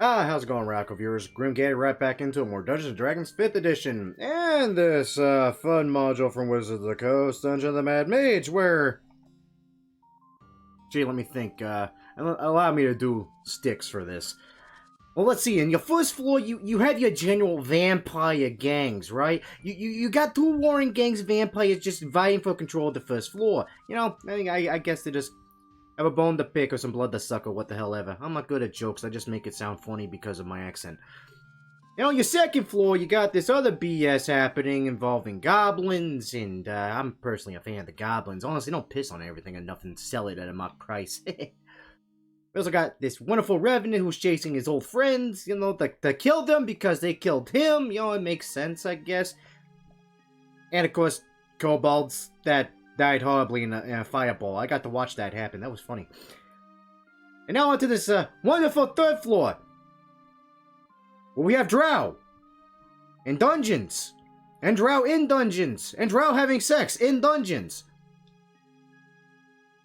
How's it going, Rocco viewers? Grimgated right back into more Dungeons & Dragons 5th Edition, and this fun module from Wizards of the Coast, Dungeon of the Mad Mage, where... Gee, let me think, allow me to do sticks for this. Well, let's see, in your first floor, you have your general vampire gangs, right? You got two warring gangs of vampires just vying for control of the first floor. You know, I guess they just... have a bone to pick or some blood to suck or what the hell ever. I'm not good at jokes, I just make it sound funny because of my accent. You know, your second floor, you got this other BS happening involving goblins, and I'm personally a fan of the goblins. Honestly, don't piss on everything enough and sell it at a mock price. We also got this wonderful revenant who's chasing his old friends, you know, to kill them because they killed him. You know, it makes sense, I guess. And of course, kobolds that died horribly in a fireball. I got to watch that happen. That was funny. And now onto this wonderful third floor, where we have drow in dungeons, and drow in dungeons, and drow having sex in dungeons.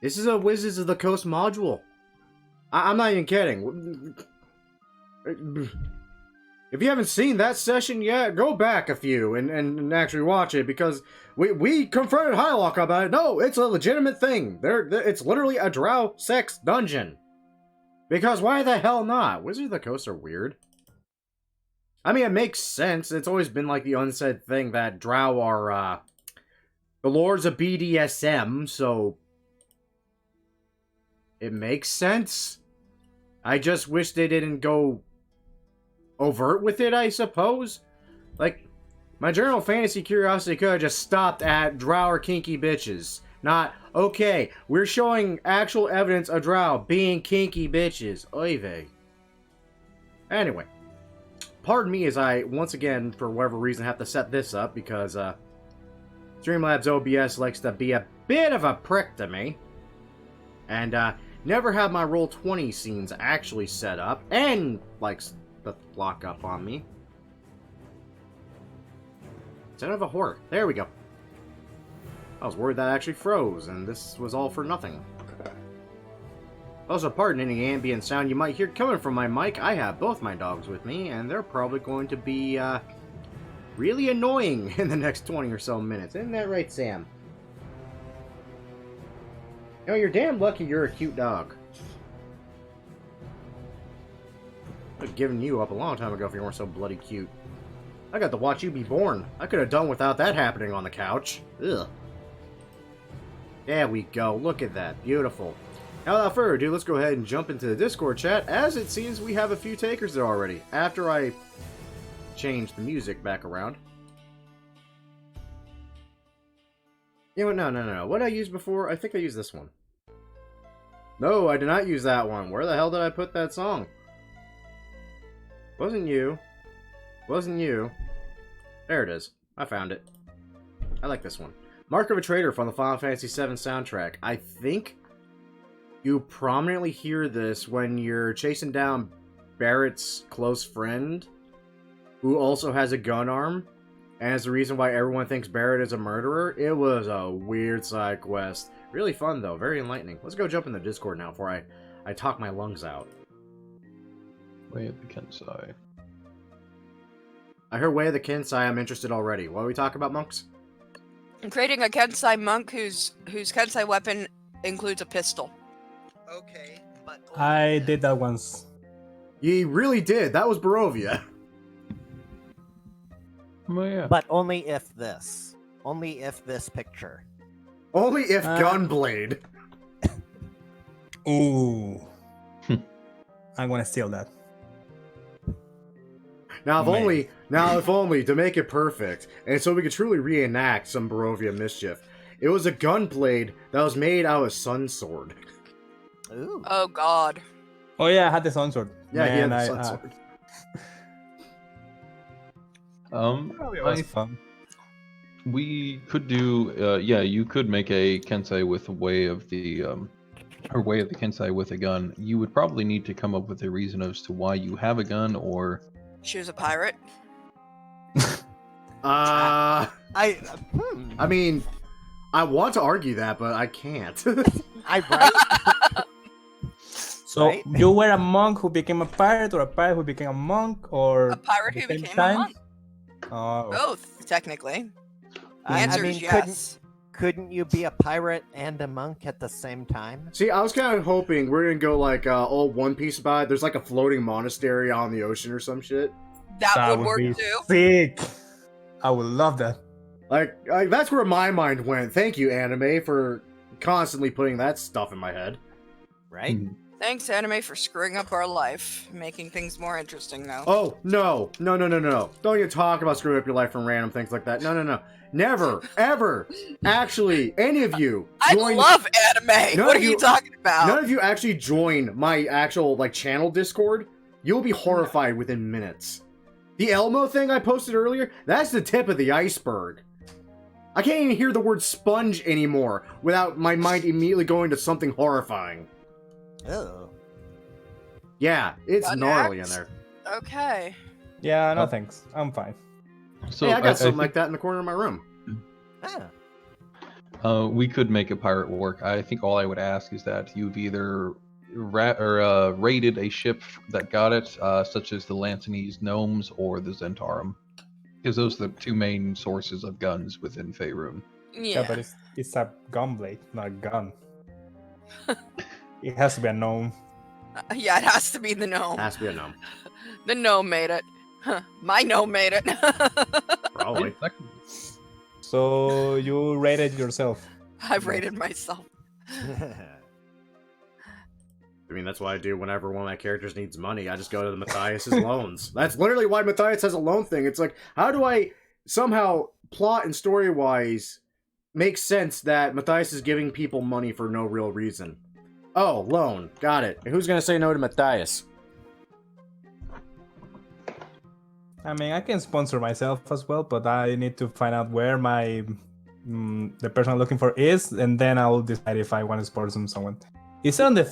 This is a Wizards of the Coast module. I'm not even kidding. If you haven't seen that session yet, go back a few and actually watch it, because we confronted Highlock about it. No, it's a legitimate thing. It's literally a drow sex dungeon. Because why the hell not? Wizards of the Coast are weird. I mean, it makes sense. It's always been like the unsaid thing that drow are, the lords of BDSM, so it makes sense. I just wish they didn't go overt with it, I suppose. Like, my general fantasy curiosity could have just stopped at drow are kinky bitches. Not, okay, we're showing actual evidence of drow being kinky bitches. Oy vey. Anyway. Pardon me as I, once again, for whatever reason, have to set this up, because, Streamlabs OBS likes to be a bit of a prick to me. And, never have my Roll20 scenes actually set up, and likes to lock up on me. Son of a whore. There we go. I was worried that actually froze, and this was all for nothing. Also, pardon any ambient sound you might hear coming from my mic. I have both my dogs with me, and they're probably going to be, really annoying in the next 20 or so minutes. Isn't that right, Sam? You know, you're damn lucky you're a cute dog. I'd have given you up a long time ago if you weren't so bloody cute. I got to watch you be born. I could have done without that happening on the couch. Ugh. There we go. Look at that. Beautiful. Now, without further ado, let's go ahead and jump into the Discord chat, as it seems we have a few takers there already, after I change the music back around. You know what? No. What did I use before? I think I used this one. No, I did not use that one. Where the hell did I put that song? Wasn't you. Wasn't you. There it is. I found it. I like this one. Mark of a Traitor from the Final Fantasy VII soundtrack. I think you prominently hear this when you're chasing down Barrett's close friend, who also has a gun arm, and is the reason why everyone thinks Barrett is a murderer. It was a weird side quest. Really fun, though. Very enlightening. Let's go jump in the Discord now before I talk my lungs out. Way of the Kensai. I heard Way of the Kensai. I'm interested already. What are we talking about, monks? I'm creating a Kensai monk whose Kensai weapon includes a pistol. Okay, but I did that once. Ye really did. That was Barovia. Oh, yeah. but only if this. Only if this picture. Only if Gunblade. Ooh. I'm gonna steal that. Now if only, to make it perfect, and so we could truly reenact some Barovia mischief, it was a gunblade that was made out of sun sword. Ooh. Oh God. Oh yeah, I had the sun sword. Yeah, he had Man, the sun sword. It was fun. We could do, yeah, you could make a Kensai with Way of the Kensai with a gun. You would probably need to come up with a reason as to why you have a gun, or... She was a pirate. I Hmm. mean, I want to argue that, but I can't. Right? So Right? you were a monk who became a pirate, or a pirate who became a monk, or A pirate at who the same became time? a monk. Oh, Both, technically. The I answer mean, is yes. couldn't you be a pirate and a monk at the same time? See, I was kind of hoping we're gonna go like all One Piece about it. There's like a floating monastery on the ocean or some shit. That would work be too. sick. I would love that. Like that's where my mind went. Thank you, anime, for constantly putting that stuff in my head. Right? Thanks, anime, for screwing up our life, making things more interesting, though. Oh, no. Don't even talk about screwing up your life from random things like that. No. Never, ever, actually, any of you. I join- love anime! None What of are you you- talking about? None of you actually join my actual, like, channel Discord. You'll be horrified within minutes. The Elmo thing I posted earlier, that's the tip of the iceberg. I can't even hear the word sponge anymore without my mind immediately going to something horrifying. Oh. Yeah, it's Gun gnarly in axe? there. Okay. Yeah, no Oh. thanks. I'm fine. So Hey, I got something think, like that in the corner of my room. Ah. we could make a pirate work. I think all I would ask is that you've either raided a ship that got it, such as the Lancinese gnomes or the Zentarum, because those are the two main sources of guns within Faerun. Yeah. Yeah, but it's a gunblade, not a gun. It has to be a gnome. Yeah, it has to be the gnome. Has to be a gnome. The gnome made it. My gnome made it. Probably. So you rated yourself. I've rated myself. I mean, that's what I do whenever one of my characters needs money. I just go to the Matthias's loans. That's literally why Matthias has a loan thing. It's like, how do I somehow plot and story-wise make sense that Matthias is giving people money for no real reason? Oh, loan. Got it. And who's gonna say no to Matthias? I mean, I can sponsor myself as well, but I need to find out where my the person I'm looking for is, and then I'll decide if I want to sponsor someone. It's on the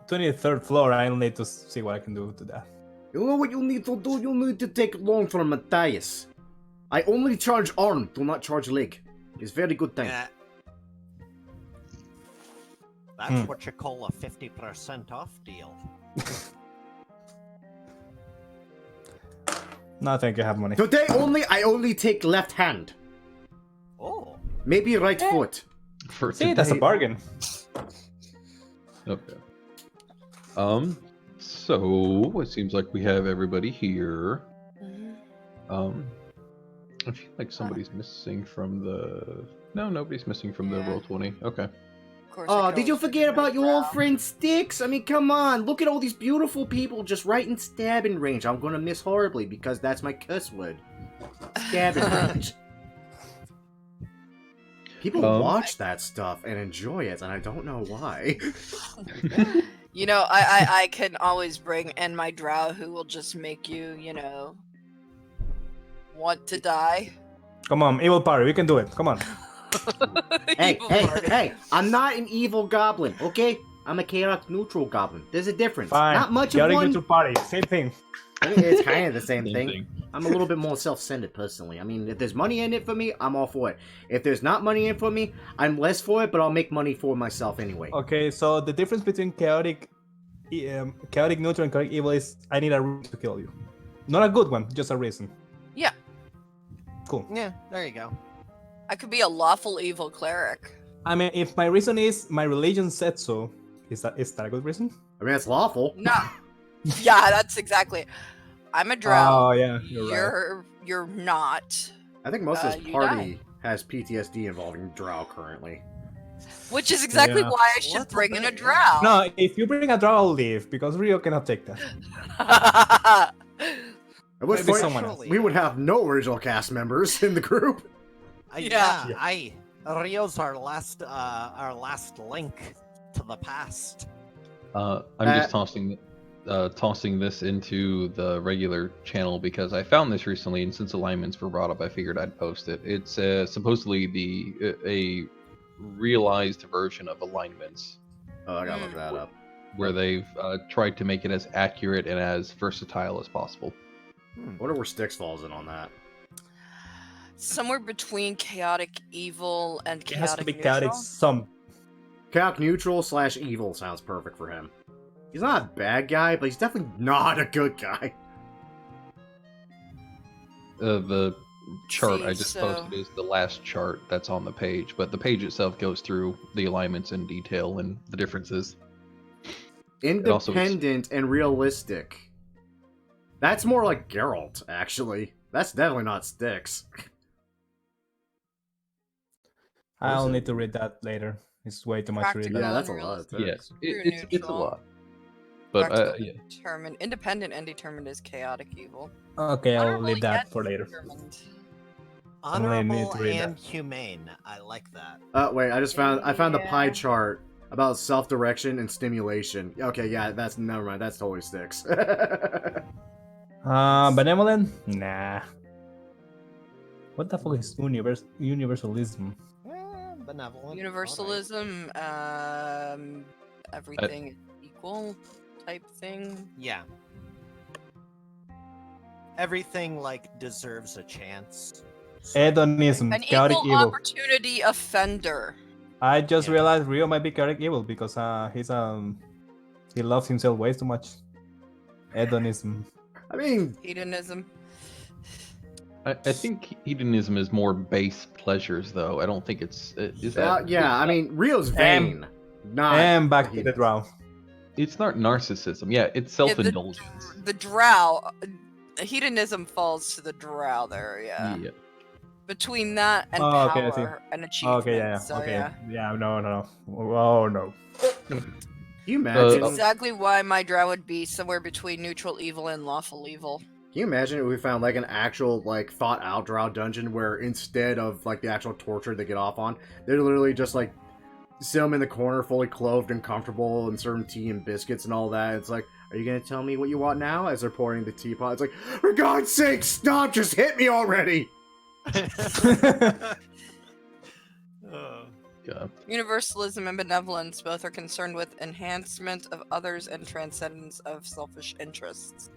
23rd floor. I'll need to see what I can do to that. You know what you need to do? You need to take loan from Matthias. I only charge arm, do not charge leg. It's very good thing. Yeah. That's what you call a 50% off deal. No, thank you. I have money. Today I only take left hand. Oh. Maybe right foot. For See, that's a today- bargain. Okay. So it seems like we have everybody here. I feel like somebody's missing from the. No, nobody's missing from the Yeah. Roll20. Okay. Of course, Oh, I did you always forget about your old drow. friend Styx? I mean, come on. Look at all these beautiful people just right in stabbing range. I'm gonna miss horribly because that's my cuss word. Stabbing range. People watch that stuff and enjoy it, and I don't know why. You know, I can always bring in my drow who will just make you, want to die. Come on, evil party. We can do it. Come on. Hey, Evil hey, party. hey! I'm not an evil goblin, okay? I'm a chaotic neutral goblin. There's a difference. Fine. Not much Chaotic of one. neutral party. Same thing. I mean, it's kind of the same Same thing. thing. I'm a little bit more self-centered personally. I mean, if there's money in it for me, I'm all for it. If there's not money in it for me, I'm less for it, but I'll make money for myself anyway. Okay, so the difference between chaotic neutral and chaotic evil is I need a reason to kill you. Not a good one, just a reason. Yeah. Cool. Yeah, there you go. I could be a lawful evil cleric. I mean, if my reason is my religion said so, is that a good reason? I mean, it's lawful. No. Yeah, that's exactly it. I'm a drow. Oh yeah, you're right. You're not. I think most of this You party has PTSD involving drow currently. Which is exactly Yeah. why I should Little bring in a bit, drow. No, if you bring a draw, I'll leave because Rio cannot take that. At which Maybe point, someone else. we would have no original cast members in the group. Yeah. Rio's our last link to the past. I'm just tossing this into the regular channel because I found this recently, and since alignments were brought up, I figured I'd post it. It's supposedly a realized version of alignments Oh, I gotta look that up. where they've tried to make it as accurate and as versatile as possible. I wonder where Styx falls in on that. Somewhere between chaotic evil and It has to chaotic be neutral. chaotic some. Chaotic neutral / evil sounds perfect for him. He's not a bad guy, but he's definitely not a good guy. The chart See, I just so- posted is the last chart that's on the page, but the page itself goes through the alignments in detail and the differences. also is- Independent and realistic. That's more like Geralt, actually. That's definitely not Styx. I'll need to read that later. It's way too much to read Practical. that. Yeah, that's a and lot of realistic. text. Yeah, True it's a neutral. lot. But Practical yeah, and determined. Independent and determined is chaotic evil. Okay, I'll Honorable leave that yet for later. determined. gonna need Honorable to read and humane. I like that. Wait, I found the pie Yeah. chart about self-direction and stimulation. Okay, yeah, never mind, that's totally Styx. Benevolent? Nah. What the fuck is universalism? Benevolent. Universalism, everything is equal type thing. Yeah. Everything deserves a chance. Hedonism, An chaotic equal evil. opportunity offender. I just Yeah. realized Rio might be chaotic evil because he loves himself way too much. Hedonism. I mean, Hedonism. I think hedonism is more base pleasures, though. I don't think is that. yeah, I mean, Rio's vain. Not And back to the draw. It's not narcissism. Yeah, it's self-indulgence. The drow hedonism falls to the drow there, yeah. Between that and Oh, okay, I see. power and achievement. Okay, yeah, So, okay. yeah. Yeah, no. Oh, no. Can you imagine? Exactly why my drow would be somewhere between neutral evil and lawful evil. Can you imagine if we found like an actual like thought out drow dungeon where instead of like the actual torture they get off on, they're literally just like sit them in the corner fully clothed and comfortable and serving tea and biscuits and all that. It's like, are you gonna tell me what you want now? As they're pouring the teapot, it's like, for God's sake, stop! Just hit me already! Yeah. Universalism and benevolence both are concerned with enhancement of others and transcendence of selfish interests.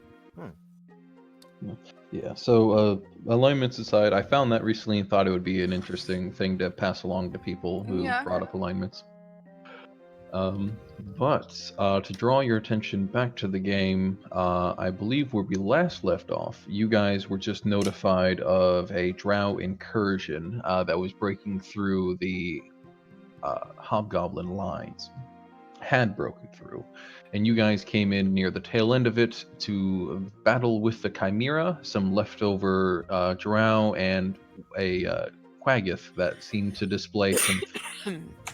Yeah, so alignments aside, I found that recently and thought it would be an interesting thing to pass along to people who Yeah. brought up alignments. But to draw your attention back to the game, I believe where we last left off, you guys were just notified of a drow incursion that was breaking through the hobgoblin lines. Had broken through, and you guys came in near the tail end of it to battle with the Chimera, some leftover drow, and a Quaggoth that seemed to display some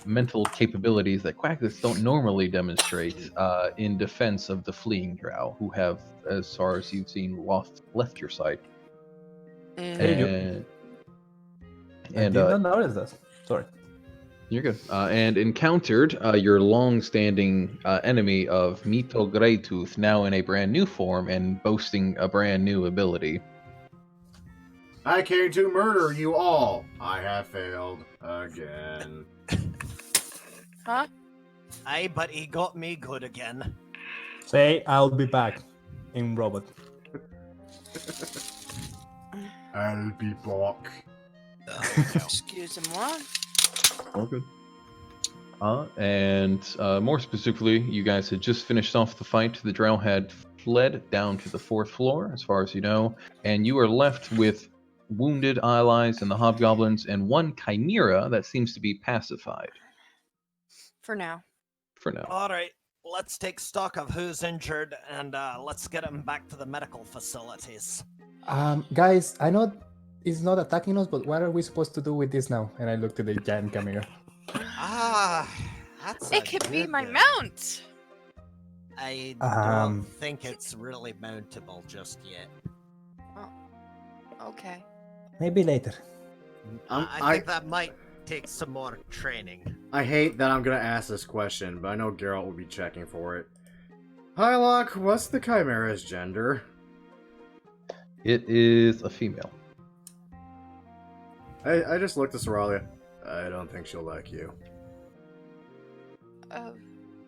mental capabilities that Quaggoths don't normally demonstrate in defense of the fleeing drow, who have, as far as you've seen, left your side. Mhm. I did not notice this. Sorry. You're good. And encountered your long-standing enemy of Mito Greytooth, now in a brand new form and boasting a brand new ability. I came to murder you all. I have failed again. Huh? Aye, but he got me good again. Say, I'll be back in robot. I'll be back. Excusez-moi. All good. And more specifically, you guys had just finished off the fight. The drow had fled down to the 4th floor, as far as you know, and you are left with wounded allies and the hobgoblins and one chimera that seems to be pacified. For now. For now. All right, let's take stock of who's injured and let's get him back to the medical facilities. Guys, I know it's not attacking us, but what are we supposed to do with this now? And I looked at the giant chimera. That's It could be my mount. I don't think it's really mountable just yet. Okay. Maybe later. I think that might take some more training. I hate that I'm gonna ask this question, but I know Geralt will be checking for it. Hylock, what's the chimera's gender? It is a female. I just looked at Soralia. I don't think she'll like you.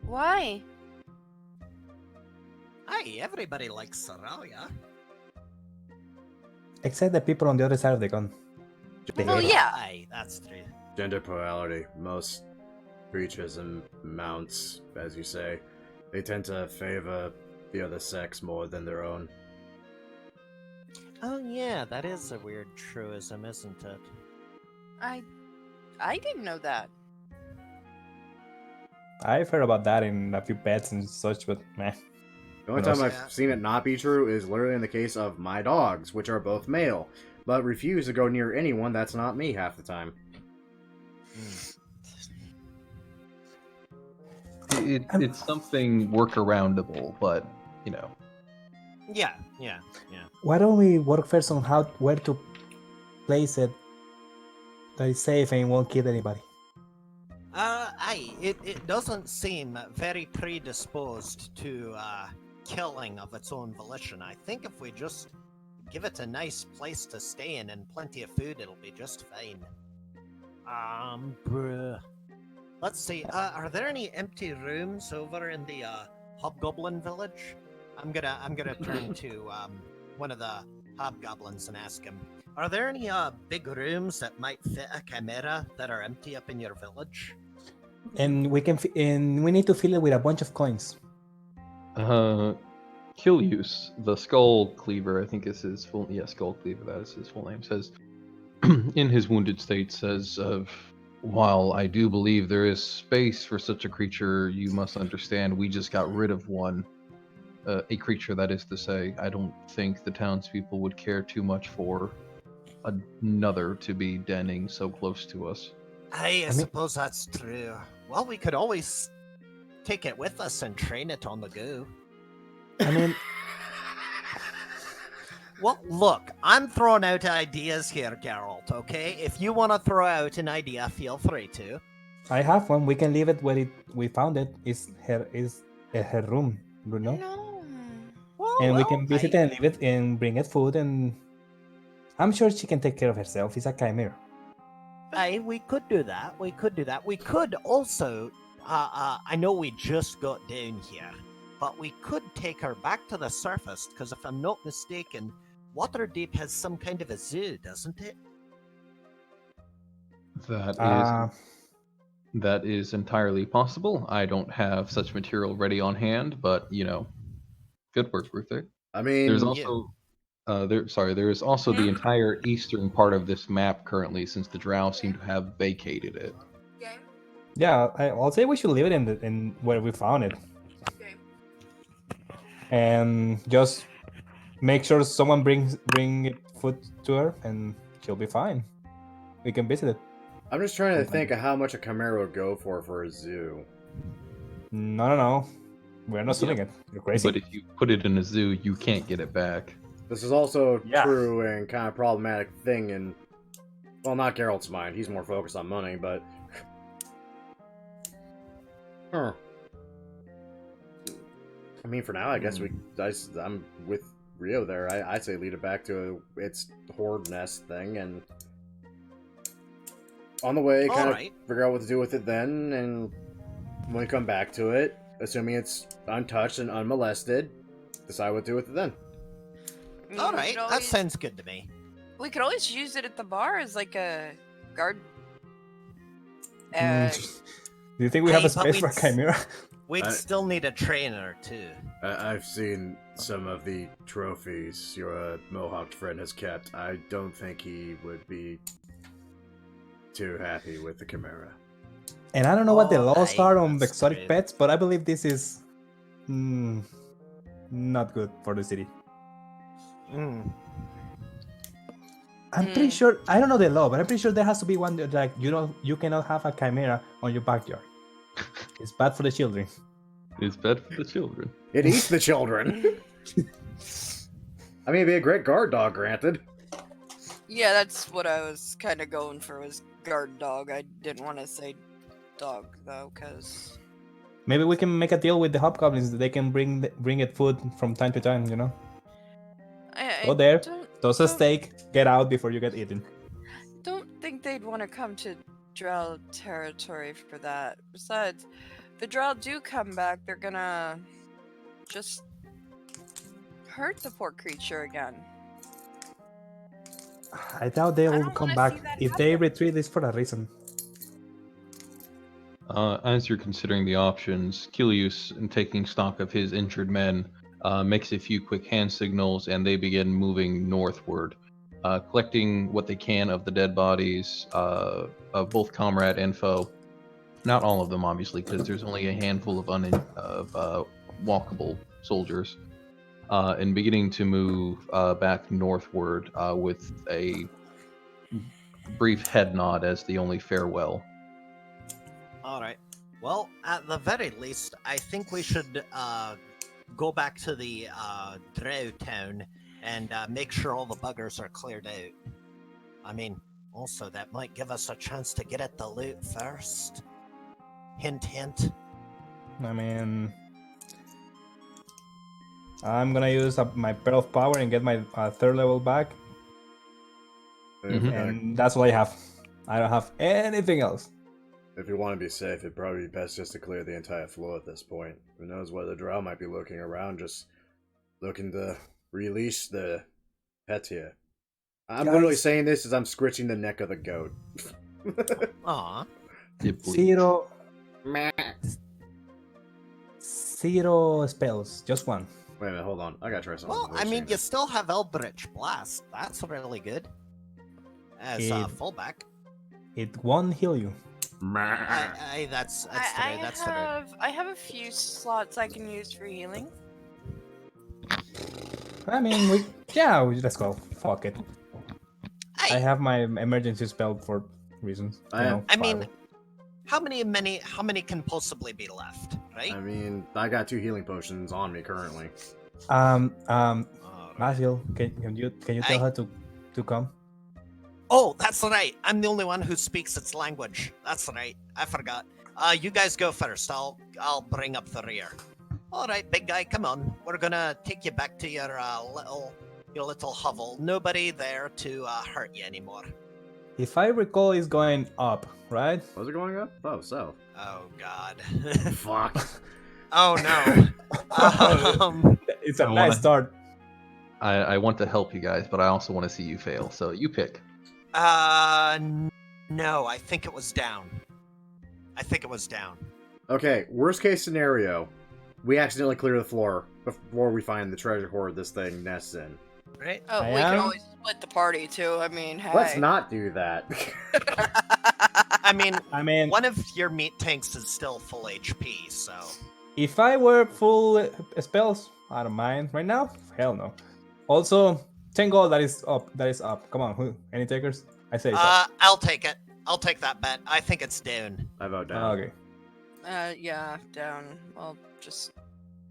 Why? Aye, everybody likes Soralia. Except the people on the other side of the gun. Well, yeah. Aye, that's true. Gender polarity. Most creatures and mounts, as you say, they tend to favor the other sex more than their own. Oh yeah, that is a weird truism, isn't it? I didn't know that. I've heard about that in a few pets and such, but meh. The only What time else? I've seen it not be true is literally in the case of my dogs, which are both male, but refuse to go near anyone that's not me half the time. It's something workaroundable, but, you know. Yeah. Why don't we work first on where to place it that is safe and won't kill anybody? Aye, it doesn't seem very predisposed to killing of its own volition. I think if we just give it a nice place to stay in and plenty of food, it'll be just fine. Bruh. Let's see, are there any empty rooms over in the Hobgoblin village? I'm gonna turn to one of the hobgoblins and ask him, are there any big rooms that might fit a chimera that are empty up in your village? And we need to fill it with a bunch of coins. Kilius, the Skull Cleaver, I think is his full. Yeah, Skull Cleaver. That is his full name. Says, in his wounded state, says, while I do believe there is space for such a creature, you must understand we just got rid of one. a creature, that is to say. I don't think the townspeople would care too much for another to be denning so close to us. I suppose that's true. Well, we could always take it with us and train it on the go. I mean, Well, look, I'm throwing out ideas here, Geralt, okay? If you want to throw out an idea, feel free to. I have one. We can leave it where we found it. Is her room, you know? No. Well, And we can visit and leave it and bring it food, and I'm sure she can take care of herself. It's a chimera. We could do that. We could do that. We could also, I know we just got down here, but we could take her back to the surface, because if I'm not mistaken, Waterdeep has some kind of a zoo, doesn't it? That is entirely possible. I don't have such material ready on hand, but good work, Ruther. I mean, There's also there is also the entire eastern part of this map currently, since the Drow seem to have vacated it. Yeah, I'll say we should leave it in where we found it, and just make sure someone bring food to her, and she'll be fine. We can visit it. I'm just trying to think of how much a chimera would go for a zoo. No. We're not selling it. You're crazy. But if you put it in a zoo, you can't get it back. This is also true and kind of problematic thing in, well, not Geralt's mind. He's more focused on money, but... Huh. I mean, for now, I guess I'm with Rio there. I'd say lead it back to its horde nest thing, and on the way, kind of figure out what to do with it then, and when we come back to it, assuming it's untouched and unmolested, decide what to do with it then. Alright, that sounds good to me. We could always use it at the bar as like a guard. Do you think we have a space for a chimera? We'd still need a trainer, too. I've seen some of the trophies your Mohawk friend has kept. I don't think he would be too happy with the chimera. And I don't know what the laws are on the exotic pets, but I believe this is not good for the city. I'm pretty sure, I don't know the law, but I'm pretty sure there has to be one that, like, you cannot have a chimera on your backyard. It's bad for the children. It's bad for the children. It eats the children. I mean, it'd be a great guard dog, granted. Yeah, that's what I was kind of going for, was guard dog. I didn't want to say dog, though, because... Maybe we can make a deal with the hobgoblins. They can bring it food from time to time, you know? Go there, toss a steak, get out before you get eaten. Don't think they'd want to come to Drow territory for that. Besides, the Drow do come back, they're gonna just hurt the poor creature again. I doubt they will come back. If they retreat, it's for a reason. As you're considering the options, Kilius, in taking stock of his injured men, makes a few quick hand signals, and they begin moving northward, collecting what they can of the dead bodies of both comrade and foe. Not all of them, obviously, because there's only a handful of walkable soldiers. And beginning to move back northward with a brief head nod as the only farewell. Alright. Well, at the very least, I think we should go back to the Drow town and make sure all the buggers are cleared out. I mean, also, that might give us a chance to get at the loot first. Hint, hint. I mean... I'm gonna use up my Pearl of Power and get my 3rd level back. And that's all I have. I don't have anything else. If you want to be safe, it'd probably be best just to clear the entire floor at this point. Who knows whether the Drow might be looking around, just looking to release the pet here. I'm literally saying this as I'm scritching the neck of the goat. Aww. 0 spells, just 1. Wait a minute, hold on. I gotta try something. Well, I mean, you still have Eldritch Blast. That's really good. As fullback. It won't heal you. That's true. I have a few slots I can use for healing. I mean, let's go. Fuck it. I have my emergency spell for reasons. I mean, how many can possibly be left, right? I mean, I got 2 healing potions on me currently. Matthew, can you tell her to come? Oh, that's right. I'm the only one who speaks its language. That's right. I forgot. You guys go first. I'll bring up the rear. All right, big guy, come on. We're gonna take you back to your little hovel. Nobody there to hurt you anymore. If I recall, it's going up, right? Was it going up? Oh, south. Oh God. Fuck. Oh no. It's a I nice wanna- start. I want to help you guys, but I also want to see you fail. So you pick. No, I think it was down. Okay, worst case scenario. We accidentally clear the floor before we find the treasure hoard this thing nests in. Right? Oh, I we can am. always split the party too. I mean, hey. Let's not do that. I mean, I mean, one of your meat tanks is still full HP, so. if I were full spells, I don't mind. Right now, hell no. Also, 10 gold. That is up. Come on, any takers? I say it's up. I'll take it. I'll take that bet. I think it's down. I vote down. Okay. Yeah, down. I'll just.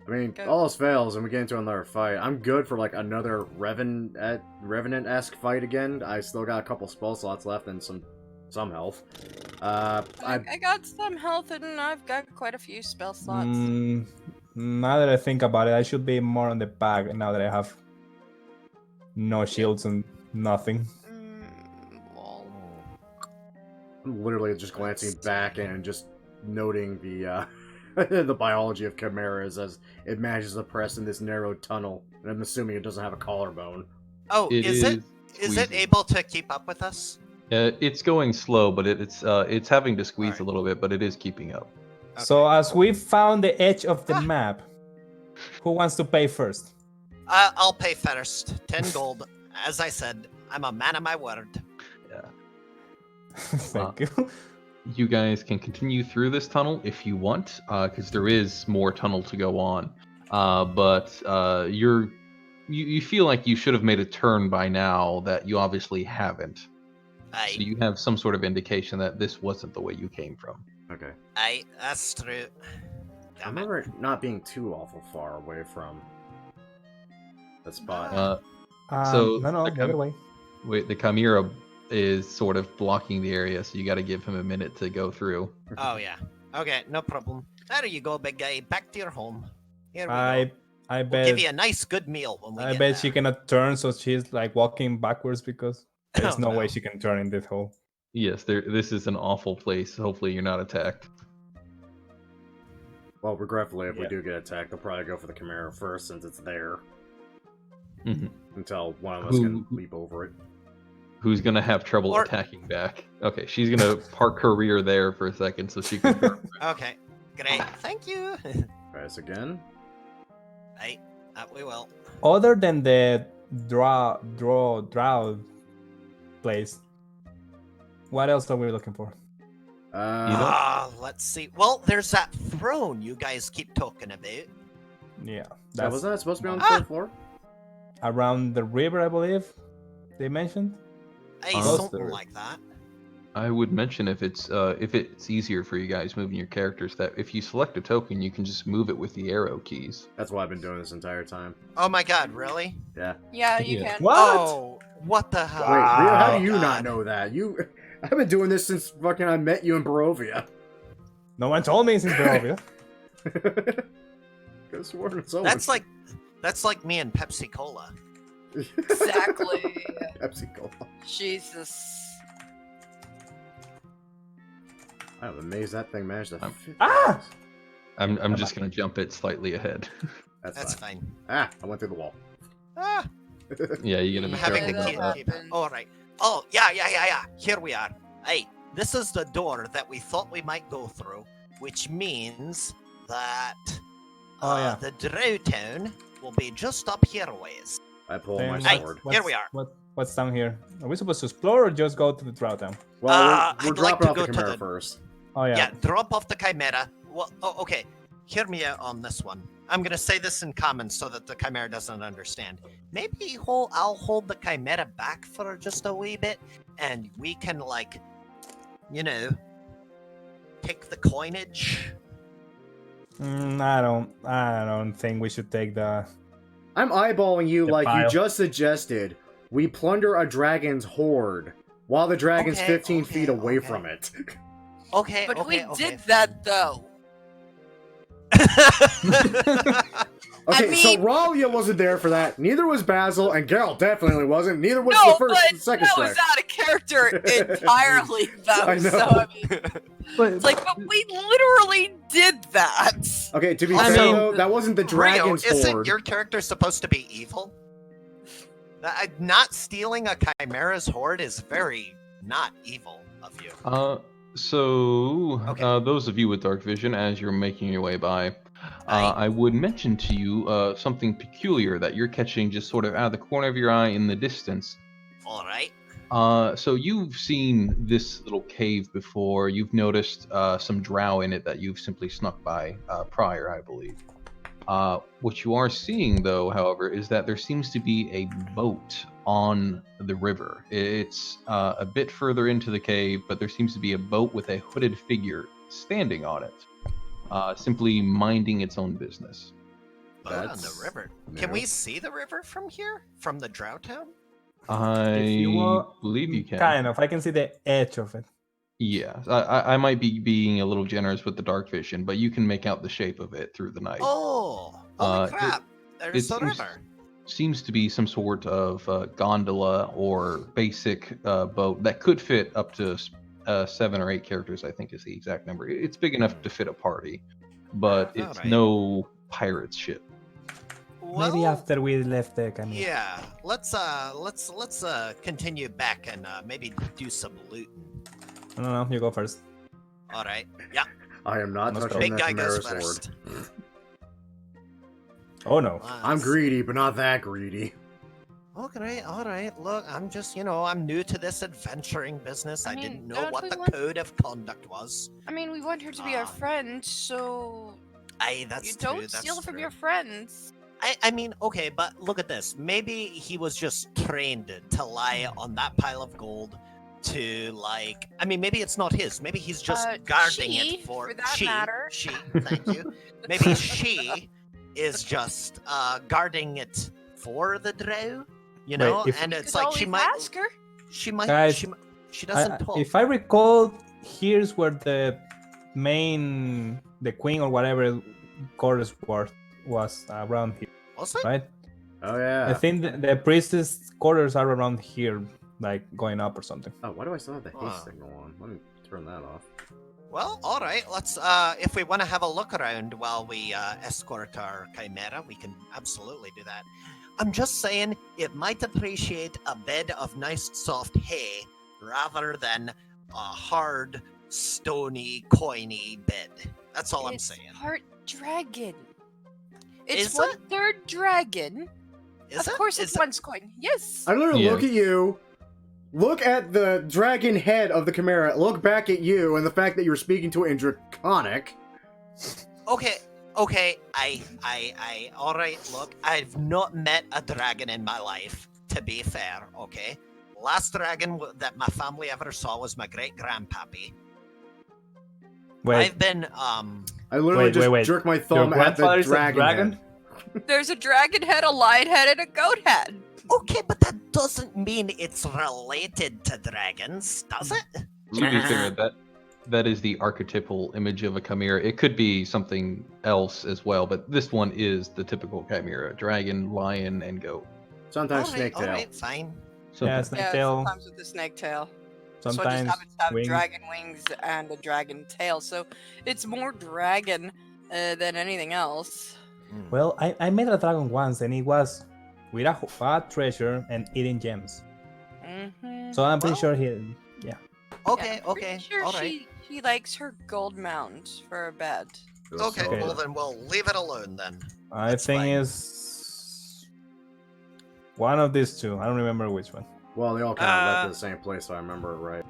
I mean, Go. all else fails and we get into another fight. I'm good for like another Revenant-esque fight again. I still got a couple spell slots left and some health. I got some health and I've got quite a few spell slots. Now that I think about it, I should be more on the back now that I have no shields and nothing. Well, I'm literally just glancing back and just noting the the biology of chimeras as it manages to press in this narrow tunnel, and I'm assuming it doesn't have a collarbone. Oh, is it squeezing. able to keep up with us? It's going slow, but it's having to squeeze Alright. a little bit, but it is keeping up. So as we found the edge of the map, who wants to pay first? I'll pay first. 10 gold. As I said, I'm a man of my word. Thank you. You guys can continue through this tunnel if you want, because there is more tunnel to go on. But you feel like you should have made a turn by now that you obviously haven't. So you have some sort of indication that this wasn't the way you came from. Okay. That's true. I remember it not being too awful far away from that spot. So, no, the the other way. Wait, the Chimera is sort of blocking the area, so you got to give him a minute to go through. Oh, yeah. Okay, no problem. There you go, big guy. Back to your home. Here we I go. bet We'll give you a nice, good meal when we I get bet there. she cannot turn, so she's like walking backwards because there's Oh, no no. way she can turn in this hole. Yes, this is an awful place. Hopefully, you're not attacked. Well, regretfully, if we Yeah. do get attacked, they'll probably go for the Chimera first since it's there. Mhm. Until one of us can leap over it. Who's gonna have trouble Or- attacking back? Okay, she's gonna park her rear there for a second so she can. Okay, great. Thank you. Try this again. Hey, we will. Other than the drow place, what else are we looking for? Let's see. Well, there's that throne you guys keep talking about. Yeah, So that's wasn't that supposed to be on the third floor? around the river, I believe. They mentioned. Hey, Close something there. like that. I would mention if it's easier for you guys moving your characters that if you select a token, you can just move it with the arrow keys. That's why I've been doing this entire time. Oh my god, really? Yeah. yeah, you Yeah. can. What? Oh, what the hell? Wait, Rio, how do you God. not know that? I've been doing this since fucking I met you in Barovia. No one told me since Barovia. Could've sworn it's over. That's like me and Pepsi Cola. Exactly. Pepsi Cola. Jesus. I'm amazed that thing managed to fit. Ah! I'm just gonna jump it slightly ahead. That's fine. fine. Ah, I went through the wall. Ah, Yeah, you're gonna I'm be having careful to about keep, that. keep it. All right. Oh, yeah. Here we are. Hey, this is the door that we thought we might go through, which means that Oh, yeah. the Drow town will be just up here a ways. I pulled Then my Hey, sword. here we are. What's down here? Are we supposed to explore or just go to the drow town? Well, we're I'd like dropping to off the go to Chimera the- first. Oh Yeah. yeah. drop off the Chimera. Well, okay. Hear me out on this one. I'm gonna say this in common so that the chimera doesn't understand. Maybe I'll hold the chimera back for just a wee bit, and we can take the coinage. I don't think we should take the. I'm eyeballing you The like you pile. just suggested. We plunder a dragon's hoard while the dragon's Okay, 15 feet okay, away okay. from it. Okay, But okay, we okay, did that though. Okay, so mean- Ralia wasn't there for that. Neither was Basil, and Geralt definitely wasn't. Neither was No, the first, but second that strike. was out of character entirely, though. I know. So I mean, But it's like, but we literally did that. Okay, to be I fair mean- though, that wasn't the Rio, dragon's isn't hoard. your character supposed to be evil? Not stealing a chimera's hoard is very not evil of you. So, Okay. those of you with dark vision, as you're making your way by, Aye. I would mention to you something peculiar that you're catching just sort of out of the corner of your eye in the distance. All right. So you've seen this little cave before. You've noticed some drow in it that you've simply snuck by prior, I believe. What you are seeing, though, however, is that there seems to be a boat on the river. It's a bit further into the cave, but there seems to be a boat with a hooded figure standing on it, simply minding its own business. Boat on the That's river. Can narrow. we see the river from here? From the drow town? if you I want, believe you can. kind of. I can see the edge of it. Yeah, I might be being a little generous with the dark vision, but you can make out the shape of it through the night. Oh, holy It- crap. There's the seems- river. Seems to be some sort of gondola or basic boat that could fit up to 7 or 8 characters, I think is the exact number. It's big enough to fit a party, but it's Alright. no pirate ship. Maybe Well, after we left the camera. Yeah, let's continue back and maybe do some looting. No, you go first. All right. Yeah. I am not Let's go. touching Big that guy goes Chimera's first. hoard. Oh no. I'm greedy, but not that greedy. Okay, all right. Look, I'm just, I'm new to this adventuring business. I I mean, didn't know don't what we the want- code of conduct was. I mean, we want her to be our friend, so Aye, that's you true. don't that's steal from true. your friends. I mean, okay, but look at this. Maybe he was just trained to lie on that pile of gold to maybe it's not his. Maybe he's just guarding she, it for that matter. She, thank you. Maybe she is just guarding it for the drow, if- and You it's could like always ask her. Guys, she doesn't talk. If I recall, here's where the queen or whatever quarters was around here, Was it? right? Oh yeah. I think the priestess quarters are around here, like going up or something. Oh, why do I still have the haste Wow. signal on? Let me turn that off. Well, all right. Let's. If we want to have a look around while we escort our chimera, we can absolutely do that. I'm just saying, it might appreciate a bed of nice soft hay rather than a hard, stony, coiny bed. That's all I'm It's saying. part dragon. Is It's 1/3 dragon. Is Of it? course, Is it's it? one coin. Yes. I literally Yeah. look at you, look at the dragon head of the Chimera, look back at you, and the fact that you're speaking to it in Draconic. Okay. All right. Look, I've not met a dragon in my life. To be fair, okay. Last dragon that my family ever saw was my great grandpappy. Wait, I've been I literally Wait, just wait. jerk my your thumb at the grandfather is a dragon, dragon? head. There's a dragon head, a lion head, and a goat head. okay, but that doesn't mean it's related to dragons, does it? To be fair, that is the archetypal image of a chimera. It could be something else as well, but this one is the typical chimera: dragon, lion, and goat. Sometimes all snake tail. right, fine. So yeah, snake Yeah, tail. sometimes with the snake tail. So I Sometimes just happens to have wings. dragon wings and a dragon tail. So it's more dragon than anything else. Well, I met a dragon once, and it was with a treasure and eating gems. Mm-hmm. So I'm pretty Well, sure he. Yeah. Okay, okay, Sure, all right. she likes her gold mound for a bed. Okay, Okay. well then we'll leave it alone then. I That's think fine. it's one of these two. I don't remember which one. Well, they all kind of led Uh, to the same place, if I remember it right.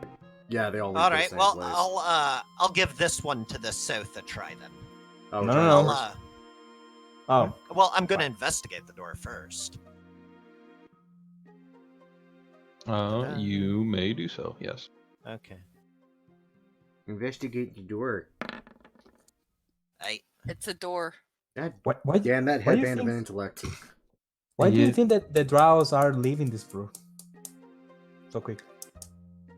Yeah, they all lead All to the right, same well place. I'll give this one to the south a try then. Oh, No, John no, I'll, no. Howard. Oh, Well, I'm going to investigate the door first. You may do so. Yes. Okay. Investigate the door. It's a door. God why? damn, that why do you headband of think- an intellect. Why do you Yeah. think that the drows are leaving this floor so quick?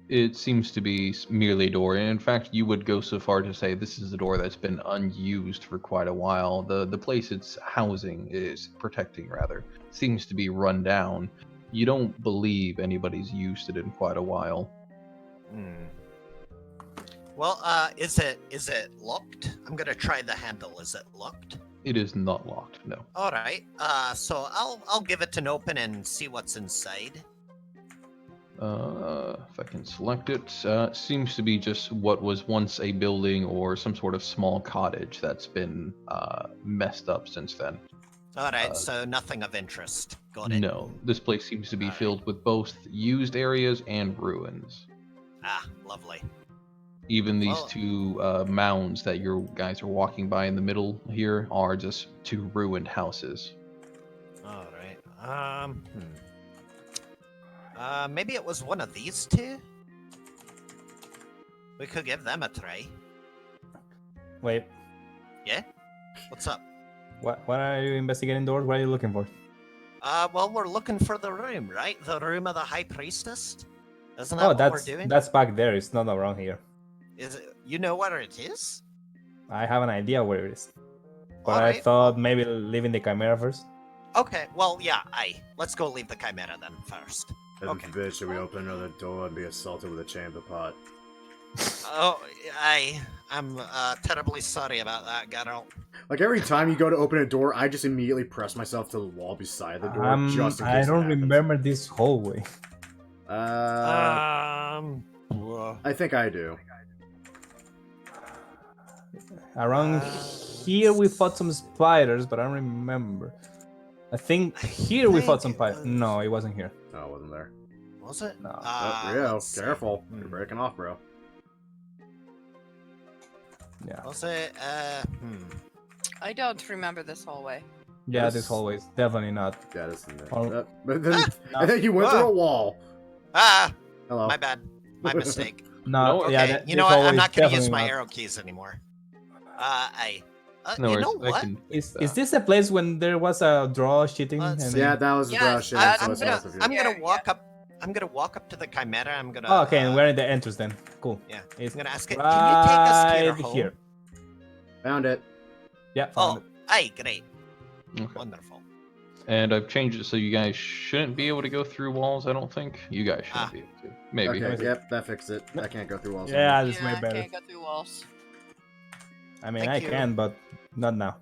It seems to be merely a door, and in fact, you would go so far to say this is a door that's been unused for quite a while. The place it's housing is protecting, rather, seems to be run down. You don't believe anybody's used it in quite a while. Well, is it locked? I'm gonna try the handle. Is it locked? It is not locked. No. All right. So I'll give it an open and see what's inside. If I can select it, seems to be just what was once a building or some sort of small cottage that's been messed up since then. All right. So nothing of interest. Got it. No, this place seems to be Alright. filled with both used areas and ruins. Ah, lovely. Even these Well- two mounds that you guys are walking by in the middle here are just two ruined houses. All right. Maybe it was one of these two. We could give them a try. Wait, What's up? what are you investigating doors? What are you looking for? Well, we're looking for the room, right? The room of the High Priestess. Isn't that Oh, what that's we're doing? that's back there. It's not around here. Is it? You know where it is? I have an idea where it is, but I Alright, thought maybe leaving the Chimera first. Okay. Well, yeah. Let's go leave the Chimera then first. Heaven Okay. forbid, should we open another door and be assaulted with a chamber pot? Oh, I'm terribly sorry about that, Geralt. Like every time you go to open a door, I just immediately press myself to the wall beside the door just in case I it don't happens. remember this hallway. I think I do. Around here we fought some spiders, but I don't remember. I think here we fought some think it spiders. No, it wasn't here. Oh, it wasn't there. Was it? No. Oh, Rio, let's see. careful. You're breaking off, bro. Yeah. Was it? I don't remember this hallway. Yeah, Yes. this hallway is definitely not. Yeah, that's in there. Oh. But then, No. and then you went Whoa. through a wall. Hello. My bad. My mistake. No, Okay, yeah, you this know what? hallway I'm is not gonna use definitely my not. arrow keys anymore. No You worries, know I what? can Is fix that. this a place when there was a draw cheating? Let's and see. Yeah, that was the draw Yes, shit. I'm so I'm it's gonna, nice of you. I'm gonna Yeah, walk up. I'm gonna walk up to the Chimera. I'm gonna. Oh, okay, and we're in the entrance then. Cool. Yeah. It's I'm gonna ask it. Can you take us to your right home? here. Found it. Yeah, found Oh, hey, great, Okay. wonderful. And I've changed it so you guys shouldn't be able to go through walls, I don't think. You guys shouldn't Ah. be able to. Maybe. Okay, yep, that fixed it. I can't go through walls. Yeah, anymore. this yeah, way better. I can't go through walls. I mean, Thank I you. can, but not now.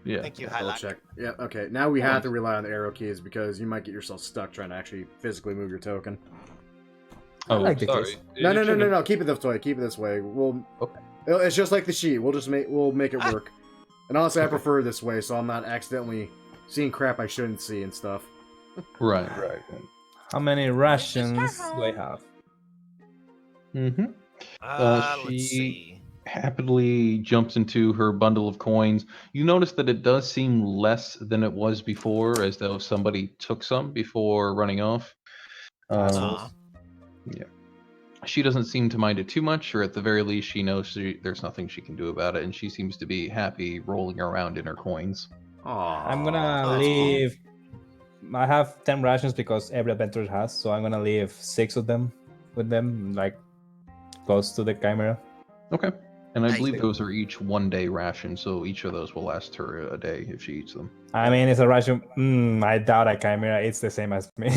Yeah. Thank you, Double Hylac. check. Yeah, okay. Now we have to rely on the arrow keys because you might get yourself stuck trying to actually physically move your token. Oh, like the sorry. case. No, It no, no, no, shouldn't- no. Keep it this way. Keep it this way. We'll. Okay. It's just like the sheet. We'll make it Ah. work. And honestly, I Okay. prefer this way, so I'm not accidentally seeing crap I shouldn't see and stuff. Right. How many rations start do I home. have? Mm-hmm. Let's she- see. Happily jumps into her bundle of coins. You notice that it does seem less than it was before, as though somebody took some before running off. Aw. She doesn't seem to mind it too much, or at the very least, she knows there's nothing she can do about it, and she seems to be happy rolling around in her coins. Aww. I'm gonna Aw. leave. I have 10 rations because every adventurer has, so I'm gonna leave 6 of them with them, like close to the Chimera. Okay. And I Nice. believe those are each 1-day ration, so each of those will last her a day if she eats them. I mean, it's a ration. I doubt a Chimera eats the same as me.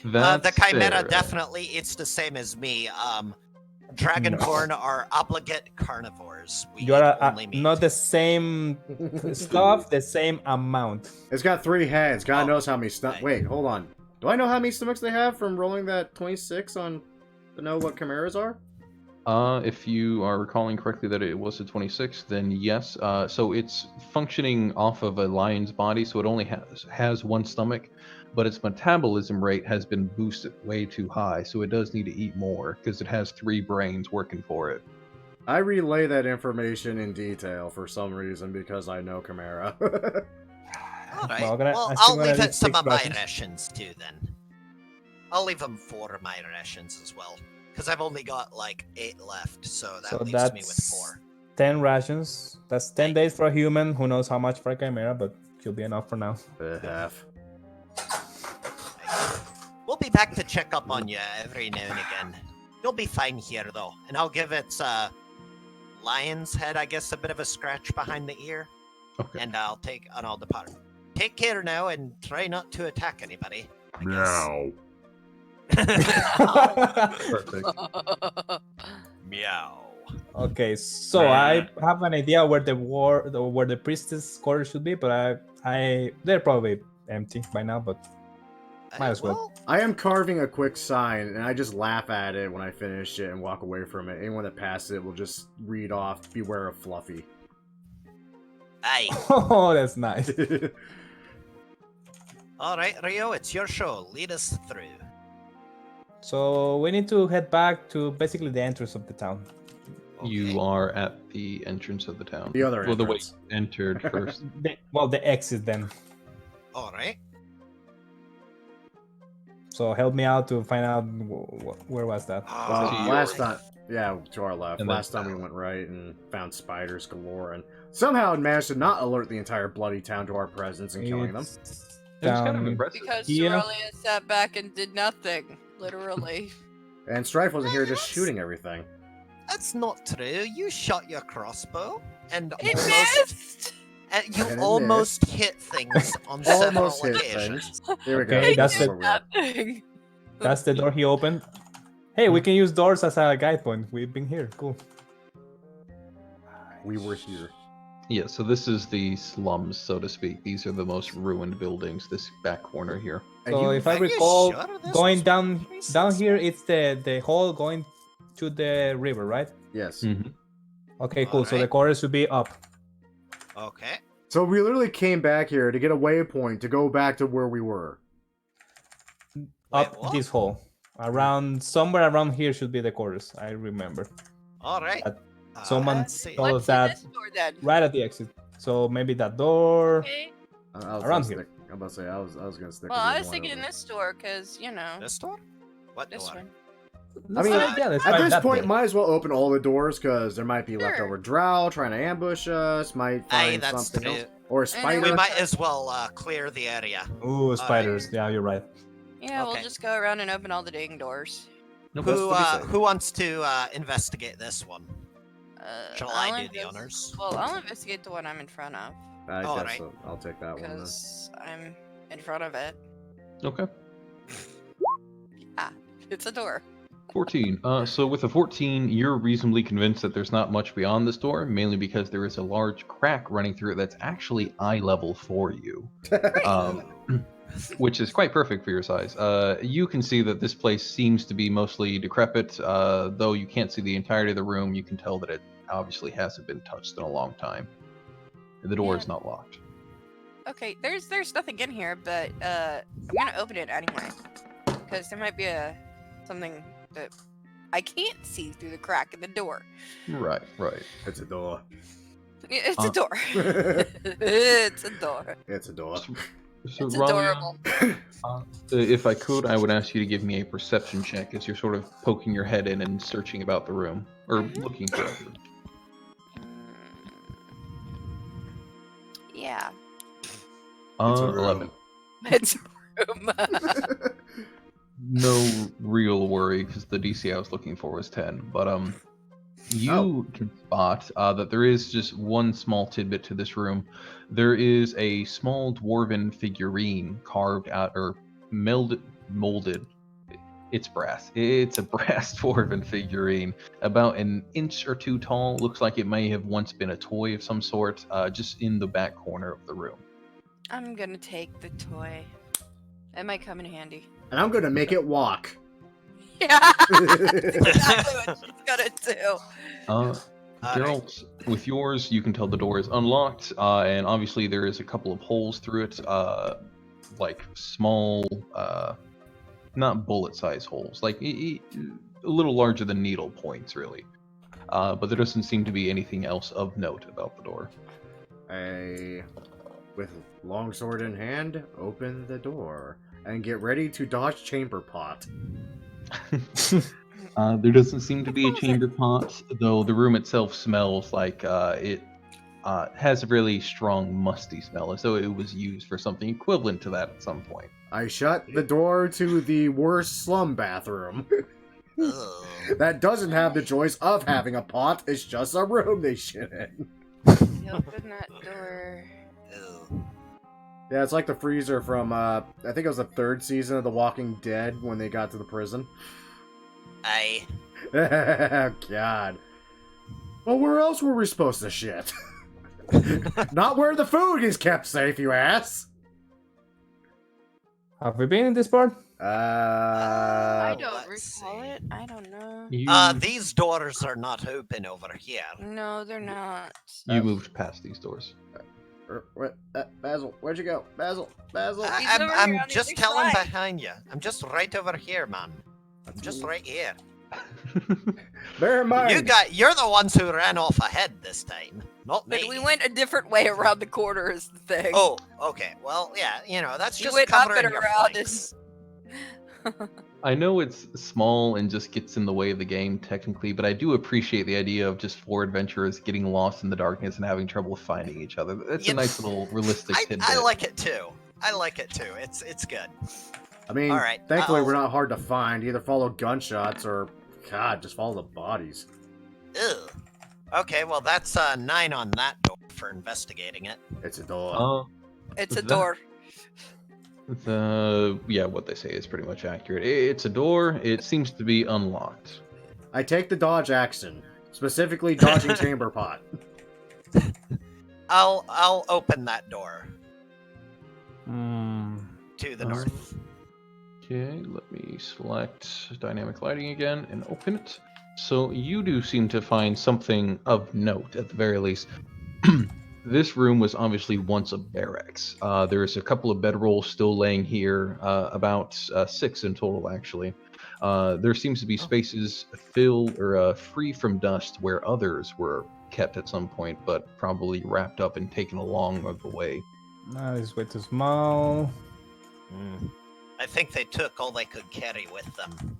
That's The Chimera fair. definitely. It's the same as me. Dragonborn are obligate carnivores. We You eat are only meat. not the same stuff, the same amount. It's got 3 heads. God Oh. knows how many stomachs. Right. Wait, hold on. Do I know how many stomachs they have from rolling that 26 on to know what chimeras are? If you are recalling correctly that it was a 26, then yes. So it's functioning off of a lion's body, so it only has one stomach, but its metabolism rate has been boosted way too high, so it does need to eat more because it has 3 brains working for it. I relay that information in detail for some reason because I know Chimera. All right. Well, Well, I'm still I'll gonna leave leave it some 6 of my rations. rations too. Then I'll leave them 4 of my rations as well, because I've only got like 8 left, so that So leaves that's me with 4. 10 rations. That's 10 Nice. days for a human. Who knows how much for a chimera, but should be enough for now. Half. We'll be back to check up on you every now and again. You'll be fine here though, and I'll give its lion's head, I guess, a bit of a scratch behind the ear, Okay. and I'll depart. Take care now, and try not to attack anybody. I Meow. Perfect. guess. Meow. Okay, so I have an idea where the priestess quarters should be, but they're probably empty by now, but might as well. I am carving a quick sign, and I just laugh at it when I finish it and walk away from it. Anyone that passes it will just read off, "Beware of Fluffy." Aye. Oh, that's nice. All right, Rio, it's your show. Lead us through. So we need to head back to basically the entrance of the town. You are at the entrance of the town. The other Well, the way entrance. you entered first. The exit then. All right. So help me out to find out where was that. Well, to your last right. time, yeah, to our left. And then Last time we south. went right and found spiders galore, and somehow managed to not alert the entire bloody town to our presence and killing them. It's It was kind of down- impressive. Because Yeah. Cerelia sat back and did nothing, literally. And Strife wasn't here, just shooting everything. That's not true. You shot your crossbow and It almost, missed! and you And it almost hit things on several Almost hit occasions. things. Here we go. Okay, This that's is it. where we are. Nothing. That's the door he opened. Hey, we can use doors as a guide point. We've been here. Cool. We were here. Yeah, so this is the slums, so to speak. These are the most ruined buildings, this back corner here. And So you- if I Are you recall, sure this going was down recent? here, it's the hole going to the river, right? Yes. Mm-hmm. Okay, cool. So the Alright. chorus should be up. Okay. So we literally came back here to get a waypoint to go back to where we were. Up what? this hole. Somewhere around here should be the chorus. I remember. All right. Someone Let's see. told us What's in that this door then? right at the exit. So maybe that door. Okay. I was Around gonna here. stick- I'm about to say I was gonna stick. Well, with I either was one thinking of them. this door, because, you know, This door? What this door? one. Let's mean, try- yeah, let's At try this that point, door. might as well open all the doors because there might be Sure. leftover drow trying to ambush us. Might Aye, find that's something true. else, or a And spider. We might as well clear the area. Ooh, spiders. Yeah, you're right. Yeah, Okay. we'll just go around and open all the dang doors. That's to be safe. Who wants to investigate this one? Shall I'll I do the inves- honors? Well, I'll investigate the one I'm in front of, I All guess right. so. I'll take that one. Then. because I'm in front of it. Okay. It's a door. 14. So with a 14, you're reasonably convinced that there's not much beyond this door, mainly because there is a large crack running through it that's actually eye level for you, which is quite perfect for your size. You can see that this place seems to be mostly decrepit, though you can't see the entirety of the room. You can tell that it obviously hasn't been touched in a long time. The door is not locked. Okay, there's nothing in here, but I'm gonna open it anyway, because there might be something that I can't see through the crack in the door. Right. It's a door. It's a door. It's a door. It's a door. So It's Ralia, adorable. if I could, I would ask you to give me a perception check as you're sort of poking your head in and searching about the room, or looking for it. Yeah. It's a room. 11. It's a room. No real worry because the DC I was looking for was 10. But you can spot that there is just one small tidbit to this room. There is a small dwarven figurine carved out or molded. It's brass. It's a brass dwarven figurine, about an inch or two tall. Looks like it may have once been a toy of some sort, just in the back corner of the room. I'm gonna take the toy. It might come in handy. And I'm gonna make it walk. Yeah, that's exactly what she's gonna do. Geralt, with yours, you can tell the door is unlocked, and obviously there is a couple of holes through it, like small, not bullet-sized holes, like a little larger than needle points, really. But there doesn't seem to be anything else of note about the door. with longsword in hand, open the door and get ready to dodge chamber pot. There doesn't seem to be a chamber pot, though the room itself smells like it has a really strong musty smell, as though it was used for something equivalent to that at some point. I shut the door to the worst slum bathroom. Ugh. That doesn't have the choice of having a pot, it's just a room they shit in. You open that door. Ew. Yeah, it's like the freezer from, I think it was the 3rd season of The Walking Dead when they got to the prison. Aye. God. Well, where else were we supposed to shit? Not where the food is kept safe, you ass! Have we been in this part? I don't let's recall see. it. I don't know. These doors are not open over here. No, they're not. You moved past these doors. Basil, where'd you go? Basil! He's I'm over here I'm on the just other telling side. behind you. I'm just right over here, man. I'm just right here. Bear in mind, You're the ones who ran off ahead this time, not me. But we went a different way around the corner is the thing. Oh, okay. Well, yeah, that's You just went up covering and your around flanks. I know it's small and just gets in the way of the game, technically, but I do appreciate the idea of just 4 adventurers getting lost in the darkness and having trouble finding each other. That's Yeah, a nice little realistic tidbit. I like it too. It's good. I mean, All right, thankfully I'll- we're not hard to find. Either follow gunshots or, God, just follow the bodies. Ew. Okay, well that's 9 on that door for investigating it. It's a door. It's a That- door. Yeah, what they say is pretty much accurate. It's a door. It seems to be unlocked. I take the dodge action, specifically dodging chamber pot. I'll open that door Hmm. to the Alright. north. Okay, let me select dynamic lighting again and open it. So you do seem to find something of note, at the very least. This room was obviously once a barracks. There's a couple of bedrolls still laying here, about 6 in total, actually. There seems to be spaces filled or free from dust where others were kept at some point, but probably wrapped up and taken along the way. That is way too small. I think they took all they could carry with them.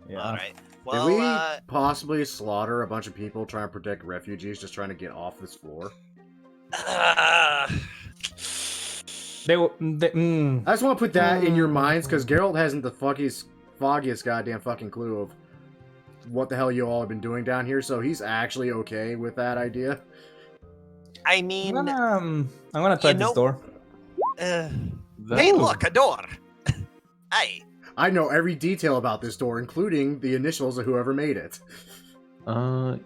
Yeah. All right. Did Well, we possibly slaughter a bunch of people trying to protect refugees just trying to get off this floor? They will. I just want to put that in your minds, because Geralt hasn't the foggiest goddamn fucking clue of what the hell you all have been doing down here, so he's actually okay with that idea. I I'm mean, gonna try you know- this door. hey, That- look, a door. Hey, I know every detail about this door, including the initials of whoever made it.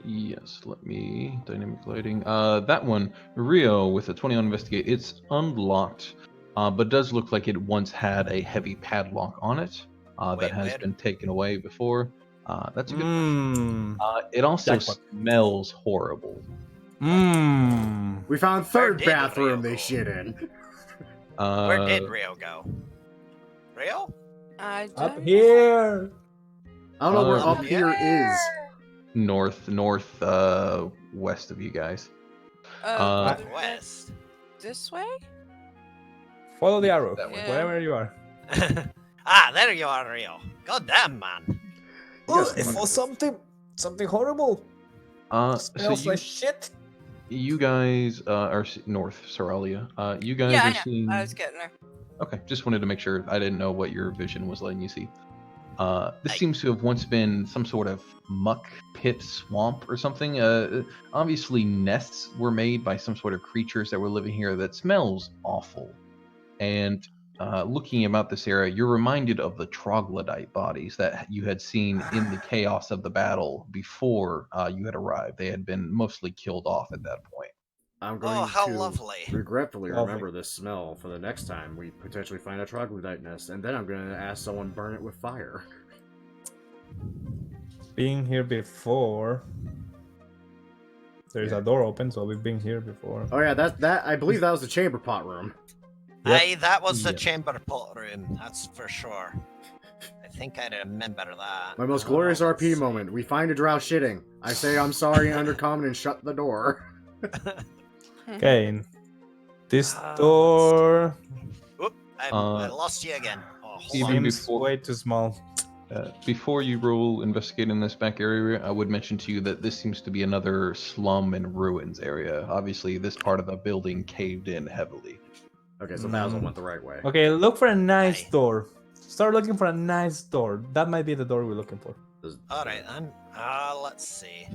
Yes, let me dynamic lighting. That one, Rio with a 20 on investigate. It's unlocked, but does look like it once had a heavy padlock on it. That Wait, has where? been taken away before. That's a good. Mmm. It also Jackpot. smells horrible. Mmm. We found Where third did bathroom Rio they go? shit in. where did Rio go? Rio? I Up don't here. I don't know where Uh, up here is. north, west of you guys. Oh, West. this way? Follow the arrow. That way. Wherever you are. There you are, Rio. God damn, man. Oh, it was something horrible. So shit. you guys are north, Soralia. You guys Yeah, I are know. seeing. I was getting there. Okay, just wanted to make sure. I didn't know what your vision was letting you see. This Hey. seems to have once been some sort of muck pit swamp or something. Obviously, nests were made by some sort of creatures that were living here that smells awful. And looking about this area, you're reminded of the troglodyte bodies that you had seen in the chaos of the battle before you had arrived. They had been mostly killed off at that point. I'm going Oh, how to lovely. regretfully Lovely. remember this smell for the next time we potentially find a troglodyte nest, and then I'm going to ask someone burn it with fire. Being here before. There's Yeah. a door open, so we've been here before. Oh yeah, that I believe that was the chamber pot room. Yep. Aye, that was the Yeah. chamber pot room, that's for sure. I think I remember that. My most glorious Oh, RP let's moment. We find a drow shitting. I say I'm sorry in undercommon and shut the door. Okay. This let's door Oop, I lost you again. Oh, hold Even on. seems before- way too small. Before you roll investigating this back area, I would mention to you that this seems to be another slum and ruins area. Obviously, this part of the building caved in heavily. Okay, so Basil went the right way. Okay, look for a nice Aye. door. Start looking for a nice door. That might be the door we're looking for. All right, then. Let's see.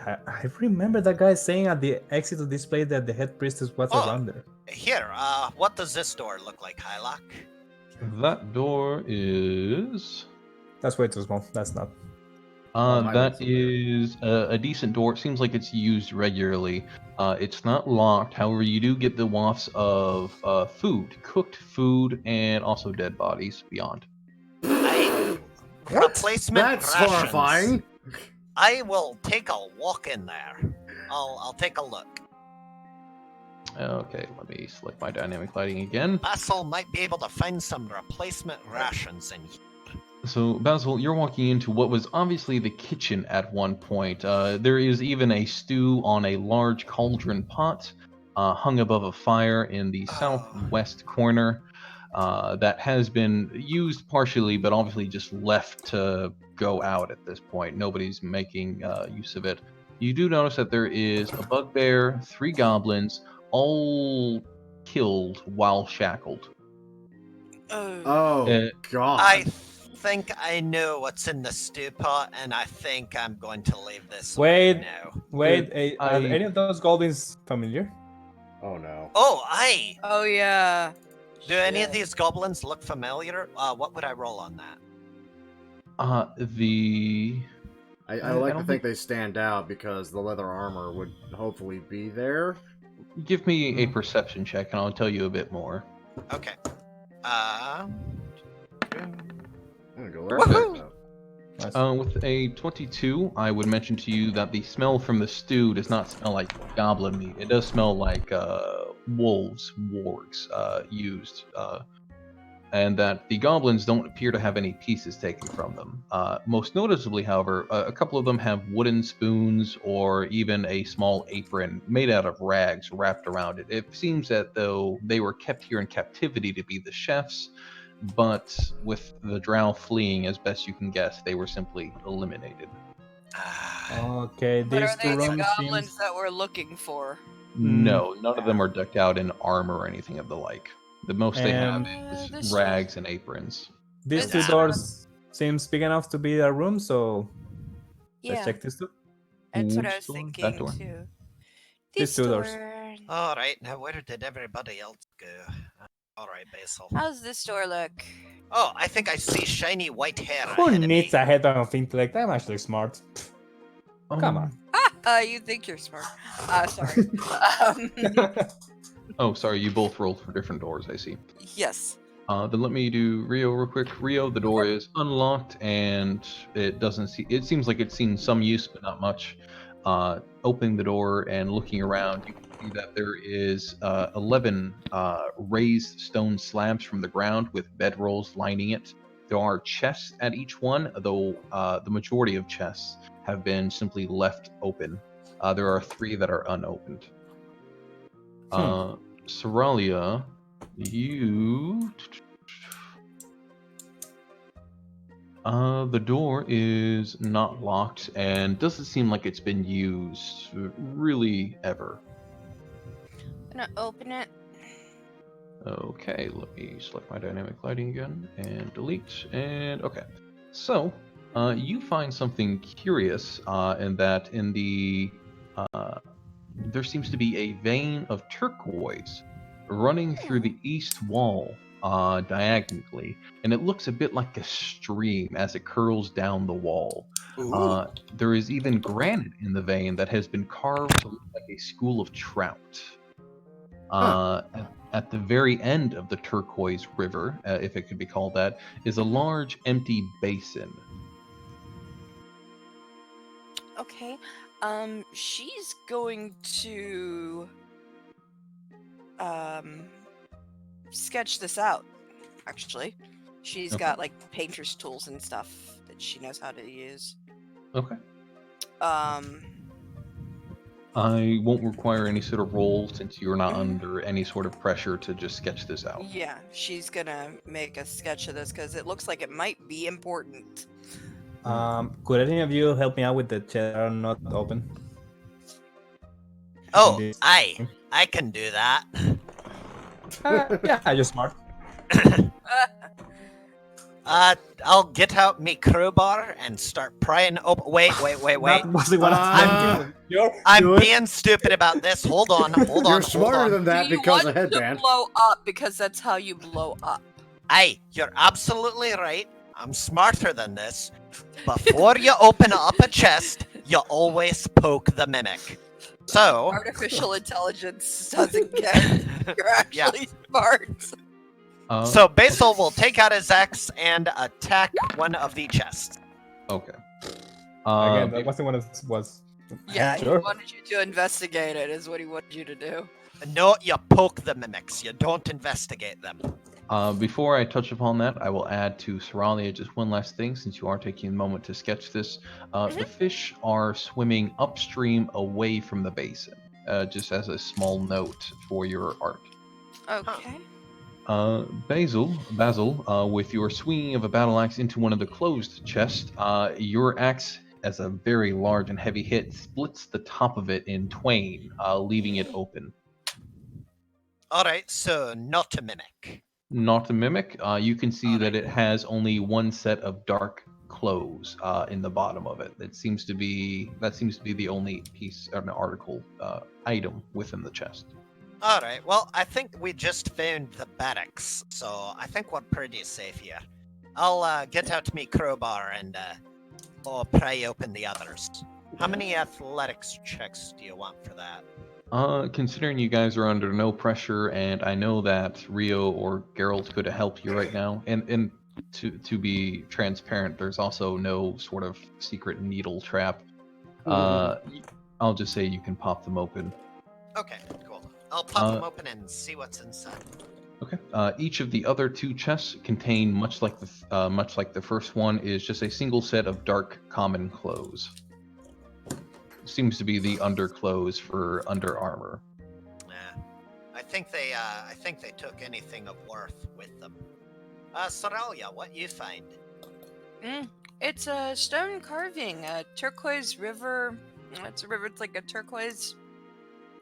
I remember that guy saying at the exit of this place that the head priestess was Oh. around there. Here, what does this door look like, Hylock? That door is. That's way too small. That's not. my That reason is a decent door. It seems like it's used regularly. It's not locked. However, you do get the wafts of food, cooked food, and also dead bodies beyond. Replacement That's rations. horrifying. I will take a walk in there. I'll take a look. Okay, let me select my dynamic lighting again. Basil might be able to find some replacement rations in here. So, Basil, you're walking into what was obviously the kitchen at one point. There is even a stew on a large cauldron pot hung above a fire in the southwest corner that has been used partially, but obviously just left to go out at this point. Nobody's making use of it. You do notice that there is a bugbear, 3 goblins, all killed while shackled. Oh, God. I think I know what's in the stew pot, and I think I'm going to leave this Wait. right now. Wait, are I- any of those goblins familiar? Oh, no. Oh, Oh yeah. do any of Shit. these goblins look familiar? What would I roll on that? I I like to don't think they stand out because the leather armor would hopefully be there. Give me a perception check, and I'll tell you a bit more. Okay. I'm gonna go there. Woohoo! Nice. With a 22, I would mention to you that the smell from the stew does not smell like goblin meat. It does smell like wolves, wargs used, and that the goblins don't appear to have any pieces taken from them. Most noticeably, however, a couple of them have wooden spoons or even a small apron made out of rags wrapped around it. It seems that though they were kept here in captivity to be the chefs, but with the drow fleeing, as best you can guess, they were simply eliminated. Okay, But these are two they the rooms goblins seems... that we're looking for? No, none of them are decked out in armor or anything of the like. The most they have this is rags and aprons. These It's, two uh, doors seems big enough to be a room, so let's Yeah, check these two. that's what I Which was door? thinking That door? too. These This two doors. door. All right, now where did everybody else go? All right, Basil. How's this door look? Oh, I think I see shiny white hair Who ahead of needs me. a head of intellect? I'm actually smart. Come on. You think you're smart. Sorry. Oh, sorry, you both rolled for different doors, I see. Yes. Then let me do Rio real quick. Rio, the door is unlocked and it doesn't see. It seems like it's seen some use, but not much. Opening the door and looking around, you can see that there is 11 raised stone slabs from the ground with bedrolls lining it. There are chests at each one, though the majority of chests have been simply left open. There are 3 that are unopened. Soralia, you... the door is not locked and doesn't seem like it's been used really ever. Gonna open it. Okay, let me select my dynamic lighting again and delete, and okay. So, you find something curious in that in the there seems to be a vein of turquoise running through the east wall diagonally, and it looks a bit like a stream as it curls down the wall. There is even granite in the vein that has been carved to look like a school of trout. At the very end of the turquoise river, if it could be called that, is a large empty basin. Okay. She's going to sketch this out. Actually, she's Okay. got like painter's tools and stuff that she knows how to use. Okay. I won't require any sort of roll since you're not under any sort of pressure to just sketch this out. Yeah, she's gonna make a sketch of this because it looks like it might be important. Could any of you help me out with the chest that are not open? Oh, This- I can do that. Yeah, you're smart. I'll get out me crowbar and start prying open. Wait. That wasn't what Uh, I'm Do it. being stupid about this. Hold on. You're smarter than that Do you because want of headband. to blow up? Because that's how you blow up. Aye, you're absolutely right. I'm smarter than this. Before you open up a chest, you always poke the mimic. So, Artificial intelligence doesn't get you're actually smart. so Basil will take out his axe and attack one of the chests. Okay. Again, that wasn't what it was. Yeah, Sure. he wanted you to investigate it, is what he wanted you to do. No, you poke the mimics. You don't investigate them. Before I touch upon that, I will add to Seralia just one last thing, since you are taking a moment to sketch this. The fish are swimming upstream away from the basin, just as a small note for your art. Okay. Basil, with your swinging of a battle axe into one of the closed chests, your axe, as a very large and heavy hit, splits the top of it in twain, leaving it open. Alright, so not a mimic. Not a mimic. You can see that it has only one set of dark clothes in the bottom of it. That seems to be the only piece of an article item within the chest. Alright, well, I think we just found the barracks, so I think we're pretty safe here. I'll get out me crowbar and pry open the others. How many athletics checks do you want for that? Considering you guys are under no pressure, and I know that Rio or Geralt could help you right now, and to be transparent, there's also no sort of secret needle trap. I'll just say you can pop them open. Okay, cool. I'll pop them open and see what's inside. Okay. Each of the other two chests contain, much like the first one, is just a single set of dark common clothes. Seems to be the underclothes for under armor. Nah. I think they took anything of worth with them. Soralia, what you find? It's a stone carving, a turquoise river. It's a river. It's like a turquoise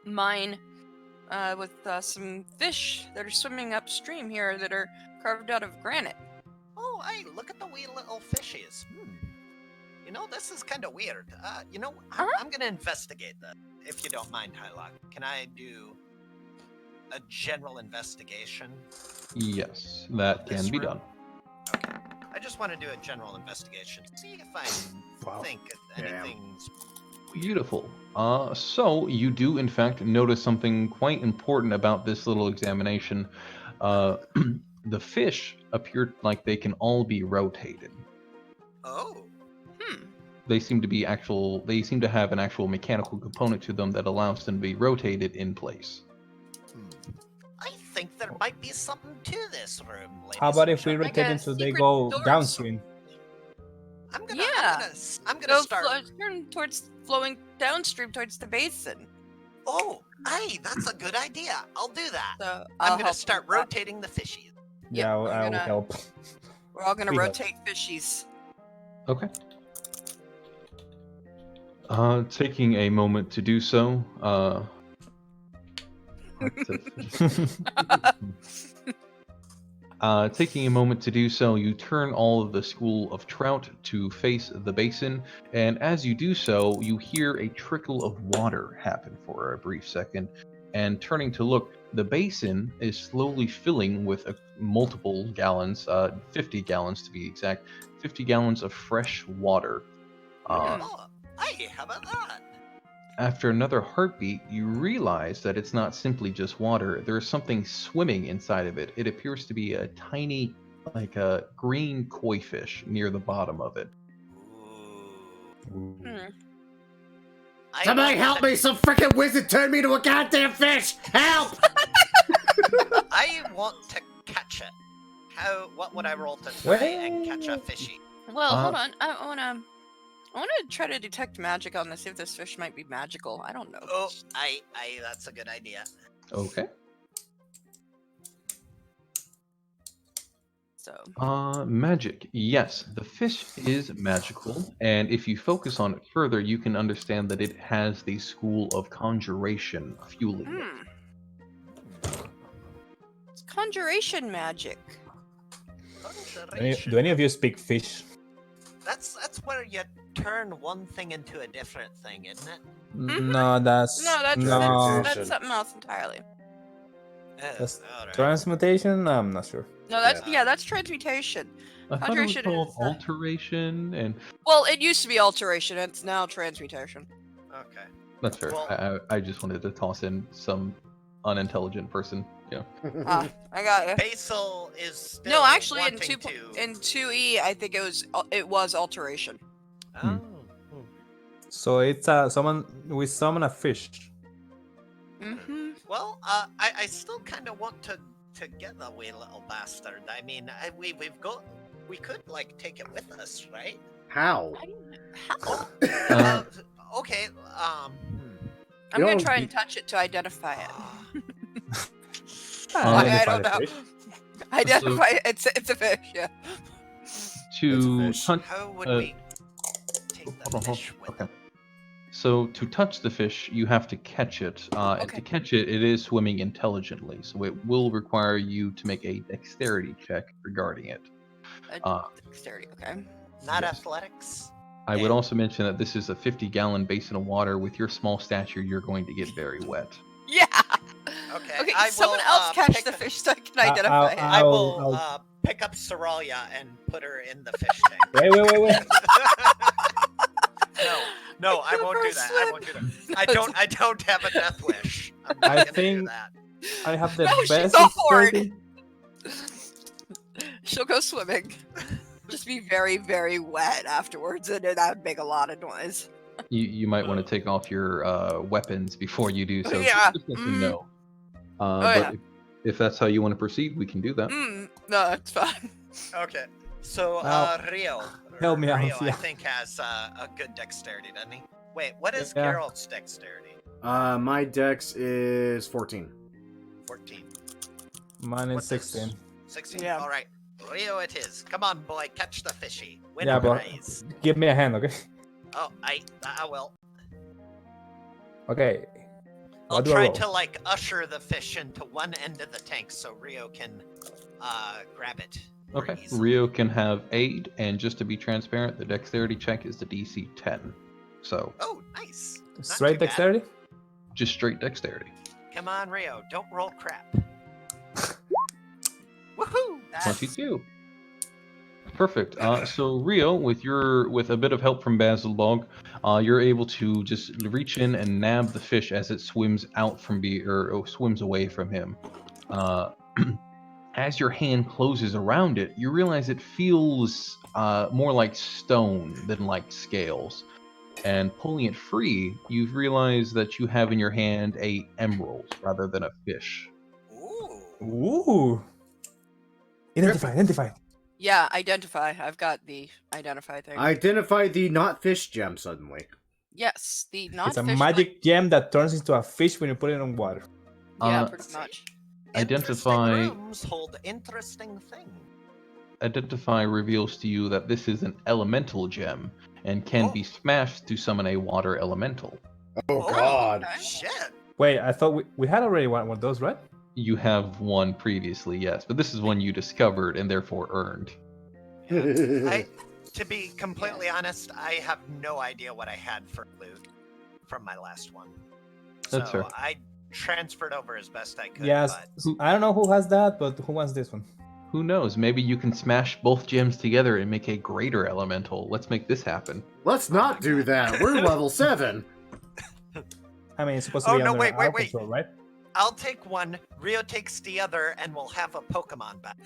mine with some fish that are swimming upstream here that are carved out of granite. Oh, hey, look at the wee little fishies. You know, this is kind of weird. I'm gonna investigate that, if you don't mind, Hylock. Can I do a general investigation? Yes, that This can be room? done. Okay. I just want to do a general investigation. See if I think anything's weird. Beautiful. So you do in fact notice something quite important about this little examination. The fish appear like they can all be rotated. Oh. They seem to have an actual mechanical component to them that allows them to be rotated in place. I think there might be something to this room, ladies. How about and if we gentlemen. rotate a them so they secret go door. downstream? I'm gonna Go start. turn towards flowing downstream towards the basin. Oh, hey, that's a good idea. I'll do that. So I'm I'll gonna help start with that. rotating the fishies. Yeah, I'm I'll gonna- help. We're all gonna We help. rotate fishies. Okay. Taking a moment to do so. Taking a moment to do so, you turn all of the school of trout to face the basin, and as you do so, you hear a trickle of water happen for a brief second, and turning to look, the basin is slowly filling with multiple gallons, 50 gallons to be exact, 50 gallons of fresh water. Oh, hey, how about that? After another heartbeat, you realize that it's not simply just water. There's something swimming inside of it. It appears to be a tiny, like a green koi fish near the bottom of it. Ooh. Hmm. Somebody help me! Some freaking wizard turned me into a goddamn fish! Help! I want to catch it. What would I roll to try and catch a fishy? Well, Uh, hold on. I I want to try to detect magic on this. See if this fish might be magical. I don't know. Oh, that's a good idea. Okay. So. Magic. Yes, the fish is magical, and if you focus on it further, you can understand that it has the school of conjuration fueling it. It's conjuration magic. Do any of you speak fish? That's where you turn one thing into a different thing, isn't it? No, that's That's something else entirely. That's Alright. transmutation. I'm not sure. No, that's transmutation. I thought it was Conjuration called is, alteration, and Well, it used to be alteration. It's now transmutation. Okay. that's fair. Well- I just wanted to toss in some unintelligent person. Yeah. Ah, I got you. Basil is still No, actually, in wanting 2E, I think it was alteration. Oh. So it's we summon a fish. Mm-hmm. Well, I still kind of want to get the wee little bastard. I mean, we could like take it with us, right? How? How? Okay. I'm You gonna don't try be- and touch it to identify it. Identify I don't the know. fish. Identify it. It's a fish. Yeah. To fish. touch. How would we take the Hold on, fish with okay. So to touch the fish, you have to catch it. And Okay. to catch it, it is swimming intelligently, so it will require you to make a dexterity check regarding it. Dexterity. Okay. Not Yes. athletics? I would Okay. also mention that this is a 50-gallon basin of water. With your small stature, you're going to get very wet. Yeah. Okay. Okay. I Someone will, else catch pick the up- fish so I can identify it. I will I'll- pick up Soralia and put her in the fish tank. Wait. No, I Give won't her do a that. I swim. won't do that. I don't have a death wish. I'm I not gonna do think- that. I have the No, she's best on board. dexterity. She'll go swimming. Just be very, very wet afterwards, and that would make a lot of noise. You might want to take off your weapons before you do so. Yeah, Just let mm. them know. yeah. But if that's how you want to proceed, we can do that. No, it's fine. Okay. So Now, Rio. help me out, Rio, I yeah. think has a good dexterity, doesn't he? Wait, what is Yeah. Geralt's dexterity? My dex is 14. 14. Mine is What does- 16. 16. Yeah. All right. Rio, it is. Come on, boy, catch the fishy. Win Yeah, a but prize. give me a hand, okay? Oh, I will. Okay. I'll What do I try roll? to like usher the fish into one end of the tank so Rio can grab it. more Okay. easily. Rio can have aid, and just to be transparent, the dexterity check is the DC 10. So Oh, nice. Not Straight too bad. dexterity? just straight dexterity. Come on, Rio. Don't roll crap. Woohoo! 22. Perfect. So Rio, with a bit of help from Basilog, you're able to just reach in and nab the fish as it swims out from swims away from him. As your hand closes around it, you realize it feels more like stone than like scales. And pulling it free, you realize that you have in your hand a emerald rather than a fish. Ooh. Ooh. Identify. Yeah, identify. I've got the identify thing. Identify the not fish gem suddenly. Yes, the not It's a fish magic gem that turns into a fish when you put it on water. Yeah, Uh, pretty much. Identify- Interesting rooms hold interesting things. Identify reveals to you that this is an elemental gem and can Oh. be smashed to summon a water elemental. Oh, God. okay. Shit. Wait, I thought we had already one of those, right? You have one previously, yes, but this is one you discovered and therefore earned. To be completely honest, I have no idea what I had for loot from my last one. That's so fair. I transferred over as best I could. Yes. But I don't know who has that, but who wants this one? Who knows? Maybe you can smash both gems together and make a greater elemental. Let's make this happen. Let's not do that. We're level 7. I mean, it's supposed Oh, to be no, under wait, our wait. control, right? I'll take one. Rio takes the other, and we'll have a Pokemon battle.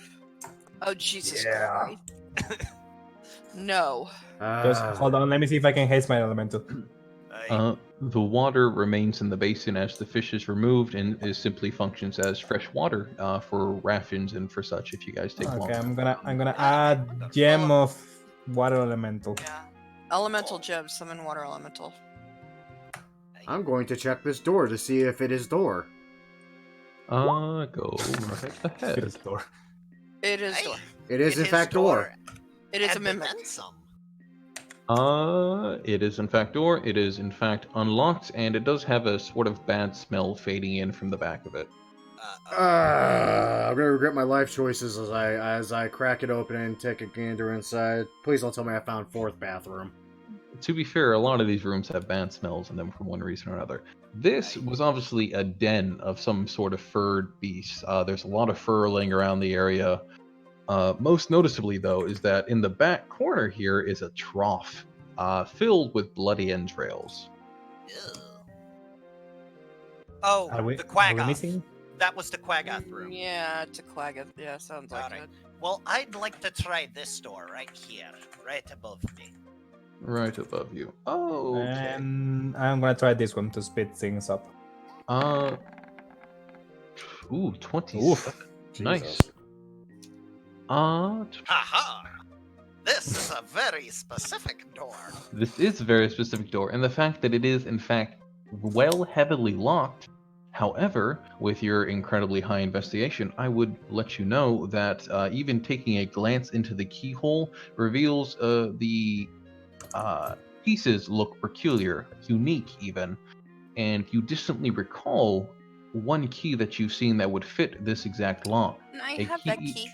Oh Jesus Yeah. Christ. No. Just hold on, let me see if I can haste my elemental. The water remains in the basin as the fish is removed and simply functions as fresh water for rations and for such if you guys take long. Okay, I'm gonna add gem of water elemental. Yeah. Elemental gem, summon water elemental. I'm going to check this door to see if it is door. Go right It ahead. is door. It is door. It is in fact door. It is a and mimic. then some. It is in fact door. It is in fact unlocked, and it does have a sort of bad smell fading in from the back of it. I'm gonna regret my life choices as I crack it open and take a gander inside. Please don't tell me I found fourth bathroom. To be fair, a lot of these rooms have bad smells in them for one reason or another. This was obviously a den of some sort of furred beast. There's a lot of fur laying around the area. Most noticeably, though, is that in the back corner here is a trough filled with bloody entrails. Ew. Oh, Are we the Quaggoth. missing? That was the Quaggoth room. Yeah, to Quaggoth. Yeah, sounds like Alright. it. Well, I'd like to try this door right here, right above me. Right above you. Oh, okay. And I'm gonna try this one to speed things up. Ooh, 27. Oof. Nice. Jesus. Haha! This is a very specific door. This is a very specific door, and the fact that it is, in fact, well heavily locked. However, with your incredibly high investigation, I would let you know that even taking a glance into the keyhole reveals the pieces look peculiar, unique even, and you distantly recall one key that you've seen that would fit this exact lock. I A have that key- key.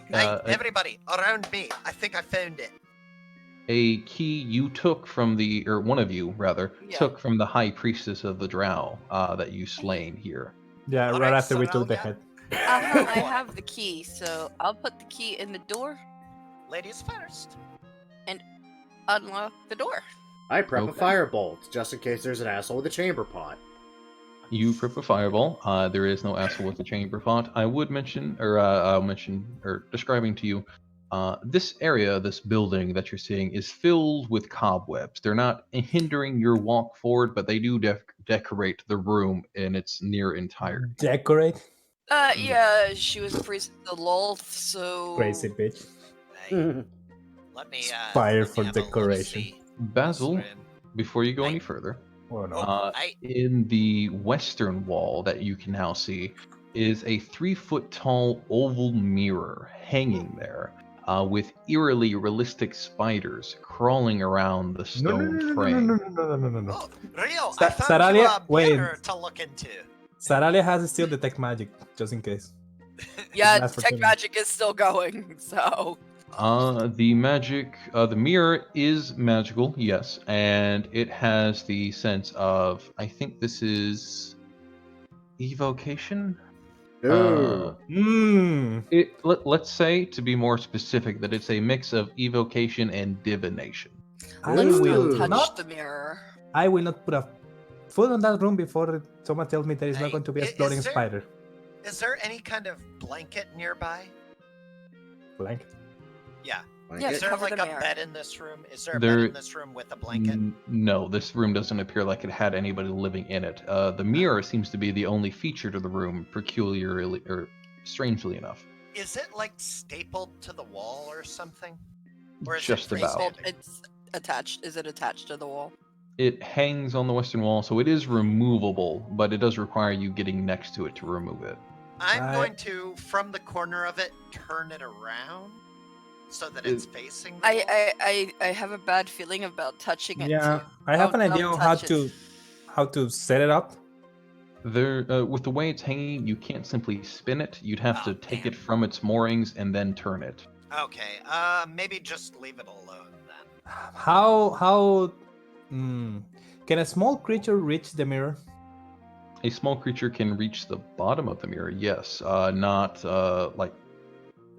Hey, everybody, around me. I think I found it. A key you took from the, or one of you rather, Yeah. took from the high priestess of the Drow that you slain here. Yeah, All right right, after we took the Soraya. head. I have the key, so I'll put the key in the door, Ladies first. unlock the door. I prep a Okay. firebolt, just in case there's an asshole with a chamber pot. You prep a fireball. There is no asshole with a chamber pot. I would mention, or describing to you, this area, this building that you're seeing, is filled with cobwebs. They're not hindering your walk forward, but they do decorate the room in its near entirety. Decorate? Yeah, she was a priest of the Lolth, so... Crazy bitch. Hey, let me. Fire let me for have a decoration. look-see. Basil, This room. before you go I- any further, Oh no. in the western wall that you can now see is a 3-foot tall oval mirror hanging there, with eerily realistic spiders crawling around the No, no, stone no, no, no, frame. no, no, no, no, no, no. Oh, Rio, Sa- I found Saralia, you a wait. mirror to look into. Saralia has still detect magic, just in case. Yeah, Last for tech 10 magic is still going, so... The mirror is magical, yes, and it has the sense of, I think this is evocation. Ooh. Let's say, to be more specific, that it's a mix of evocation and divination. I Let's will not touch not. the mirror. I will not put a foot on that room before someone tells me there is Hey, not going to be a is exploding there- spider. Is there any kind of blanket nearby? Blank. Yeah. Blanket? Is there cover like the a mirror. bed in this room? Is there a There- bed in this room with a blanket? No, this room doesn't appear like it had anybody living in it. The mirror seems to be the only feature to the room, peculiarly or strangely enough. Is it like stapled to the wall or something? Or is Just it about. Well, freestanding? it's attached. Is it attached to the wall? It hangs on the western wall, so it is removable, but it does require you getting next to it to remove it. I'm I- going to, from the corner of it, turn it around so that it's facing the wall. I have a bad feeling about touching it. Yeah, too. I have Don't- an idea don't on how touch it. to set it up. There, with the way it's hanging, you can't simply spin it. You'd have Oh, to take damn. it from its moorings and then turn it. Okay, maybe just leave it alone then. How can a small creature reach the mirror? A small creature can reach the bottom of the mirror, yes. Not like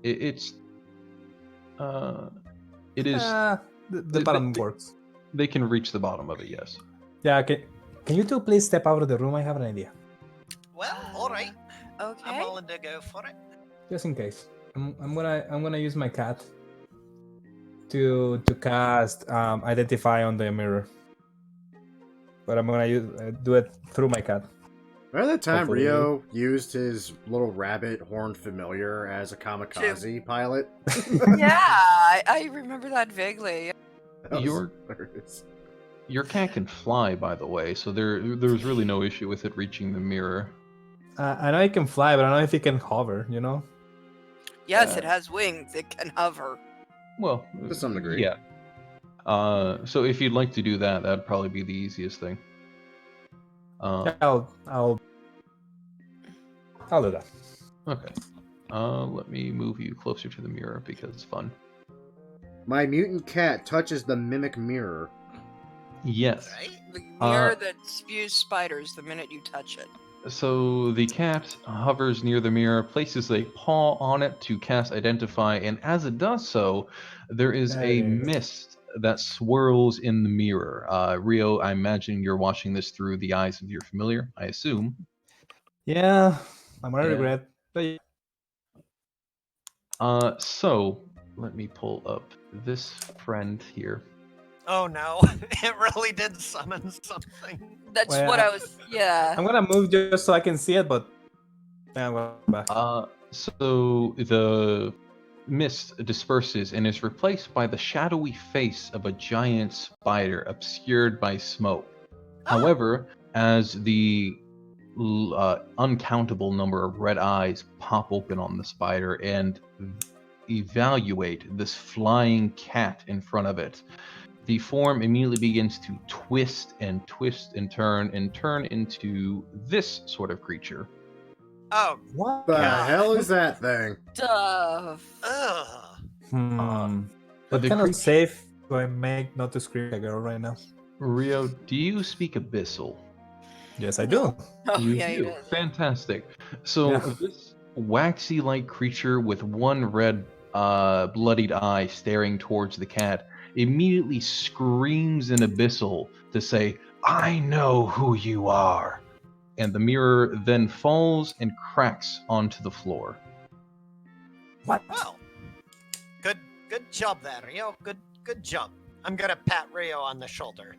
it's. It is. The the- bottom the- works. They can reach the bottom of it, yes. Yeah, can you two please step out of the room? I have an idea. Well, alright. I'm Okay. willing to go for it. Just in case. I'm gonna use my cat to cast identify on the mirror. But I'm gonna do it through my cat. Remember that time Hopefully. Rio used his little rabbit horned familiar as a kamikaze pilot? Yeah, I remember that vaguely. That was Your hilarious. your cat can fly, by the way, so there's really no issue with it reaching the mirror. I know it can fly, but I don't know if it can hover. You know. Yes, it has wings. It can hover. Well, To some degree. yeah. So if you'd like to do that, that'd probably be the easiest thing. Yeah, I'll do that. Okay. Let me move you closer to the mirror because it's fun. My mutant cat touches the mimic mirror. Yes. Right? The mirror that spews spiders the minute you touch it. So the cat hovers near the mirror, places a paw on it to cast Identify, and as it does so, there is a Hey. mist that swirls in the mirror. Rio, I imagine you're watching this through the eyes of your familiar, I assume. Yeah, I'm gonna Yeah. regret. But yeah. So let me pull up this friend here. Oh no, it really did summon something. That's Well, what I was. Yeah. I'm gonna move just so I can see it, but I'm going back. So the mist disperses and is replaced by the shadowy face of a giant spider obscured by smoke. However, as the uncountable number of red eyes pop open on the spider and evaluate this flying cat in front of it, the form immediately begins to twist and turn into this sort of creature. Oh, What? The God. hell is that thing? Duh. ugh. What the kind of creature- safe do I make not to scream like a girl right now? Rio, do you speak Abyssal? Yes, I do. Oh, You yeah, do. you did. Fantastic. So Yeah. this waxy-like creature with one red, bloodied eye staring towards the cat immediately screams in Abyssal to say, "I know who you are." And the mirror then falls and cracks onto the floor. What? Well, good job there, Rio. Good job. I'm gonna pat Rio on the shoulder.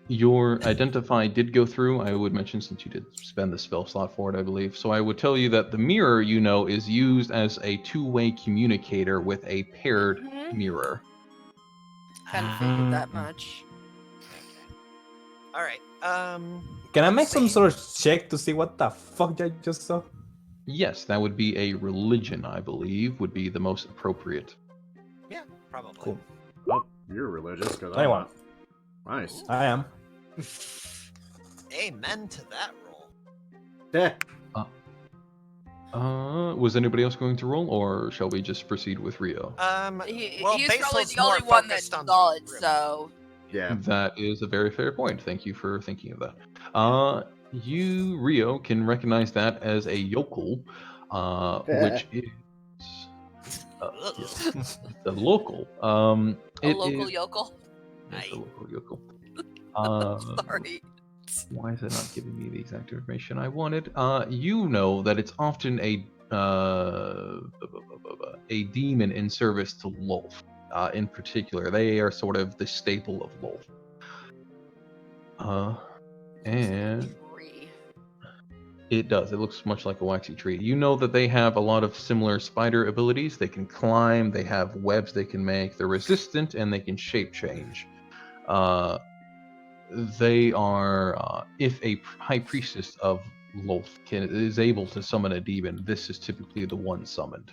Your Identify did go through, I would mention, since you did spend the spell slot for it, I believe. So I would tell you that the mirror, is used as a two-way communicator with a paired Mhm. mirror. Kind of figured that much. All right. Can I let's make some see. sort of check to see what the fuck I just saw? Yes, that would be a religion, I believe, would be the most appropriate. Yeah, probably. Cool. Oh, you're religious, because I'm 21. not. Nice. I am. Amen to that roll. Eh. Was anybody else going to roll, or shall we just proceed with Rio? Well, He's probably Basil's the only more one that focused on saw the it, room. so. Yeah. That is a very fair point. Thank you for thinking of that. You, Rio, can recognize that as a yokel, which is yes, the local. A It local is- yokel. It's a Aye. local yokel. Sorry. Why is it not giving me the exact information I wanted? You know that it's often a demon in service to Lolth. In particular, they are sort of the staple of Lolth. And Tree. it does. It looks much like a waxy tree. You know that they have a lot of similar spider abilities. They can climb. They have webs they can make. They're resistant and they can shape change. They are, if a high priestess of Lolth is able to summon a demon, this is typically the one summoned.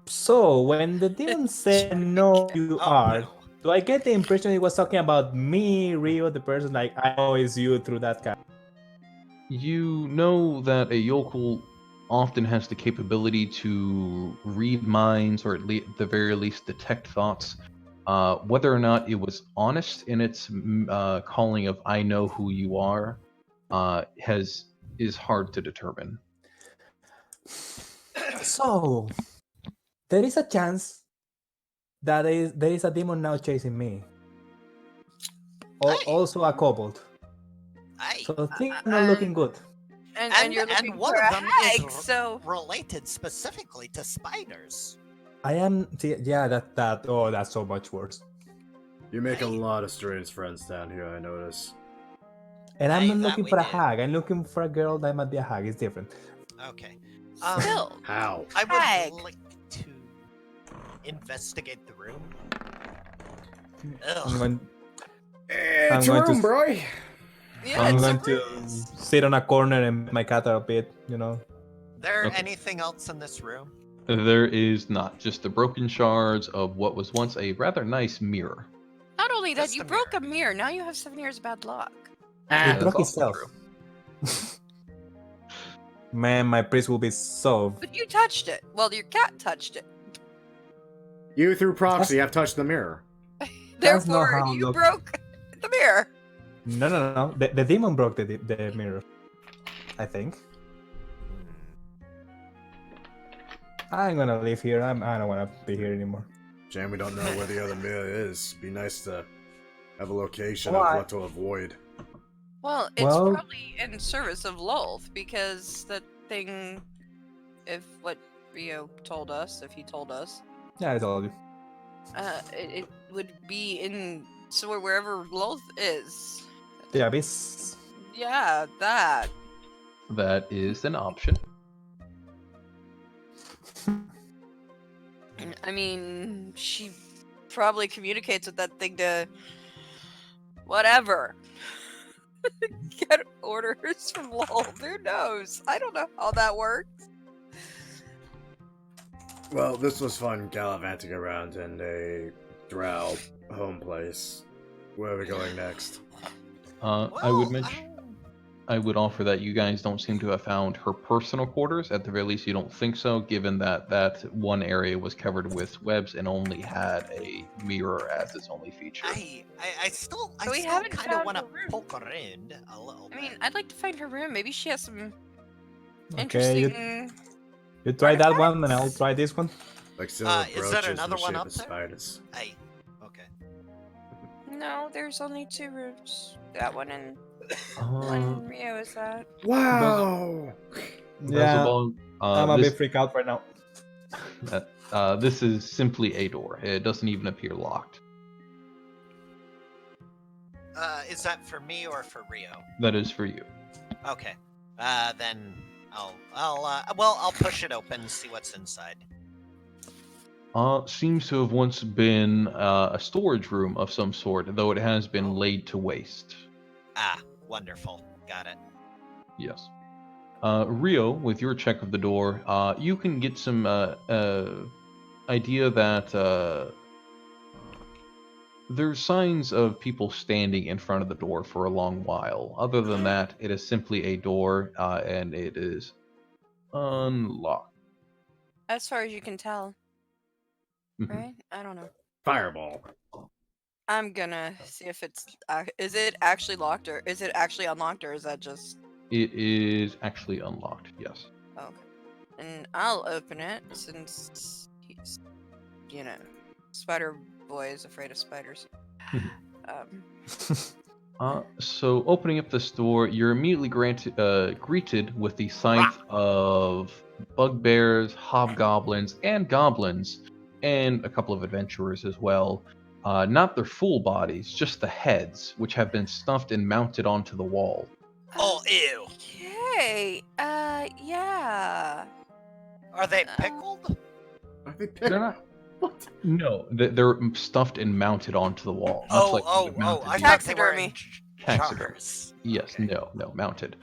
So, when the demon said, "No, you Oh, are," no. do I get the impression he was talking about me, Rio, the person, like, I know it's you through that guy? You know that a yokel often has the capability to read minds, or at the very least detect thoughts. Whether or not it was honest in its calling of "I know who you are" is hard to determine. So, there is a chance that there is a demon now chasing me. Aye. Also a kobold. Aye. So things are not looking good. And you're looking one for of a them hag, is so. related specifically to spiders. I am, yeah, that's so much worse. You make a lot of strange friends down here, I notice. And I'm Aye, not that looking we for a did. hag. I'm looking for a girl that might be a hag. It's different. Okay. Still. How? I Hag. would like to investigate the room. I'm going, It's I'm your going room, to- bro. Yeah, I'm it's going a to room. sit on a corner and pet my cat a bit, you know. There Okay. anything else in this room? There is not, just the broken shards of what was once a rather nice mirror. Not only that, Just you a broke mirror. a mirror. Now you have 7 years of bad luck. It Ah, broke that's also itself. Man, my priest will be so. But you touched it. Well, your cat touched it. you through proxy have touched the mirror. That's not Therefore, how you look- broke the mirror. No. The demon broke the mirror. I think. I'm gonna leave here. I don't wanna be here anymore. Jam, we don't know where the other mirror is. Be nice to have a location Why? of what to avoid. Well, it's Well- probably in service of Lolth because that thing, if what Rio told us, if he told us, Yeah, I told you. it would be in somewhere wherever Lolth is. The abyss. Yeah, that. That is an option. I mean, she probably communicates with that thing to whatever. Get orders from Lolth. Who knows? I don't know how that works. Well, this was fun gallivanting around in a drow home place. Where are we going next? I would mention. I would offer that you guys don't seem to have found her personal quarters. At the very least, you don't think so, given that that one area was covered with webs and only had a mirror as its only feature. I still So we still haven't kind of found want to her room. poke around a little I bit. mean, I'd like to find her room. Maybe she has some Okay, interesting. you try that one, and I'll try this one. Like silver Is there brooches in another the one shape up of there? spiders. Aye. Okay. No, there's only 2 rooms. That one and Uh, one Rio is that. Wow! Yeah, Beelzebub, I'm a this, bit freaked out right now. this is simply a door. It doesn't even appear locked. Is that for me or for Rio? That is for you. Okay. Then I'll push it open and see what's inside. Seems to have once been a storage room of some sort, though it has been laid to waste. Ah, wonderful. Got it. Yes. Rio, with your check of the door, you can get some idea that there's signs of people standing in front of the door for a long while. Other than that, it is simply a door, and it is unlocked. As far as you can tell, Mhm. right? I don't know. Fireball. I'm gonna see if it's. Is it actually locked or is it actually unlocked or is that just. It is actually unlocked, yes. Oh, okay. And I'll open it since he's. Spider Boy is afraid of spiders. So opening up this door, you're immediately greeted with the sight of bugbears, hobgoblins, and goblins, and a couple of adventurers as well. Not their full bodies, just the heads, which have been stuffed and mounted onto the wall. Oh, ew. Okay. Yeah. Are they pickled? Are they They're not. What? No, they're stuffed and mounted onto the wall. much like you would mount a I deer. thought they were in Taxidermy. Taxidermy. jars. Yes, Okay. no, mounted.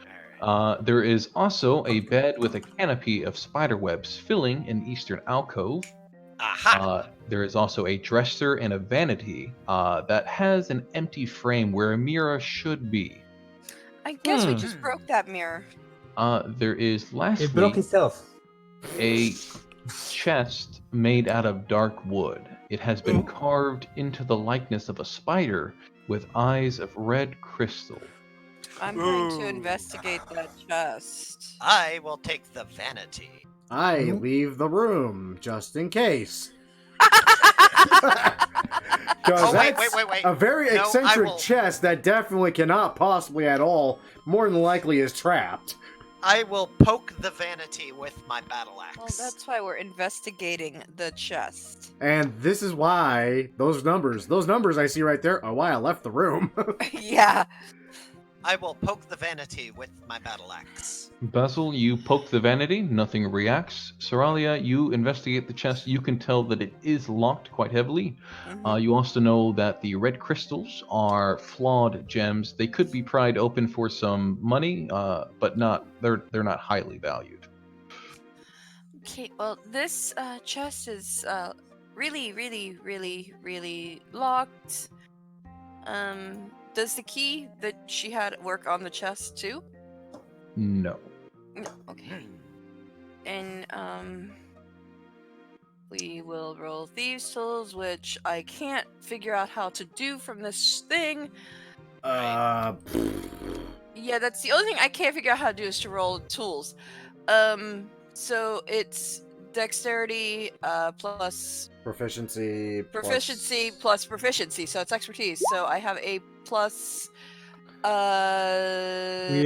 Alright. There is also a bed with a canopy of spider webs filling an eastern alcove. Aha! There is also a dresser and a vanity that has an empty frame where a mirror should be. I guess we just broke that mirror. There is lastly It broke itself. a chest made out of dark wood. It has been carved into the likeness of a spider with eyes of red crystal. I'm going to Ooh. investigate that chest. I will take the vanity. I Mhm. leave the room just in case. Oh, wait, that's wait. a very No, I eccentric will- chest that definitely cannot possibly at all, more than likely, is trapped. I will poke the vanity with my battle axe. Well, that's why we're investigating the chest. And this is why those numbers I see right there are why I left the room. Yeah. I will poke the vanity with my battle axe. Basil, you poke the vanity, nothing reacts. Soralia, you investigate the chest. You can tell that it is locked quite heavily. Mhm. You also know that the red crystals are flawed gems. They could be pried open for some money, but they're not highly valued. Okay, well, this chest is really, really, really, really locked. Does the key that she had work on the chest too? No. No. Okay. And we will roll thieves' tools, which I can't figure out how to do from this thing. Yeah, that's the only thing I can't figure out how to do is to roll tools. So it's dexterity plus proficiency plus proficiency, so it's expertise. So I have a plus We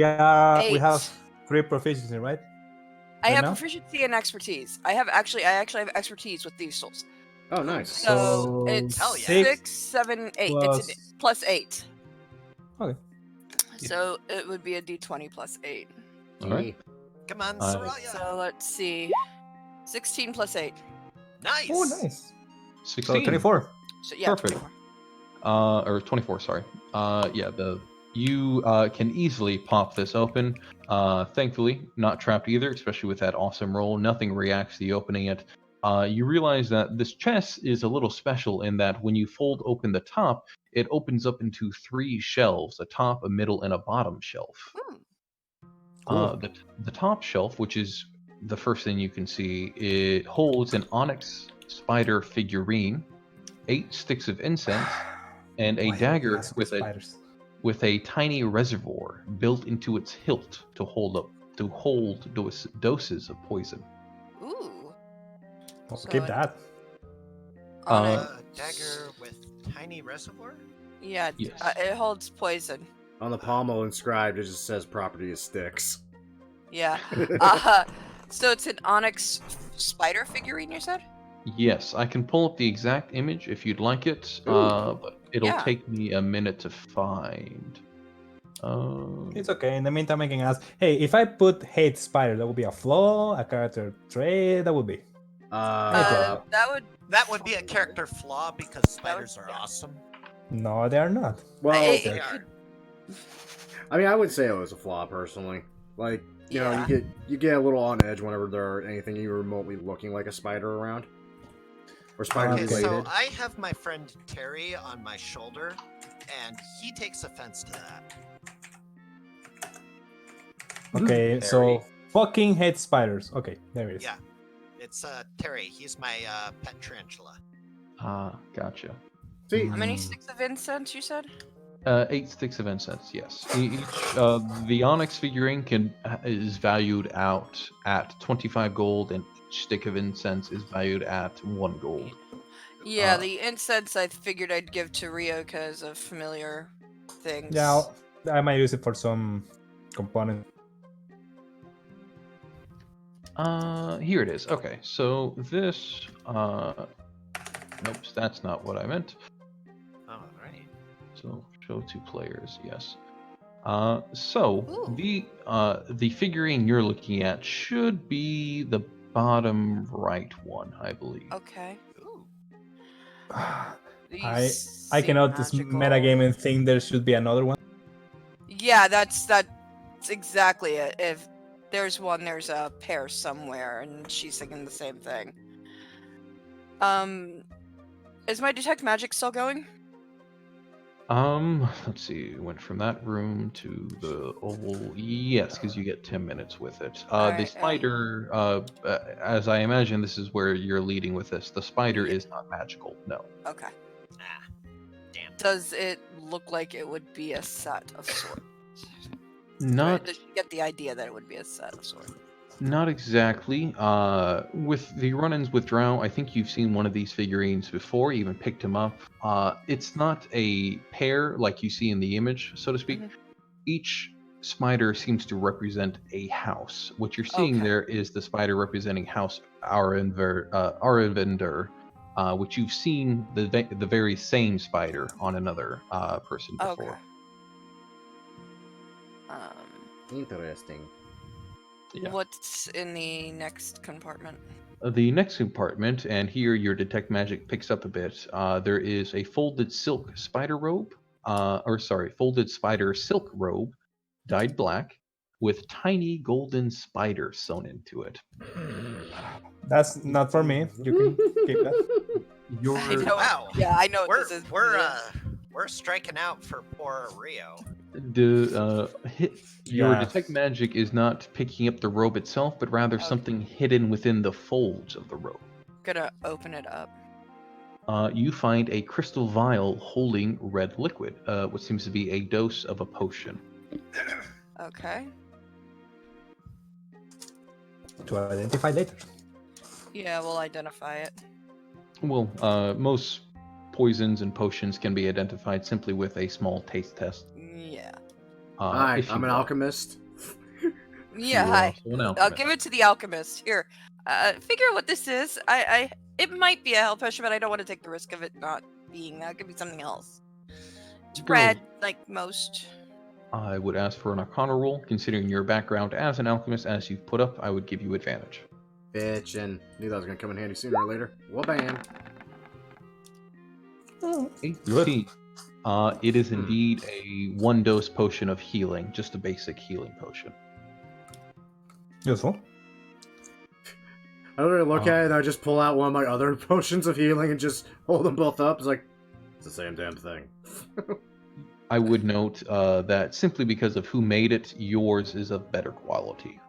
have 8. 3 proficiency, right? I Right have now? proficiency and expertise. I actually have expertise with these tools. Oh, nice. So it's hell yeah. 6, 7, 8. It's a plus 8. Okay. So it would be a d20 plus 8. All right. Come on, Uh, Soraya. So let's see. 16 plus 8. Nice. Oh, nice. 16. So 24. So yeah, Perfect. 24. Or 24, sorry. Yeah, you can easily pop this open. Thankfully, not trapped either, especially with that awesome roll. Nothing reacts to you opening it. You realize that this chest is a little special in that when you fold open the top, it opens up into 3 shelves, a top, a middle, and a bottom shelf. Hmm. Cool. The top shelf, which is the first thing you can see, it holds an onyx spider figurine, 8 sticks of incense, and a Oh, I hate dagger massive with spiders. a tiny reservoir built into its hilt to hold doses of poison. Ooh. Oh, So keep an that. onyx. Dagger with tiny reservoir? Yeah, Yes. it holds poison. On the pommel inscribed, it just says property is sticks. Yeah. So it's an onyx spider figurine, you said? Yes, I can pull up the exact image if you'd like it, Ooh. but it'll Yeah. take me a minute to find. It's okay. In the meantime, I can ask, hey, if I put hate spider, that would be a flaw, a character trait, that would be. That would be a character flaw because spiders are yeah. awesome. No, they are not. Well, It They could- are. I mean, I would say it was a flaw personally. Like, you know, Yeah. you get a little on edge whenever there are anything even remotely looking like a spider around, or spider Okay, related. so I have my friend Terry on my shoulder, and he takes offense to that. Okay, so fucking hate spiders. Okay, there it is. Yeah, it's Terry. He's my pet tarantula. Gotcha. See, How many sticks of incense you said? 8 sticks of incense, yes. The onyx figurine is valued out at 25 gold, and each stick of incense is valued at 1 gold. Yeah, the incense I figured I'd give to Rio because of familiar things. Yeah, I might use it for some component. Here it is. Okay, so this, nope, that's not what I meant. All right. So show to players, yes. So Ooh. the figurine you're looking at should be the bottom right one, I believe. Okay. Ooh. These I seem cannot this magical. metagaming think there should be another one. Yeah, that's exactly it. If there's one, there's a pair somewhere, and she's thinking the same thing. Is my detect magic still going? Let's see. Went from that room to the oval. Yes, because you get 10 minutes with it. The Alright, spider, as I imagine, this is where you're leading with this. The spider is not magical. No. Okay. Ah, damn. Does it look like it would be a set of swords? Not Does she get the idea that it would be a set of swords? Not exactly. With the run-ins with Drow, I think you've seen one of these figurines before, even picked him up. It's not a pair like you see in the image, so to speak. Mhm. Each spider seems to represent a house. What you're seeing Okay. there is the spider representing House Aravender, which you've seen the very same spider on another person before. Okay. Interesting. Yeah. What's in the next compartment? The next compartment, and here your detect magic picks up a bit. There is a folded silk spider robe, folded spider silk robe, dyed black, with tiny golden spiders sewn into it. That's not for me. You can keep that. Your I know. Wow. Yeah, I know what We're this is. we're striking out for poor Rio. your Yeah. detect magic is not picking up the robe itself, but rather Okay. something hidden within the folds of the robe. Gonna open it up. You find a crystal vial holding red liquid, what seems to be a dose of a potion. Okay. To identify later. Yeah, we'll identify it. Well, most poisons and potions can be identified simply with a small taste test. Yeah. Hi, if you I'm an want. alchemist. Yeah, You are hi. also an I'll alchemist. give it to the alchemist. Here. Figure out what this is. It might be a health potion, but I don't want to take the risk of it not being that. It could be something else. It's Girl. red, like most. I would ask for an Arcana roll. Considering your background as an alchemist, as you've put up, I would give you advantage. Bitch, and knew that was gonna come in handy sooner or later. Well, bam. 18. It is indeed a one-dose potion of healing, just a basic healing potion. Useful. I literally look at it and I just pull out one of my other potions of healing and just hold them both up. It's like, it's the same damn thing. I would note that simply because of who made it, yours is of better quality.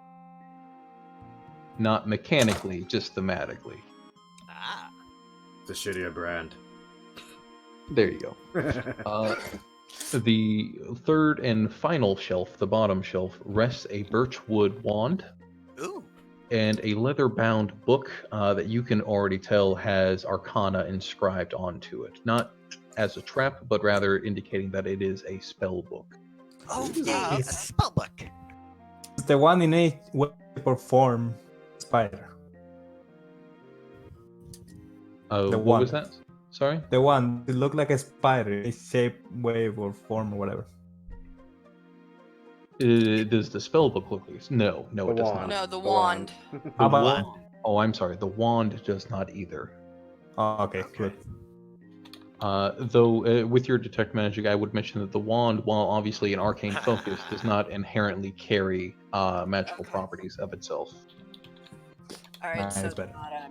Not mechanically, just thematically. Ah. It's a shittier brand. There you go. The third and final shelf, the bottom shelf, rests a birchwood wand Ooh. and a leather-bound book that you can already tell has Arcana inscribed onto it. Not as a trap, but rather indicating that it is a spell book. Oh, Ooh. yay! A spellbook. It's the one in a way or form spider. The What wand. was that? Sorry? The one that looked like a spider, a shape, wave, or form, or whatever. Does the spell book look like this? No, The it does wand. not. No, the The wand. The How about- wand. Oh, I'm sorry. The wand does not either. Oh, okay, good. Though with your detect magic, I would mention that the wand, while obviously an arcane focus, does not inherently carry magical Okay. properties of itself. Alright, so Nice, it's better. not a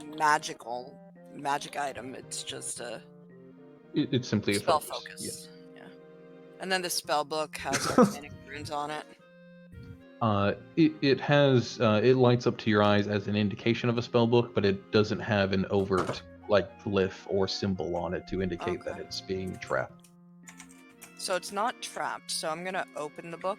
magic item. It's just a It's simply a spell focus. focus. Yeah. And then the spell book has arcanic runes on it. It has it lights up to your eyes as an indication of a spell book, but it doesn't have an overt glyph or symbol on it to indicate that Okay. it's being trapped. So it's not trapped. So I'm gonna open the book.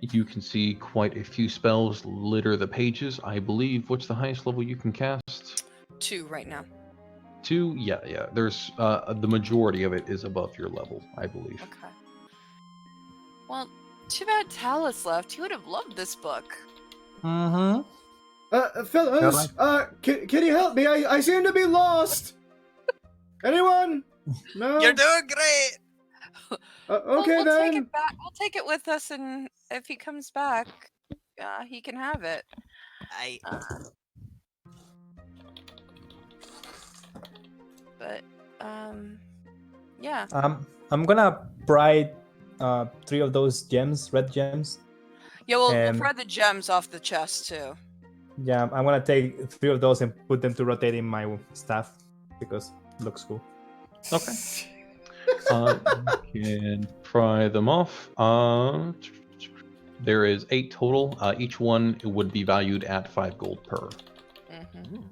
You can see quite a few spells litter the pages. I believe. What's the highest level you can cast? 2 right now. 2? Yeah. There's the majority of it is above your level, I believe. Okay. Well, too bad Talus left. He would have loved this book. Mm-hmm. Fellas, can you help me? I seem to be lost. Anyone? No? You're doing great. Okay we'll then. take it back. We'll take it with us, and if he comes back, he can have it. I But yeah. I'm gonna pry 3 of those gems, red gems. Yeah, we'll and- pry the gems off the chest too. Yeah, I'm gonna take 3 of those and put them to rotate in my staff because it looks cool. Okay. You can pry them off. There is 8 total. Each one would be valued at 5 gold per. Mm-hmm.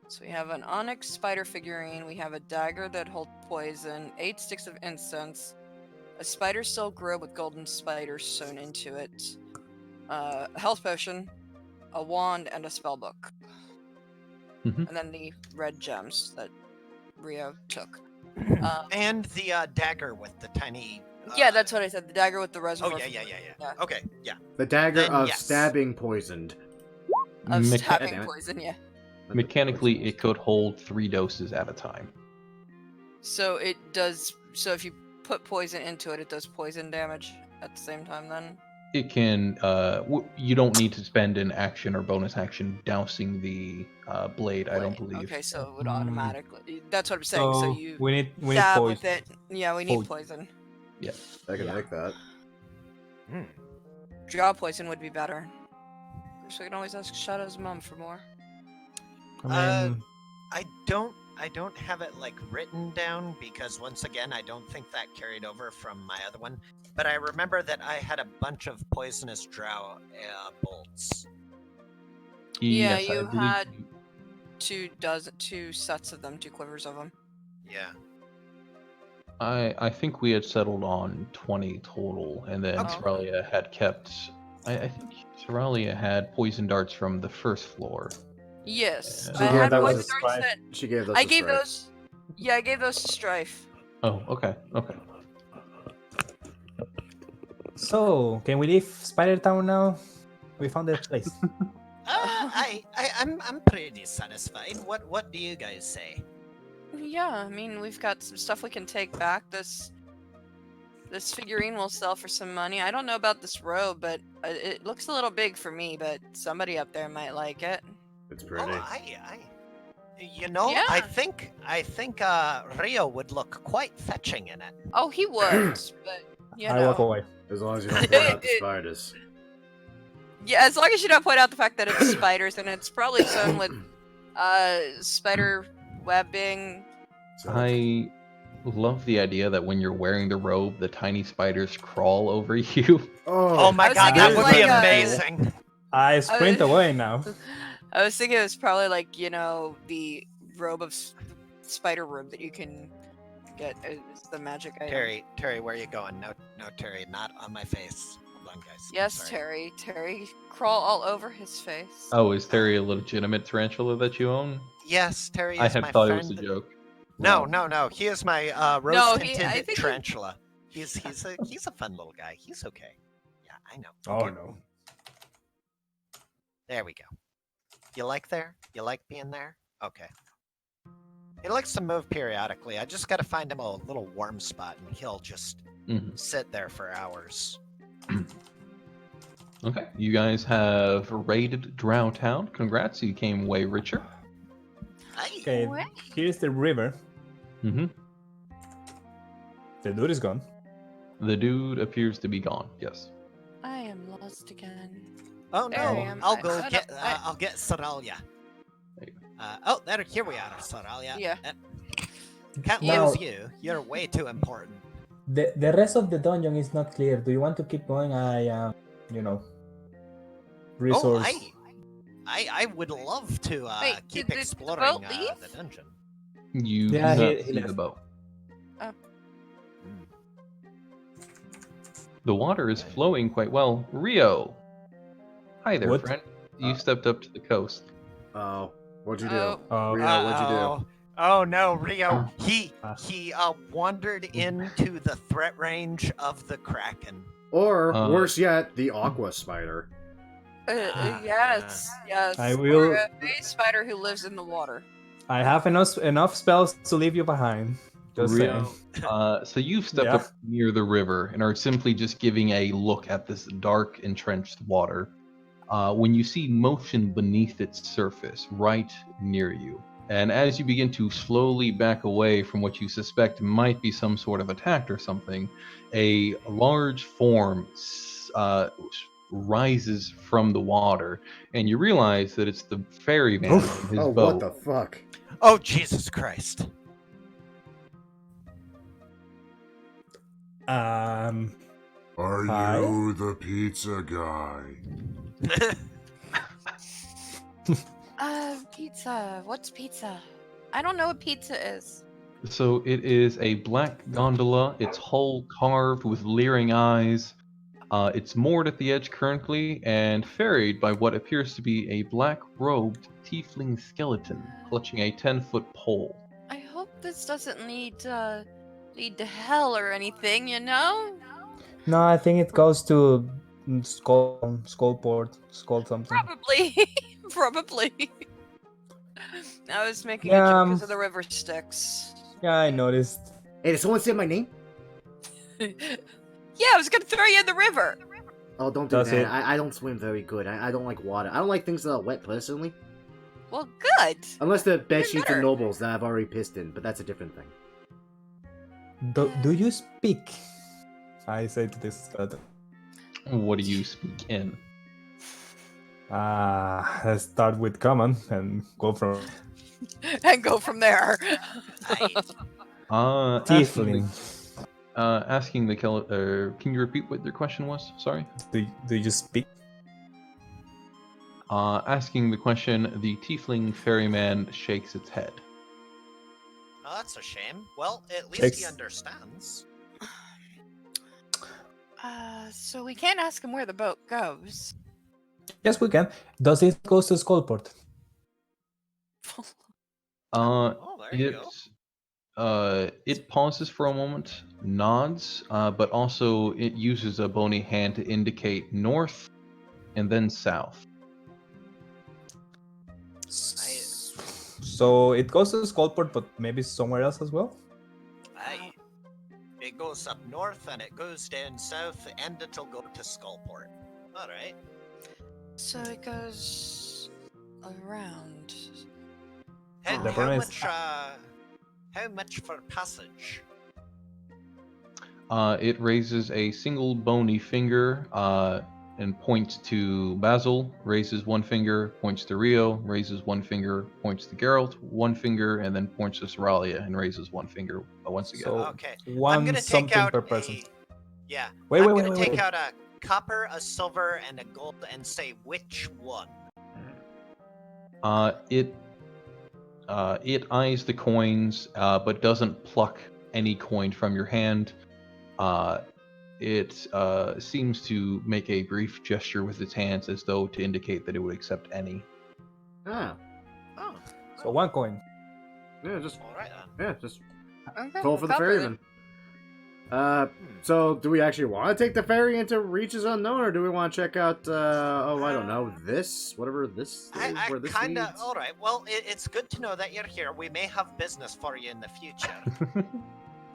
So we have an onyx spider figurine. We have a dagger that holds poison. 8 sticks of incense. A spider silk robe with golden spiders sewn into it. A health potion. A wand and a spell book. Mhm. And then the red gems that Rio took. and the dagger with the tiny. Yeah, that's what I said. The dagger with the Oh reservoir. yeah. Yeah. Okay, yeah. The dagger Then of yes. stabbing poisoned. Of Mecha- stabbing Damn it. poison, yeah. Mechanically, it could hold 3 doses at a time. So it does. So if you put poison into it, it does poison damage at the same time then? It can. You don't need to spend an action or bonus action dousing the blade. I don't believe. Okay, so it would Mm. automatically. That's what I'm saying. So you we need dab poison. with it. Yeah, we need poison. I can make that. Draw poison would be better. So we can always ask Shadow's mom for more. I mean, I don't have it like written down because once again I don't think that carried over from my other one. But I remember that I had a bunch of poisonous drow bolts. Yeah, Yes, I you believe had 2 sets of them, 2 quivers of them. Yeah. I think we had settled on 20 total, and then Okay. Seralia had kept. I think Seralia had poison darts from the first floor. Yes, Yeah. I Yeah, had that poison was darts Strife. that She gave those. I to gave Strife. those. Yeah, I gave those to Strife. Oh, okay. so can we leave Spider Town now? We found that place. I'm pretty satisfied. What do you guys say? Yeah, I mean we've got some stuff we can take back. This figurine will sell for some money. I don't know about this robe, but it looks a little big for me. But somebody up there might like it. It's pretty. Oh, you know, Yeah. I think Rio would look quite fetching in it. Oh, he would, but you I walk know. away. As long as you don't point out the spiders. Yeah, as long as you don't point out the fact that it's spiders and it's probably sewn with spider webbing. So, I love the idea that when you're wearing the robe, the tiny spiders crawl over you. Oh my I was god, thinking that it would was be like a- amazing. I sprint was- away now. I was thinking it was probably like, the robe of spider robe that you can get is the magic item. Terry, where are you going? No, Terry, not on my face. Hold on, guys. Yes, Sorry. Terry, crawl all over his face. Oh, is Terry a legitimate tarantula that you own? Yes, Terry is I had my thought friend. it was a joke. No. He is my I rose-tinted think he- tarantula. He's a fun little guy. He's okay. Yeah, I know. Oh no. There we go. You like there? You like being there? Okay. He likes to move periodically. I just gotta find him a little warm spot and he'll just Mhm. sit there for hours. Okay, you guys have raided Drow Town. Congrats, you came way richer. Hi. Okay, What? here's the river. Mm-hmm. The dude is gone. The dude appears to be gone. Yes. I am lost again. Oh There I no! am. I'll I- go I get. don't- I- I'll get Soralia. There you Oh, there. Here we are, Soralia. Yeah. Can't Now- lose you. You're way too important. The rest of the dungeon is not clear. Do you want to keep going? Resource. Oh, I would love to Wait, keep did the exploring boat leave? the dungeon. You Yeah, do not he see left. the boat. Oh. The water is flowing quite well. Rio! Hi there, What? friend. You stepped up to the coast. Oh, what'd you do? Oh. Oh, Rio, what'd you do? Uh-oh. Oh no, Rio! He Ah. wandered into the threat range of the Kraken. Or, Uh, worse yet, the aqua spider. Yes. I Or will- a spider who lives in the water. I have enough spells to leave you behind. Just Rio, saying. so you've stepped Yeah. up near the river and are simply just giving a look at this dark, entrenched water. When you see motion beneath its surface, right near you. And as you begin to slowly back away from what you suspect might be some sort of attack or something, a large form rises from the water, and you realize that it's the ferryman in his Oh, boat. what the fuck? Oh Jesus Christ! Hi. Are you the pizza guy? Pizza. What's pizza? I don't know what pizza is. So it is a black gondola, its hull carved with leering eyes. It's moored at the edge currently and ferried by what appears to be a black-robed tiefling skeleton clutching a 10-foot pole. I hope this doesn't lead to hell or anything, you know? No, I think it goes to Skullport, Skull something. Probably. Probably. I was making a Yeah, joke because of the river Styx. Yeah, I noticed. Hey, did someone say my name? Yeah, I was gonna throw you in the river. Oh, don't do Does that. it- I don't swim very good. I don't like water. I don't like things that are wet, personally. Well, good. Unless the bed Even sheets better. and nobles that I've already pissed in, but that's a different thing. Do you speak? I say to this skeleton. What do you speak in? Let's start with common and go from And go from there. Aye. tiefling. Asking the can you repeat what your question was? Sorry. Do you speak? Asking the question, the tiefling ferryman shakes its head. Oh, that's a shame. Well, at least he Takes- understands. So we can't ask him where the boat goes. Yes, we can. Does it go to Skullport? Oh, there you go. It pauses for a moment, nods, but also it uses a bony hand to indicate north and then south. So it goes to Skullport, but maybe somewhere else as well? Aye. It goes up north and it goes down south and it'll go to Skullport. Alright. So it goes around. How, The how problem is- much how much for passage? It raises a single bony finger and points to Basil, raises one finger, points to Rio, raises one finger, points to Geralt, one finger, and then points to Soralia and raises one finger once again. So Okay. I'm one gonna take something out per person. Yeah. Wait, I'm wait, gonna wait, take wait. out a copper, a silver, and a gold and say which one. It eyes the coins, but doesn't pluck any coin from your hand. It seems to make a brief gesture with its hands as though to indicate that it would accept any. Ah, Oh. So one coin. yeah, just Alright then. Okay, call for the copper then. ferryman. So do we actually want to take the ferry into reaches unknown, or do we want to check out? I don't know, whatever this is, I where this kinda leads? alright. Well, it's good to know that you're here. We may have business for you in the future.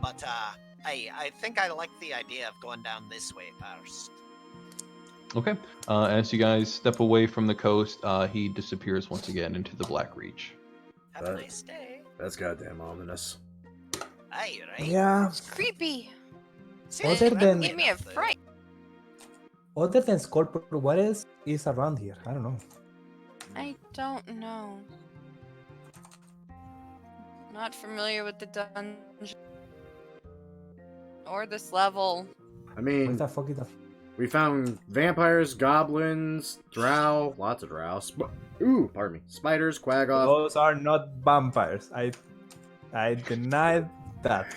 But I think I like the idea of going down this way first. Okay. As you guys step away from the coast, he disappears once again into the Black Reach. Have a nice day. That's goddamn ominous. Aye, right? Yeah. It's creepy. Seems Other than- friendly Give me a enough, though. fright. Other than Skullport, what else is around here? I don't know. I don't know. Not familiar with the dungeon. Or this level. I What mean, the fuck is that? we found vampires, goblins, drow, lots of drow. Pardon me, spiders, quaggoth. Those are not vampires. I denied that.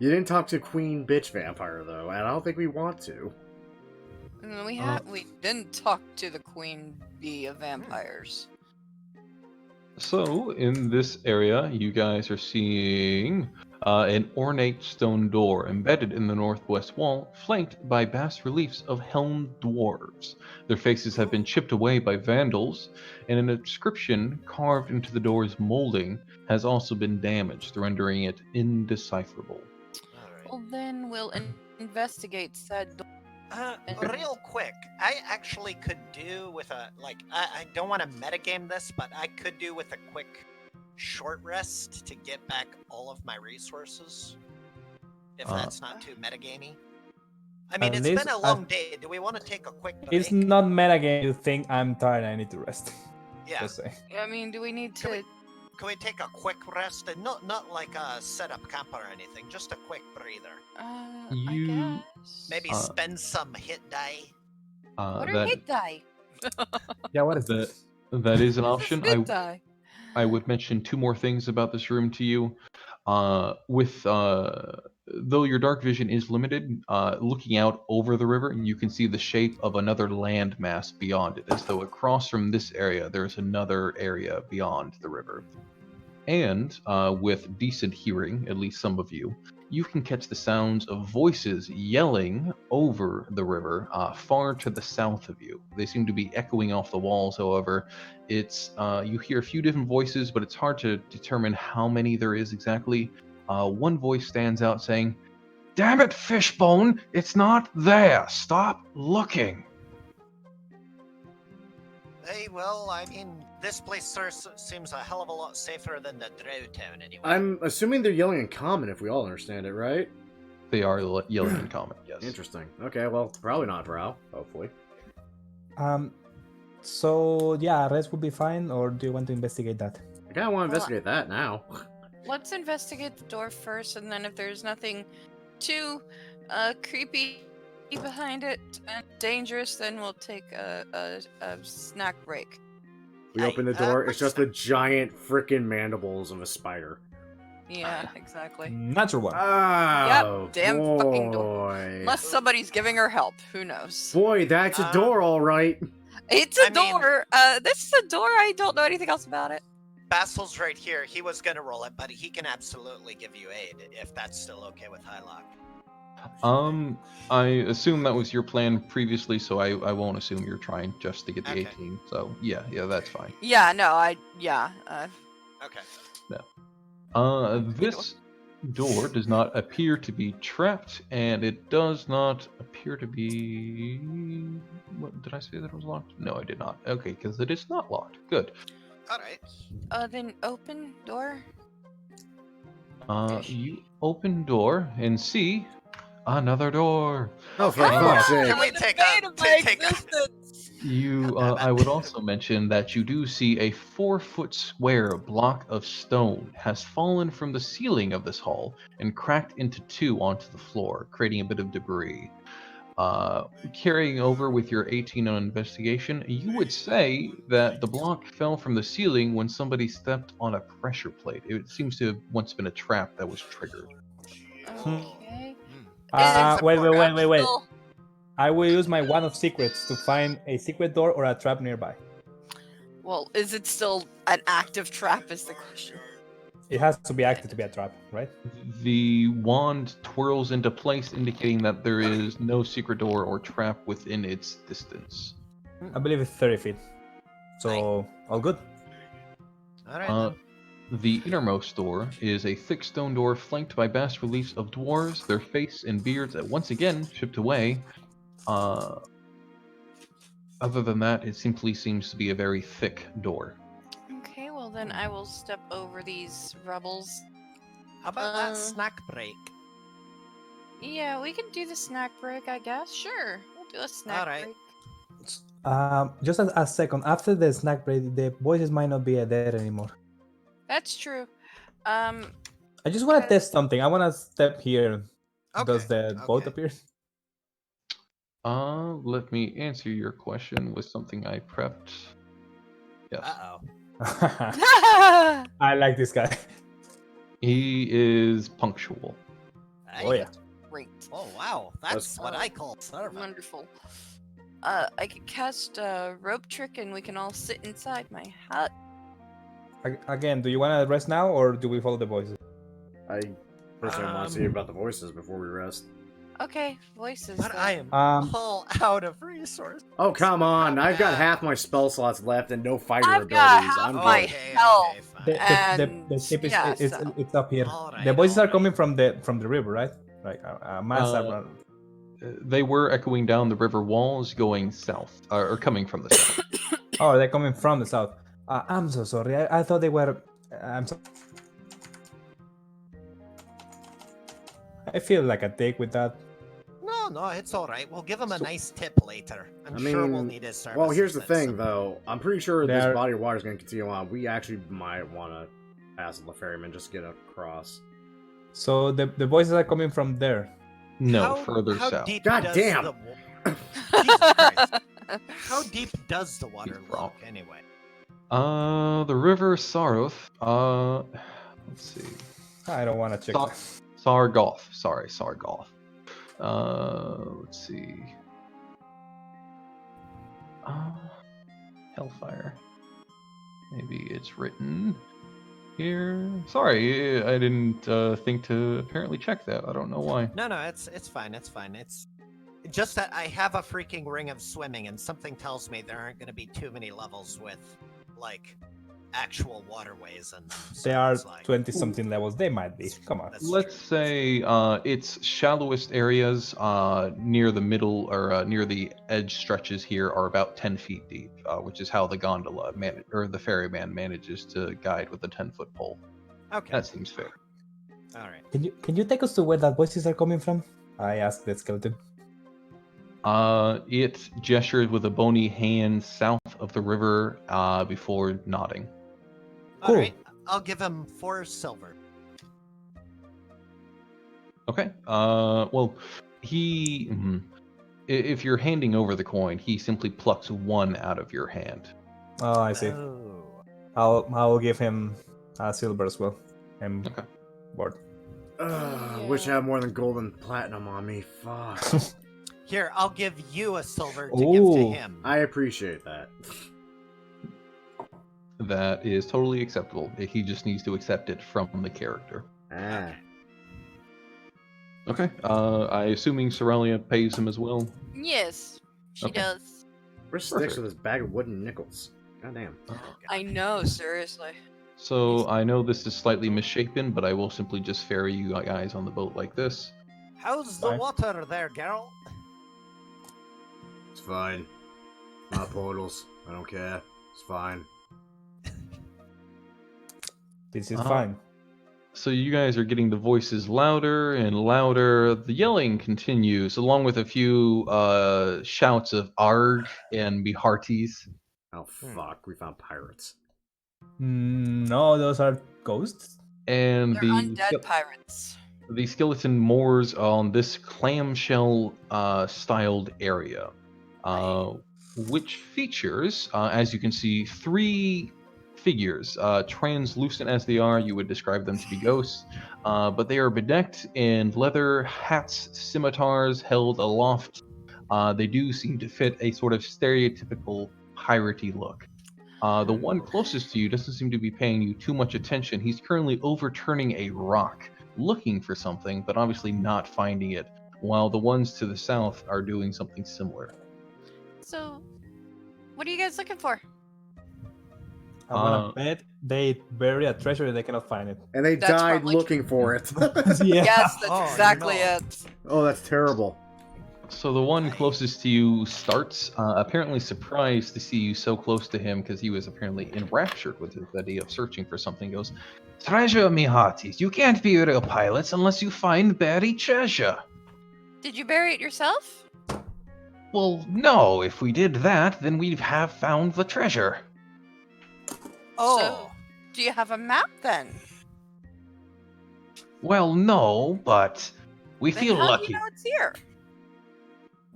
You didn't talk to Queen Bitch Vampire though, and I don't think we want to. And we didn't talk to the queen bee of vampires. So, in this area, you guys are seeing an ornate stone door embedded in the northwest wall, flanked by bas reliefs of helmed dwarves. Their faces have been chipped away by vandals, and an inscription carved into the door's molding has also been damaged, rendering it indecipherable. Alright. Well, then we'll investigate said door. Real quick, I actually could do with I don't want to metagame this, but I could do with a quick short rest to get back all of my resources. If that's not too metagamey. I mean, At it's least been a long day. Do we want to take a quick break? It's not metagame. You think I'm tired. I need to rest. Yeah. Just say. I mean, do we need Can to? Can we take a quick rest? And not like a setup camp or anything, just a quick breather. You- I guess. Maybe spend some hit die. What are that, hit die? Yeah, what is that that? that is an option. Hit die. I would mention two more things about this room to you. Though your dark vision is limited, looking out over the river, you can see the shape of another landmass beyond it, as though across from this area, there's another area beyond the river. And with decent hearing, at least some of you, you can catch the sounds of voices yelling over the river far to the south of you. They seem to be echoing off the walls, however. It's you hear a few different voices, but it's hard to determine how many there is exactly. One voice stands out saying, Damn it, Fishbone! It's not there! Stop looking! Hey, well, I mean, this place seems a hell of a lot safer than the Drow town, anyway. I'm assuming they're yelling in common if we all understand it, right? They are yelling in common, yes. Interesting. Okay, well, probably not Drow, hopefully. So yeah, rest would be fine, or do you want to investigate that? I kinda want to investigate that now. Let's investigate the door first, and then if there's nothing too creepy behind it and dangerous, then we'll take a snack break. We Hey, open the door, it's what's just that? the giant frickin' mandibles of a spider. Yeah, exactly. Natural one. Oh, damn boy. fucking door. Unless somebody's giving her help, who knows? Boy, that's a door, all right. It's a I mean- door. This is a door. I don't know anything else about it. Basil's right here. He was gonna roll it, but he can absolutely give you aid if that's still okay with Hylock. I assume that was your plan previously, so I won't assume you're trying just to get the Okay. 18. So yeah, that's fine. Yeah, no, Okay. This door does not appear to be trapped, and it does not appear to be. What did I say that it was locked? No, I did not. Okay, because it is not locked. Good. All right. then open door. You open door and see another door. Oh, for Okay. fuck's Can sake. we take a You, I would also mention that you do see a 4-foot square block of stone has fallen from the ceiling of this hall and cracked into two onto the floor, creating a bit of debris. Carrying over with your 18 on investigation, you would say that the block fell from the ceiling when somebody stepped on a pressure plate. It seems to have once been a trap that was triggered. Okay. Wait. Still- I will use my wand of secrets to find a secret door or a trap nearby. Well, is it still an active trap? Is the question. It has to be active to be a trap, right? The wand twirls into place, indicating that there is no secret door or trap within its distance. I believe it's 30 feet. So all good. All right. The innermost door is a thick stone door flanked by bas reliefs of dwarves, their face and beards once again chipped away. Other than that, it simply seems to be a very thick door. Okay, well then I will step over these rebels. How about that snack break? Yeah, we can do the snack break, I guess. Sure, we'll do a snack Alright. break. Just a second. After the snack break, the voices might not be there anymore. That's true. I just want to test something. I want to step here. Okay. Does the boat okay. appear? Let me answer your question with something I prepped. Yes. Uh-oh. I like this guy. He is punctual. Oh yeah. Great. Oh wow, that's what I call servant. Wonderful. I could cast a rope trick and we can all sit inside my hut. Again, do you want to rest now, or do we follow the voices? I personally want to see about the voices before we rest. Okay, voices. But then. I am all out of resources. Oh, come on. I've got half my spell slots left and no fighter I've abilities. got half I'm my good. health. fine. The ship is yeah, it's, so- it's up here. All right, The voices all are coming right. from the river, right? Like a mass. They were echoing down the river walls going south, or coming from the south. Oh, they're coming from the south. I'm so sorry. I thought they were. I'm so. I feel like a dick with that. No, it's all right. We'll give him a nice tip later. I'm I sure we'll mean, need his services. Well, here's the at thing, some though. I'm pretty sure this They're- body of water is going to continue on. We actually might want to pass the ferryman just to get across. So the voices are coming from there. No, further how south. Deep God does damn! Jesus Christ. How deep does the water He's wrong. look, anyway? The river Saroth. Let's see. I don't want to check. Sargoth. Sorry, Sargoth. Let's see. Hellfire. Maybe it's written here. Sorry, I didn't think to apparently check that. I don't know why. No, it's fine. It's fine. It's just that I have a freaking ring of swimming, and something tells me there aren't going to be too many levels with, like, actual waterways and They are it's like, 20-something levels. They might be. Come on. that's Let's true. say its shallowest areas near the middle or near the edge stretches here are about 10 feet deep, which is how the gondola or the ferryman manages to guide with a 10-foot pole. Okay. That seems fair. All right. Can you take us to where that voices are coming from? I asked the skeleton. It gestures with a bony hand south of the river before nodding. All Cool. right. I'll give him 4 silver. Okay. Well, if you're handing over the coin, he simply plucks 1 out of your hand. Oh, I see. Oh. I'll give him a silver as well. I'm Okay. bored. Wish I had more than gold and platinum on me. Fuck. Here, I'll give you a silver to give to Ooh. him. I appreciate that. That is totally acceptable. He just needs to accept it from the character. Ah. Okay. I assuming Sorelia pays him as well. Yes, she Okay. does. Where sticks Perfect. with this bag of wooden nickels? Goddamn. I know, seriously. So I know this is slightly misshapen, but I will simply just ferry you guys on the boat like this. How's the Fine. water there, Geralt? It's fine. Not portals. I don't care. It's fine. This is Uh-huh. fine. So you guys are getting the voices louder and louder. The yelling continues, along with a few shouts of "arg" and "be hearties." Oh fuck, we found pirates. No, those are ghosts. And They're the undead pirates. the skeleton moors on this clamshell styled area, which features, as you can see, 3 figures. Translucent as they are, you would describe them to be ghosts, but they are bedecked in leather hats, scimitars held aloft. They do seem to fit a sort of stereotypical piratey look. The one closest to you doesn't seem to be paying you too much attention. He's currently overturning a rock, looking for something, but obviously not finding it, while the ones to the south are doing something similar. So, what are you guys looking for? I wanna bet they bury a treasure and they cannot find it. And they That's died probably looking for it. Yeah. Yes, that's Oh, exactly no. it. Oh, that's terrible. So the one closest to you starts, apparently surprised to see you so close to him, because he was apparently enraptured with the idea of searching for something. Goes, "Treasure, me hearties. You can't be real pilots unless you find buried treasure." Did you bury it yourself? Well, no. If we did that, then we'd have found the treasure. Oh. So, do you have a map then? Well, no, but we Then feel how lucky. do you know it's here?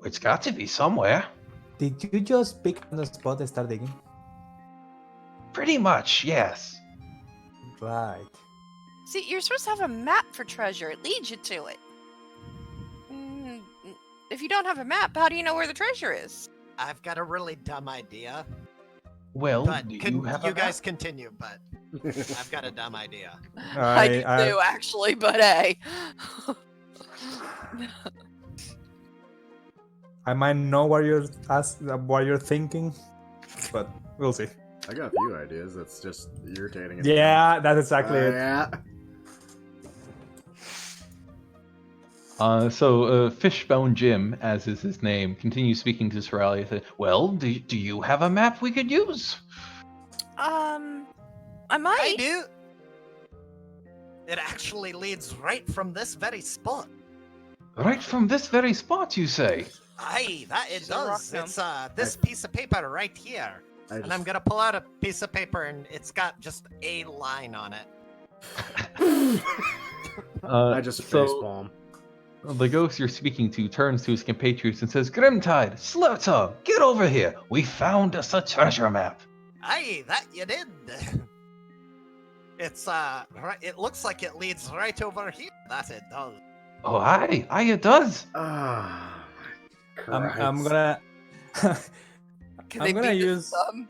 It's got to be somewhere. Did you just pick on the spot and start digging? Pretty much, yes. Right. See, you're supposed to have a map for treasure. It leads you to it. If you don't have a map, how do you know where the treasure is? I've got a really dumb idea. Well, But do can you have a you guys map? continue, but I've got a dumb idea. I do too, actually, but hey. I might know what you're thinking, but we'll see. I got a few ideas. That's just irritating. Yeah, that's exactly it. Yeah. So Fishbone Jim, as is his name, continues speaking to Soralia. Says, "Well, do you have a map we could use?" I might. I do. It actually leads right from this very spot. Right from this very spot, you say? Aye, that it She's a rock does. gnome. It's this piece of paper right here. And I'm gonna pull out a piece of paper and it's got just a line on it. I just facepalm. The ghost you're speaking to turns to his compatriots and says, "Grimtide, Slurtongue, get over here! We found us a treasure map." Aye, that you did. It's right. It looks like it leads right over here. That it does. Oh, aye, it does. Ah, I'm gonna Can I'm they gonna beat use- this thumb?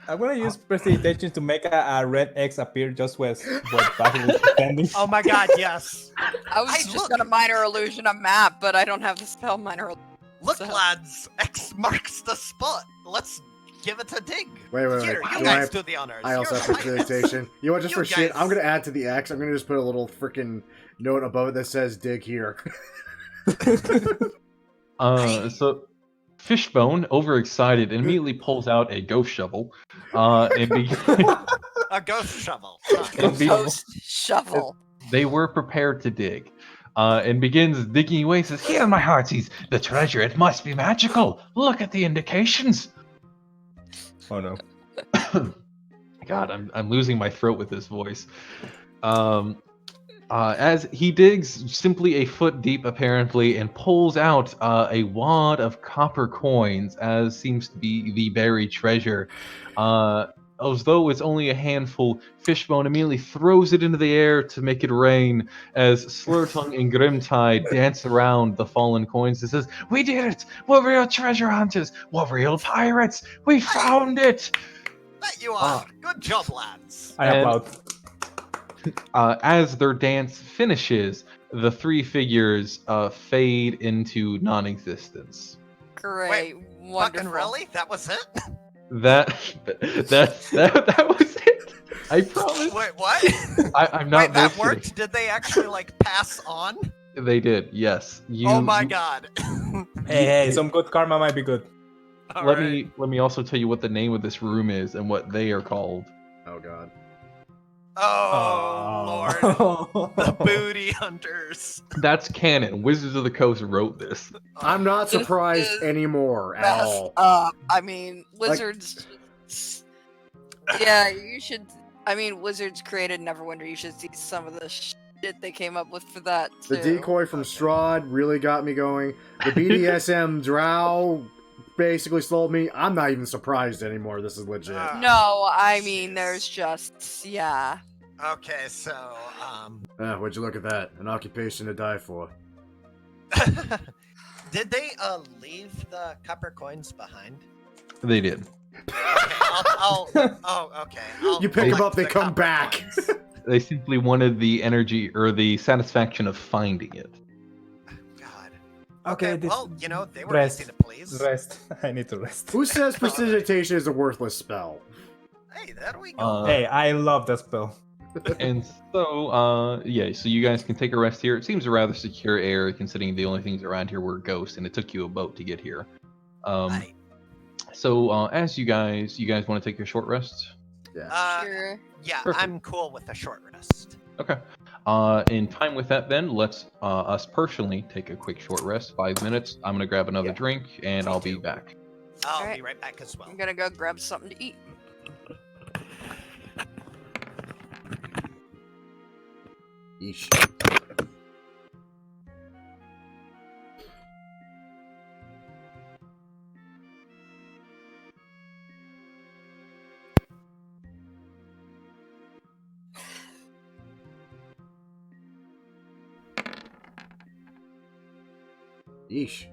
I'm gonna use prestidigitation to make a red X appear just where Basil is standing. Oh my god, yes. I was Hey, just look. gonna minor illusion a map, but I don't have the spell minor. Look, So- lads, X marks the spot. Let's give it a dig. Wait. Here, you Do guys do the honors. I also You're have the pirates. prestidigitation. You know what? Just You for shit, guys- I'm gonna add to the X. I'm gonna just put a little freaking note above it that says "dig here." So Fishbone, overexcited, immediately pulls out a ghost shovel, and A ghost shovel. and be- Ghost shovel. they were prepared to dig. And begins digging away. Says, "Here, my hearties, the treasure. It must be magical. Look at the indications." Oh no. God, I'm losing my throat with this voice. As he digs simply a foot deep, apparently, and pulls out a wad of copper coins, as seems to be the buried treasure. As though it's only a handful, Fishbone immediately throws it into the air to make it rain, as Slurtongue and Grimtide dance around the fallen coins and says, "We did it! We're real treasure hunters! We're real pirates! We found it!" That you are. Good job, lads. I And- applaud. As their dance finishes, the three figures fade into non-existence. Great. Fucking Wonderful. really? That was it? That was it. I promise. Wait, what? I'm not Wait, that bullshitting. worked? Did they actually, like, pass on? They did. Yes. Oh my god. Hey, some good karma might be good. Let me also tell you what the name of this room is and what they are called. Oh god. Oh, Lord. The booty hunters. That's canon. Wizards of the Coast wrote this. I'm not This surprised is anymore at Messed all. up. I mean, Wizards. Yeah, you should. I mean, Wizards created Neverwinter. You should see some of the shit they came up with for that. Too. The decoy from Strahd really got me going. The BDSM drow basically sold me. I'm not even surprised anymore. This is legit. No, I mean, there's just yeah. Okay, so, Would you look at that? An occupation to die for. did they, leave the copper coins behind? They did. Okay, I'll You pick 'em collect up, they the come copper back. coins. They simply wanted the energy or the satisfaction of finding it. God. Okay, Okay, this- well, you know, they were rest. easy to please. Rest. I need to rest. Who says prestidigitation is a worthless spell? Hey, there we go. Hey, I love that spell. And so, yeah, so you guys can take a rest here. It seems a rather secure area considering the only things around here were ghosts, and it took you a boat to get here. Right. So, as you guys want to take your short rest? Sure. Yeah, Perfect. I'm cool with a short rest. Okay. In time with that, then let's us personally take a quick short rest, 5 minutes. I'm gonna grab another Yeah. drink, and Me I'll be too. back. I'll Alright. be right back as well. I'm gonna go grab something to eat. Yeesh. Yeesh.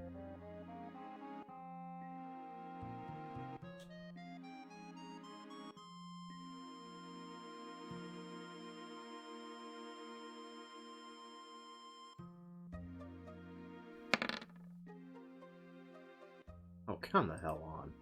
Oh, come the hell on.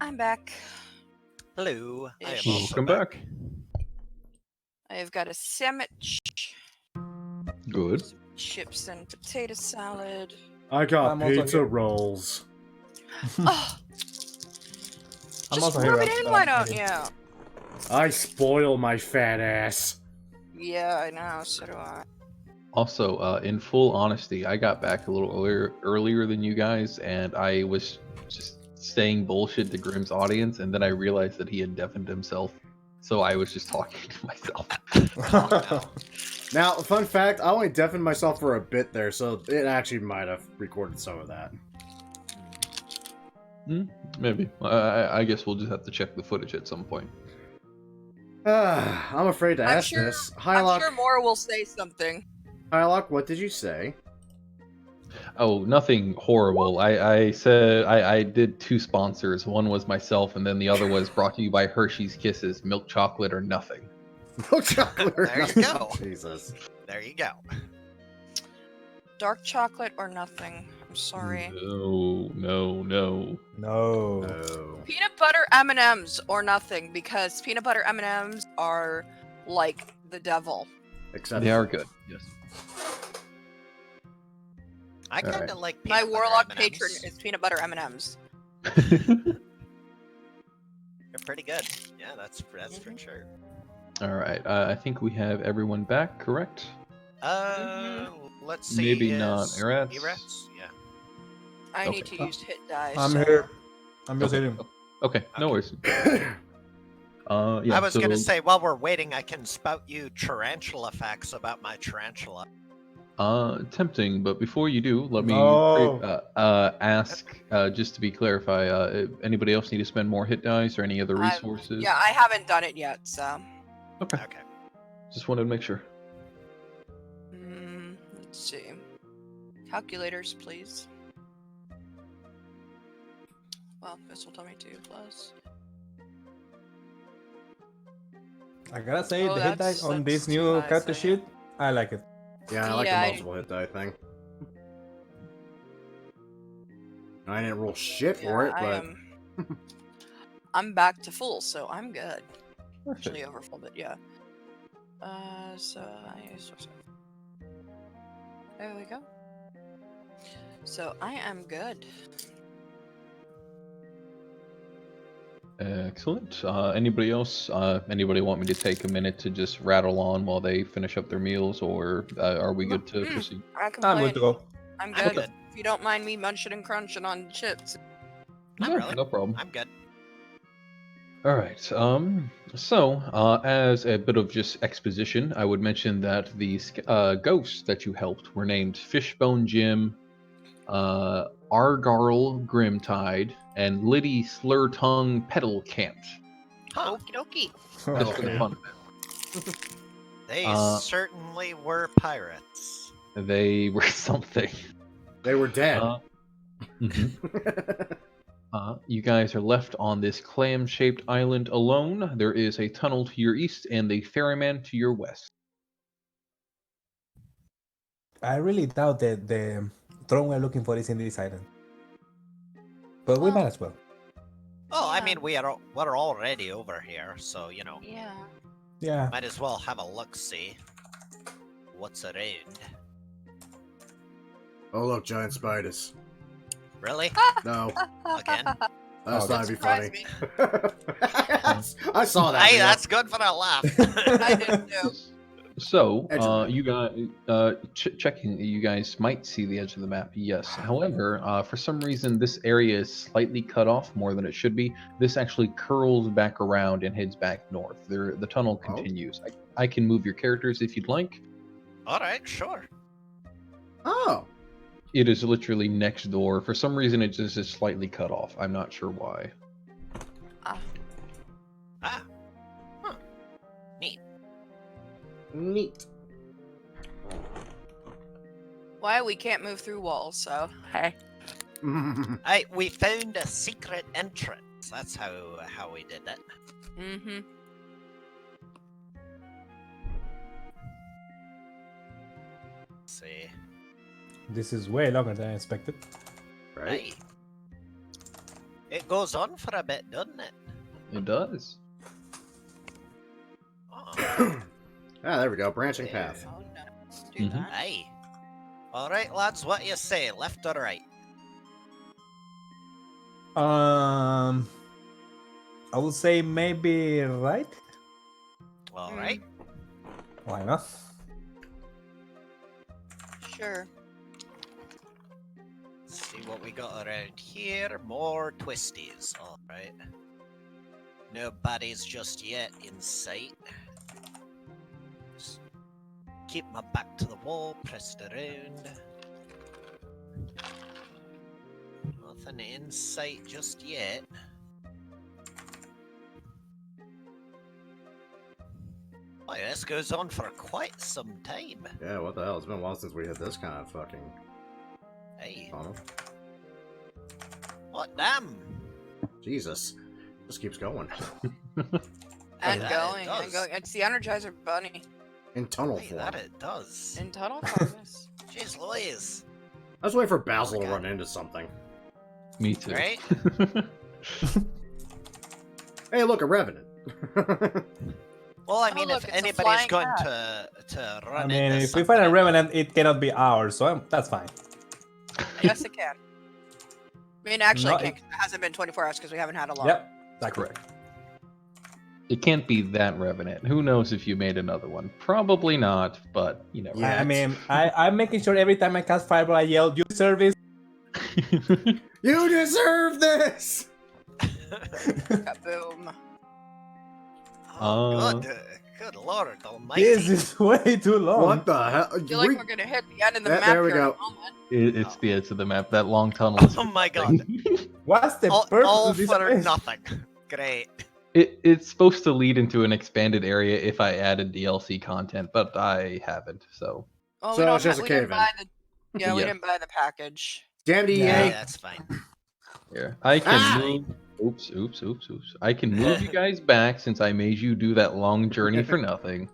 I'm back. Hello. I am Ish. also Welcome back. I've got a sandwich, Good. chips and potato salad. I got I'm also pizza here. rolls. Oh, I'm just also rub here. it in, why don't you? I spoil my fat ass. Yeah, I know. So do I. Also, in full honesty, I got back a little earlier than you guys, and I was just saying bullshit to Grimm's audience, and then I realized that he had deafened himself. So I was just talking to myself. Oh, no. Now, fun fact, I only deafened myself for a bit there, so it actually might have recorded some of that. Maybe. I guess we'll just have to check the footage at some point. I'm afraid to I'm ask sure- this. I'm Hylock, sure Mora will say something. Hylock, what did you say? Oh, nothing horrible. I said I did 2 sponsors. One was myself, and then the other was brought to you by Hershey's Kisses, milk chocolate or nothing. No chocolate or There you nothing. go. Jesus. There you go. Dark chocolate or nothing. I'm sorry. No. No. Oh. Peanut butter M&Ms or nothing, because peanut butter M&Ms are like the devil. Except They are good. Yes. I kind of Alright. like My peanut butter warlock M&Ms. patron is peanut butter M&Ms. They're pretty good. Yeah, that's for sure. All right. I think we have everyone back. Correct? Let's see. Maybe not is Erats? Erats? Yeah. I Okay. need to use hit die. I'm so- here. I'm just Okay. hitting. Okay. No worries. Yeah. I was gonna so, say, while we're waiting, I can spout you tarantula facts about my tarantula. tempting, but before you do, let me No. ask, just to be clarify, anybody else need to spend more hit dice or any other resources? Yeah, I haven't done it yet, so. Okay. Okay. Just wanted to make sure. Let's see. Calculators, please. Well, this will tell me 2 plus. I gotta say, Oh, the hit that's- dice on that's this too new high, character so yeah. sheet, I like it. Yeah, I like Yeah, the I- multiple hit die thing. I didn't roll shit for it, but I'm back to full, so I'm good. Perfect. Actually over full, but yeah. There we go. So I am good. Excellent. Anybody else? Anybody want me to take a minute to just rattle on while they finish up their meals, or are we good to proceed? I can I'm good to go. I'm I'm good. good. If you don't mind me munching and crunching on chips. Not Yeah, really. no problem. I'm good. All right. So, as a bit of just exposition, I would mention that these ghosts that you helped were named Fishbone Jim, Argarl Grimtide, and Liddy Slurtongue Pedalcant. Huh. Okie dokie. Just for the Okay. fun. They certainly were pirates. They were something. they were dead. Mhm. You guys are left on this clam-shaped island alone. There is a tunnel to your east and a ferryman to your west. I really doubt that the throne we're looking for is in this island. But we Well- might as well. Oh, I Yeah. mean, we're already over here, so you know, Yeah. Yeah. might as well have a look. See what's around. Oh look, giant spiders. Really? No, Again? I Oh, thought that's it'd be funny. Surprised I saw that. Hey, video. that's good for a laugh. I didn't know. So, Edge of the map. you guys, checking, you guys might see the edge of the map, yes. However, for some reason, this area is slightly cut off more than it should be. This actually curls back around and heads back north. The tunnel continues. I can move your characters if you'd like. All right, sure. Oh, It is literally next door. For some reason, it just is slightly cut off. I'm not sure why. Ah. Huh. Neat. neat. Why we can't move through walls, so hey. We found a secret entrance. That's how we did it. Mm-hmm. Let's see. This is way longer than I expected. right. Hey. It goes on for a bit, doesn't it? It does. Oh, There we go. Branching path. Oh, no. Do Mhm. that. aye. Alright, lads, what do you say? Left or right? I would say maybe right. Alright. Why not? Sure. Let's see what we got around here. More twisties. Alright. No baddies just yet in sight. Just keep my back to the wall, pressed around. Nothing in sight just yet. Oh, yeah, this goes on for quite some time. Yeah, what the hell? It's been a while since we hit this kind of fucking Hey, tunnel. what damn? Jesus. Just keeps going. And that it going, and does. going. It's the Energizer Bunny In tunnel Hey, form. that it does. in Tunnel Forest. Jeez Louise. I was waiting for Basil to Okay. run into something. Me too. Right? Hey, look, a revenant. Well, I Oh, mean, look, if it's a anybody's flying going cat. to I run mean, into if we something, find a revenant, it cannot be ours, so that's fine. Yes, it can. I mean, actually, No, it can't. 'Cause it hasn't been 24 hours because we haven't had a lot. Yep, exactly. Correct. It can't be that Revenant. Who knows if you made another one? Probably not, but you know. Yeah. I mean, I'm making sure every time I cast Fireball, I yell, "You service." You deserve this! Kaboom. Oh, good lord almighty. This is way too long. What the hell? I feel like we're gonna hit the end of the There- map there we here in go. a moment. It's the edge of the map. That long tunnel. Is Oh my god. What's the all purpose all of this for place? nothing. Great. It's supposed to lead into an expanded area if I added DLC content, but I haven't. So Oh, So we don't it's just we a didn't cave-in. buy the. Yeah, we Yeah. didn't buy the package. Damn DEA. Yeah, Yeah. that's fine. here I can Ah! move. Oops. I can move you guys back since I made you do that long journey for nothing.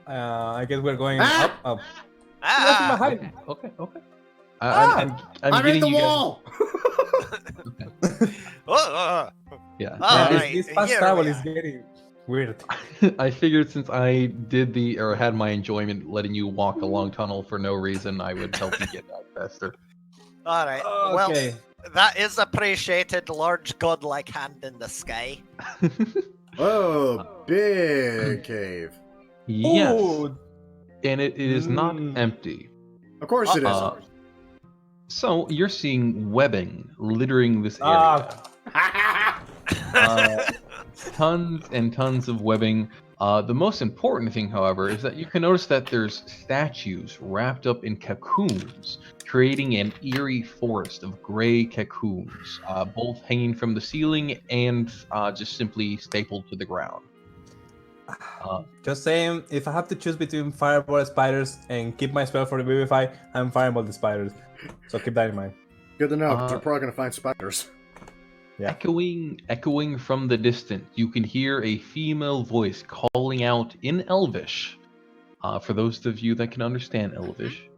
I guess we're going Ah! up. Ah! Behind. Okay. I'm in getting the you guys- wall! Oh, Yeah. All this, right, this fast here travel we is are. getting weird. I figured since I had my enjoyment letting you walk a long tunnel for no reason, I would help you get back faster. Alright, well, Okay. that is appreciated, large godlike hand in the sky. Oh, big cave. Yes, Ooh, and it is not Mm. empty. Of course it Uh, is. So you're seeing webbing littering this area. Ah. Tons and tons of webbing. The most important thing, however, is that you can notice that there's statues wrapped up in cocoons, creating an eerie forest of gray cocoons, both hanging from the ceiling and just simply stapled to the ground. Just saying, if I have to choose between Fireball spiders and keep my spell for the Vivify, I'm Fireball the spiders. So keep that in mind. Good to know, because Uh, we're probably going to find spiders. Yeah. Echoing from the distance, you can hear a female voice calling out in Elvish. For those of you that can understand Elvish,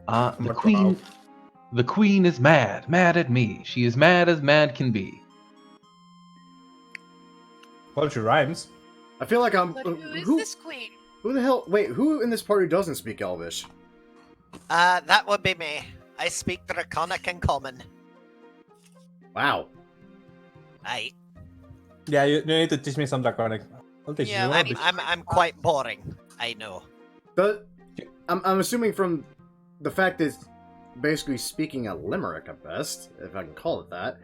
the queen is mad at me. She is mad as mad can be. Well, she rhymes. I feel like I'm... But who is who, this queen? who the hell... Wait, who in this party doesn't speak Elvish? That would be me. I speak Draconic and Common. Wow. Aye. Yeah, you need to teach me some Draconic. I'll teach Yeah, you. I mean, I'm quite boring. I know. But I'm assuming from the fact that it's basically speaking a limerick at best, if I can call it that.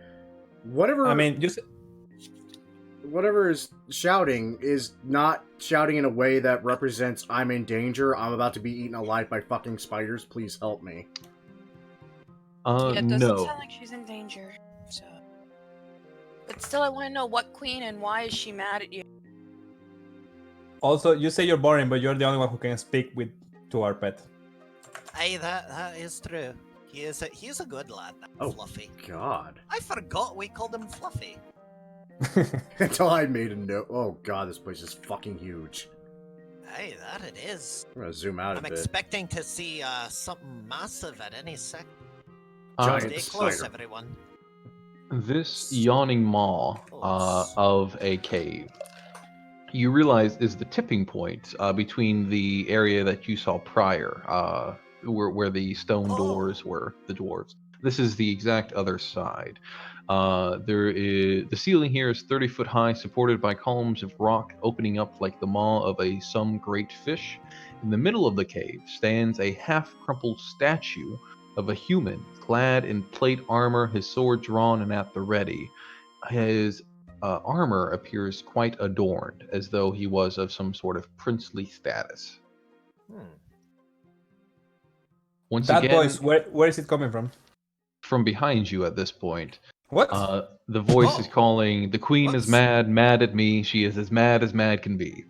I mean, just Whatever is shouting is not shouting in a way that represents I'm in danger, I'm about to be eaten alive by fucking spiders, please help me. Yeah, it doesn't No. sound like she's in danger. So, but still, I want to know what queen and why is she mad at you? also you say you're boring, but you're the only one who can speak to our pet. Aye, that is true. He's a good lad, that Oh. Fluffy. God. I forgot we called him Fluffy. Until I made a note. Oh god, this place is fucking huge. Aye, that it is. I'm gonna zoom out a I'm bit. expecting to see something massive at any second. Giant Stay close, spider. everyone. This yawning maw of a cave, you realize is the tipping point between the area that you saw prior, where the stone doors were, the dwarves. This is the exact other side. The ceiling here is 30 foot high, supported by columns of rock opening up like the maw of some great fish. In the middle of the cave stands a half-crumpled statue of a human, clad in plate armor, his sword drawn and at the ready. His armor appears quite adorned, as though he was of some sort of princely status. Once That again, voice, where is it coming from? from behind you at this point, What? the voice is calling, "The queen is mad at me. She is as mad can be."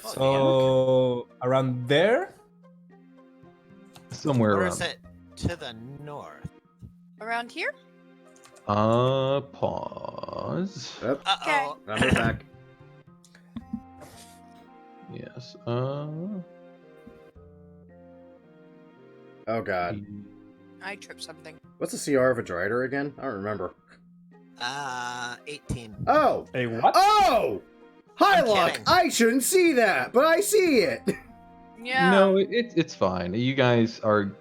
So around there? Somewhere Or around. is it to the north? Around here? Pause. Yep. Uh-oh. I'm back. Yes. Oh god. I tripped something. What's the CR of a Drider again? I don't remember. 18. Oh! A what? Oh! Hi, I'm Luck! kidding. I shouldn't see that, but I see it! Yeah. No, it's fine. You guys are.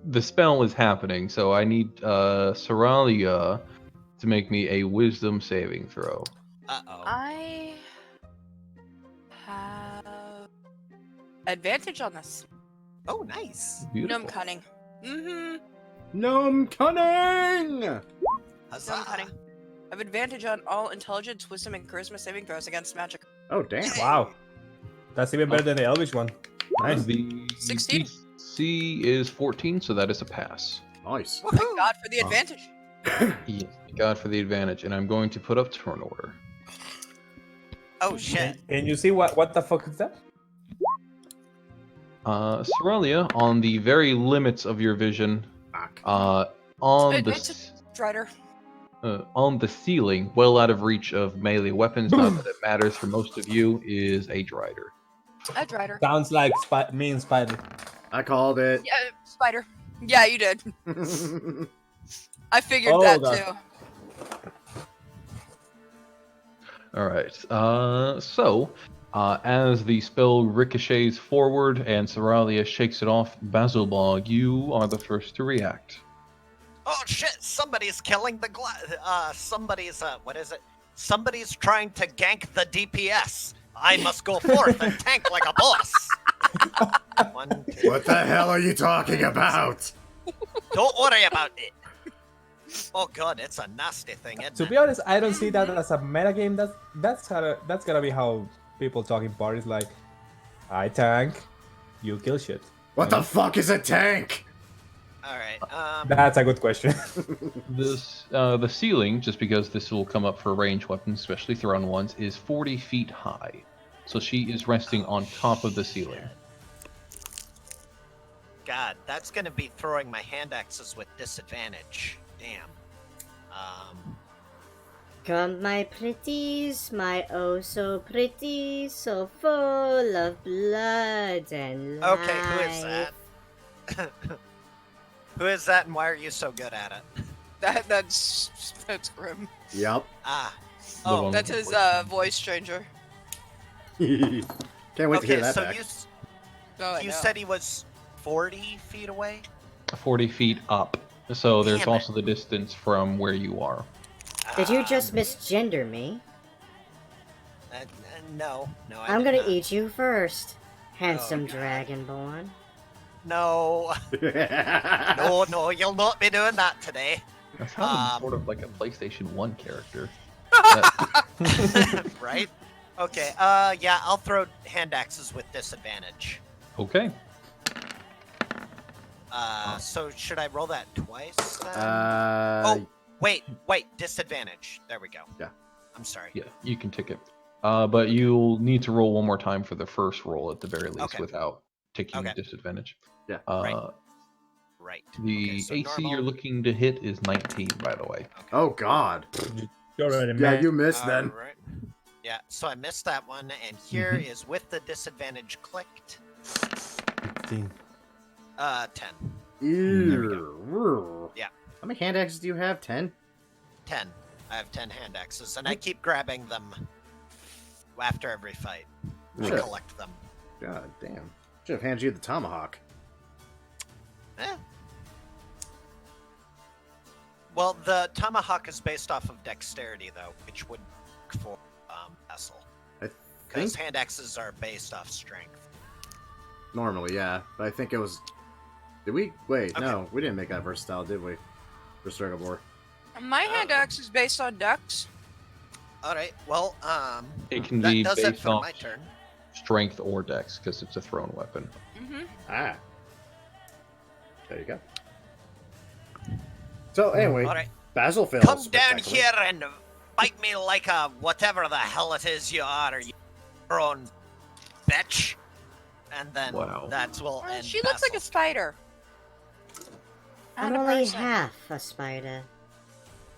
The spell is happening, so I need Seralia to make me a wisdom saving throw. Uh-oh. I have advantage on this. Oh, nice. Beautiful. Gnome cunning. Mm-hmm. Gnome cunning! Huzzah. Gnome cunning. I have advantage on all intelligence, wisdom, and charisma saving throws against magic. Oh, damn. Wow. That's even better than the Elvish one. Nice. The 16. DC is 14, so that is a pass. Nice. Thank God for the advantage. Yes, thank God for the advantage, and I'm going to put up turn order. Oh, shit. And you see what the fuck is that? Seralia, on the very limits of your vision, Fuck. It's a Strider. on the ceiling, well out of reach of melee weapons, not that it matters for most of you, is a Drider. A Drider. Sounds like me and Spider. I called it. Yeah, spider. Yeah, you did. I figured Oh, that God. too. Alright, so, as the spell ricochets forward and Seralia shakes it off, Basilbog, you are the first to react. Oh, shit. Somebody's killing the somebody's, what is it? Somebody's trying to gank the DPS. I must go forth and tank like a boss. 1, 2. What the hell are you talking about? Don't worry about it. Oh god, it's a nasty thing, isn't To it? be honest, I don't see that as a metagame. That's gonna be how people talk in parties. Like, I tank, you kill shit. What the fuck is a tank? Alright, That's a good question. The ceiling, just because this will come up for ranged weapons, especially thrown ones, is 40 feet high. So she is resting on top of the ceiling. God, that's gonna be throwing my hand axes with disadvantage. Damn. Come, my pretties, my oh so pretty, so full of blood and life. Okay, who is that? Who is that and why are you so good at it? That's Grim. Yup. Ah. The Oh, one That's with his the voice changer. Can't wait to hear okay, that so back. Oh, I you know. said he was 40 feet away? 40 feet up. So there's Damn it. also the distance from where you are. Did you just misgender me? No, I I'm did gonna not. eat you first, handsome God. dragonborn. No, no, you'll not be doing that today. That sounds sort of like a PlayStation 1 character. Right? Okay, yeah, I'll throw hand axes with disadvantage. Okay. So should I roll that twice then? Oh. Wait, disadvantage. There we go. Yeah. I'm sorry. Yeah, you can tick it. But you'll need to roll one more time for the first roll at the very least Okay. without taking Okay. disadvantage. Yeah. Right. The Okay, so AC normal. you're looking to hit is 19, by the way. Oh god. You're already Yeah, mad. you missed then. Alright. Yeah, so I missed that one, and here Mhm. is with the disadvantage clicked. 15. 10. Ew. Yeah. How many hand axes do you have? 10? 10. I have 10 hand axes, and I keep grabbing them after every fight. I Sure. collect them. God damn. Should have handed you the tomahawk. Eh. Well, the tomahawk is based off of dexterity, though, which would work for vessel. I Because think hand axes are based off strength. normally, yeah. But I think it was... Did we? Wait, Okay. no. We didn't make that versatile, did we? For Strugglebore. My hand axe is based on ducks. All right. Well, It can that be does it based for on my turn. strength or dex because it's a thrown weapon. Mm-hmm. Ah. There you go. So, anyway, All right. Basil fails. Come down spectacularly. here and bite me like a whatever the hell it is you are, you grown bitch. And then Wow. that will end. She looks like a Basil's spider. I'm Not a only person. half a spider.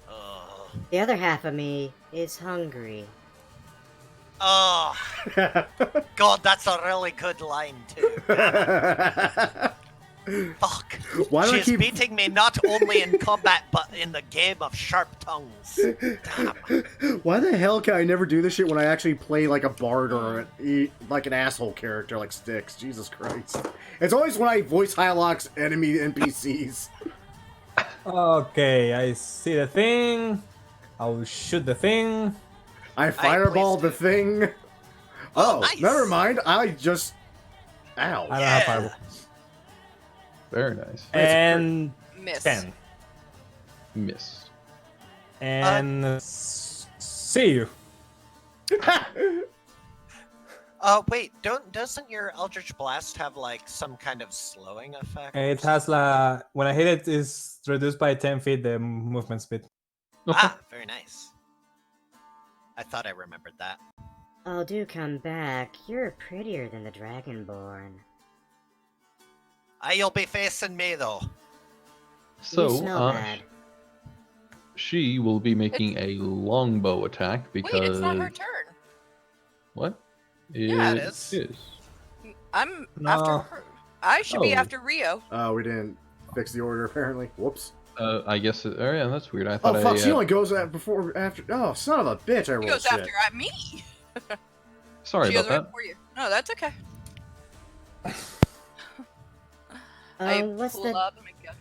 Oh. The other half of me is hungry. Oh, God, that's a really good line, too. Fuck. Why do I She's keep... beating me not only in combat, but in the game of sharp tongues. Damn. Why the hell can I never do this shit when I actually play like a bard or like an asshole character like Styx? Jesus Christ. It's always when I voice Hylock's enemy NPCs. Okay, I see the thing. I'll shoot the thing. I fireball please the do. thing. Oh, nice. never mind. I just... Ow. I don't have Yeah. fireball. Very nice. And Miss. 10. Miss. And see you. Wait, doesn't your Eldritch Blast have like some kind of slowing effect? It has when I hit it, it's reduced by 10 feet the movement speed. Ah, very nice. I thought I remembered that. Oh, do come back. You're prettier than the Dragonborn. You'll be facing me though. You So, smell bad. she will be making a longbow attack because... Wait, it's not her turn. What? Yeah, it is. I'm No. after her. I should be Oh. after Rio. Oh, we didn't fix the order apparently. Whoops. I guess. Oh yeah, that's weird. I Oh thought fuck, she only goes before after. Oh, son of a bitch! I She rolled goes shit. after me. Sorry She goes about right that. before you. No, that's okay. What's pull the out my gun.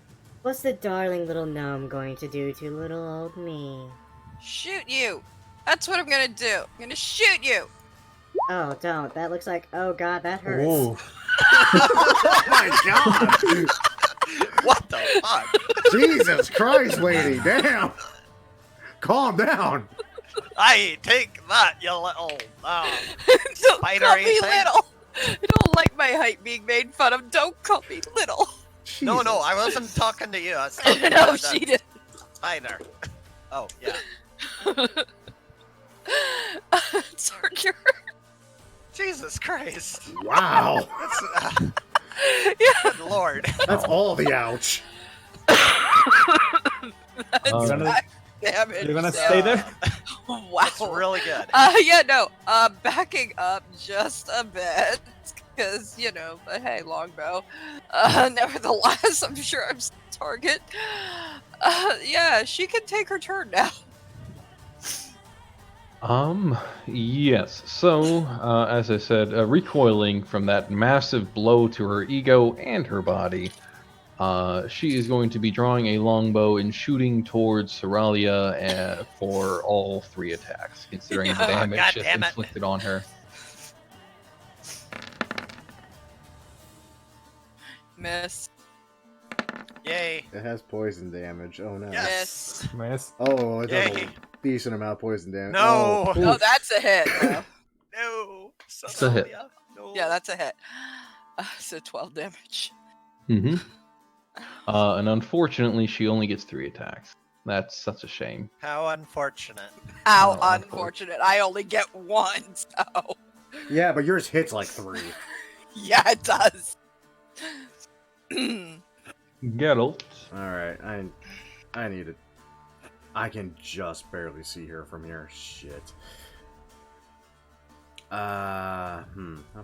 what's the darling little gnome going to do to little old me? Shoot you. That's what I'm gonna do. I'm gonna shoot you. Oh, don't. That looks like. Oh god, that hurts. Ooh. Oh my god! What the fuck? Jesus Christ, lady! Damn! Calm down! I take that, you little Don't Spider call me thing. little. I don't like my height being made fun of. Don't call me little. No, Jesus. I wasn't talking to you. I was talking No, about she the did. spider. Oh yeah. It's her turn. Jesus Christ. Wow! That's, Yeah. good lord. That's all the ouch. That's Um, max damage. You're gonna so- stay there? Wow. That's really good. Yeah, no. Backing up just a bit, because but hey, longbow. Nevertheless, I'm sure I'm target. Yeah, she can take her turn now. Yes. So, as I said, recoiling from that massive blow to her ego and her body, she is going to be drawing a longbow and shooting towards Soralia for all 3 attacks, considering the Oh, damage God that's damn it. inflicted on her. Miss. Yay. It has poison damage. Oh no. Yes. Miss. Oh, it does Yay. a decent amount of poison damage. No. Oh, No, oof. that's a hit. though. No. It's a hit. Sophia, No. Yeah, that's a hit. So 12 damage. Mm-hmm. And unfortunately, she only gets 3 attacks. That's such a shame. How unfortunate. How Oh, unfortunate. I only get 1, so. Yeah, but yours hits like 3. Yeah, it does. Geralt. Alright, I need it. I can just barely see her from here. Shit. How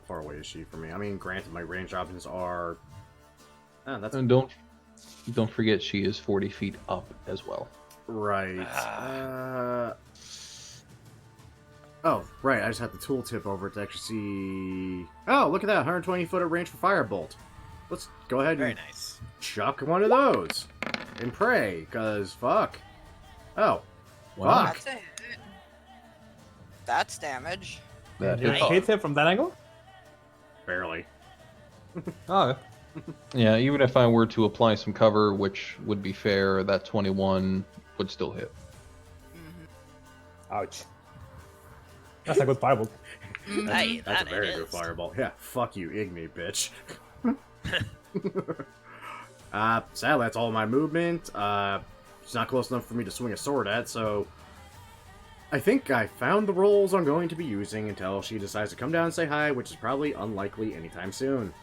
far away is she from me? I mean, granted, my range options are... Oh, that's... And don't forget she is 40 feet up as well. Right. Oh, right. I just had the tooltip over to actually see. Oh, look at that! 120 foot of range for firebolt. Let's go ahead Very and nice. chuck one of those and pray, cause fuck. Oh, Wow. fuck. That's it. That's damage. That You hits hit hard. him from that angle? Barely. Oh, okay. Yeah, even if I were to apply some cover, which would be fair, that 21 would still hit. Ouch. That's a good firebolt. Hey, That's a that very it good is. fireball. Yeah, fuck you, Igni, bitch. Sadly, that's all my movement. It's not close enough for me to swing a sword at, so I think I found the roles I'm going to be using until she decides to come down and say hi, which is probably unlikely anytime soon.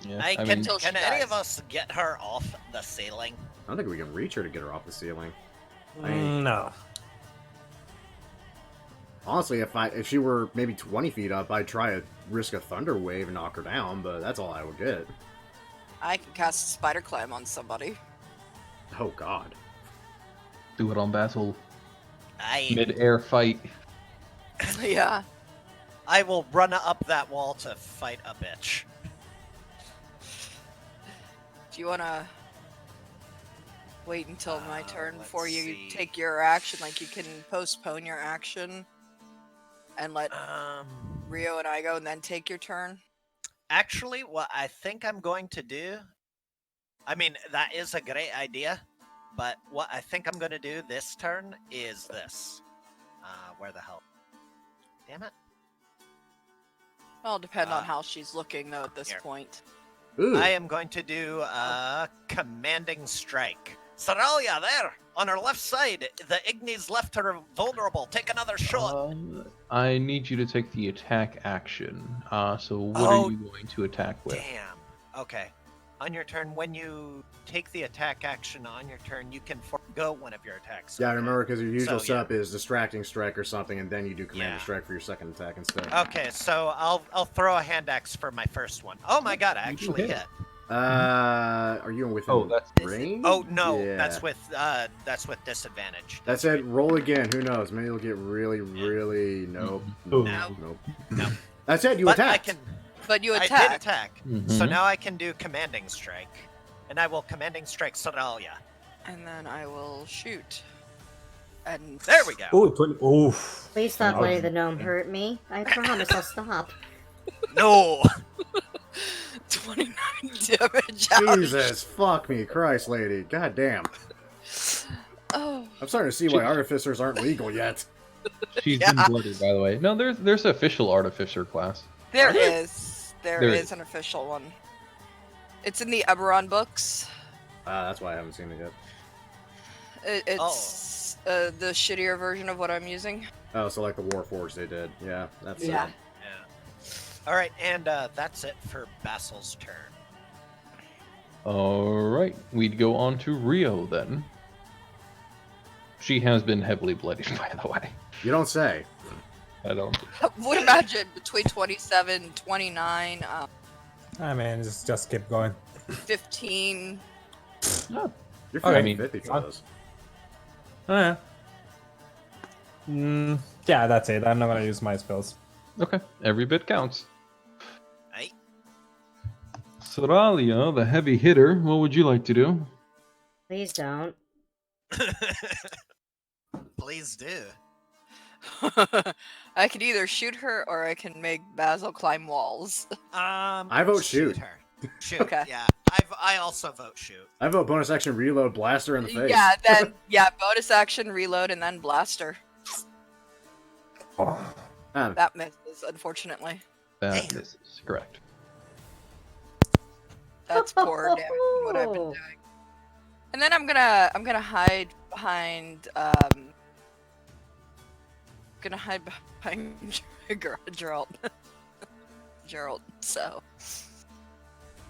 Yeah, Hey, I can, mean, Until she can any dies. of us get her off the ceiling? I don't think we can reach her to get her off the ceiling. No. Honestly, if she were maybe 20 feet up, I'd try to risk a thunder wave and knock her down, but that's all I would get. I can cast a spider climb on somebody. Oh god. do it on Basil. I Mid-air fight. Yeah. I will run up that wall to fight a bitch. Do you want to wait until my turn let's before you see. take your action? Like, you can postpone your action and let Rio and I go and then take your turn? Actually, what I think I'm going to do, I mean, that is a great idea, but what I think I'm going to do this turn is this. Where the hell? Damn it. Well, it'll depend on Uh, how she's looking, though, at this here. point. Ooh. I am going to do a commanding strike. Saralia, there! On her left side, the Ignis left her vulnerable. Take another shot. I need you to take the attack action. So what Oh, are you going to attack with? Damn. Okay. On your turn, when you take the attack action on your turn, you can forego one of your attacks. Yeah, I okay? remember, because your usual So, yeah. setup is distracting strike or something, and then you do command Yeah. strike for your second attack instead. Okay, so I'll throw a hand axe for my first one. Oh my god, I You do actually hit. hit. Are you within Oh, that's range? Oh no, Yeah. that's with disadvantage. That said, roll again. Who knows? Maybe you'll get really, really... Nope. Ooh. Nope. Nope. No. That said, you But attack. I can. But you I attack. did attack. So Mhm. now I can do commanding strike, and I will commanding strike Saralia. And then I will shoot. And There we go. Ooh, 20. Oof. Please stop Ouch. letting the gnome hurt me. I promise I'll stop. No. 29 damage. Ouch. Jesus, fuck me, Christ, lady. God damn. Oh. I'm starting to see why artificers aren't legal yet. She's Yeah. been blooded, by the way. No, there's an official artificer class. There Are there? is. There There is is. an official one. It's in the Eberron books. That's why I haven't seen it yet. It's the shittier version of what I'm using. Oh, so like the Warforged they did. Yeah, that's Yeah. Yeah. All right, and that's it for Basil's turn. Alright, we'd go on to Rio then. She has been heavily bloodied, by the way. You don't say. I don't. Would imagine between 27, 29, I mean, just keep going. 15. No. You're Okay. 50 for Uh, those. Oh, yeah. Yeah, that's it. I'm not gonna use my spells. Okay, every bit counts. Right? Soralia, the heavy hitter, what would you like to do? Please don't. Please do. I could either shoot her or I can make Basil climb walls. I vote shoot. her. Shoot. Okay. Yeah. I also vote shoot. I vote bonus action reload, blaster in the face. Yeah, then bonus action, reload, and then blaster. That misses, unfortunately. That Damn. is correct. That's poor damage. What I've been doing. And then I'm gonna hide behind Gerald. Gerald. So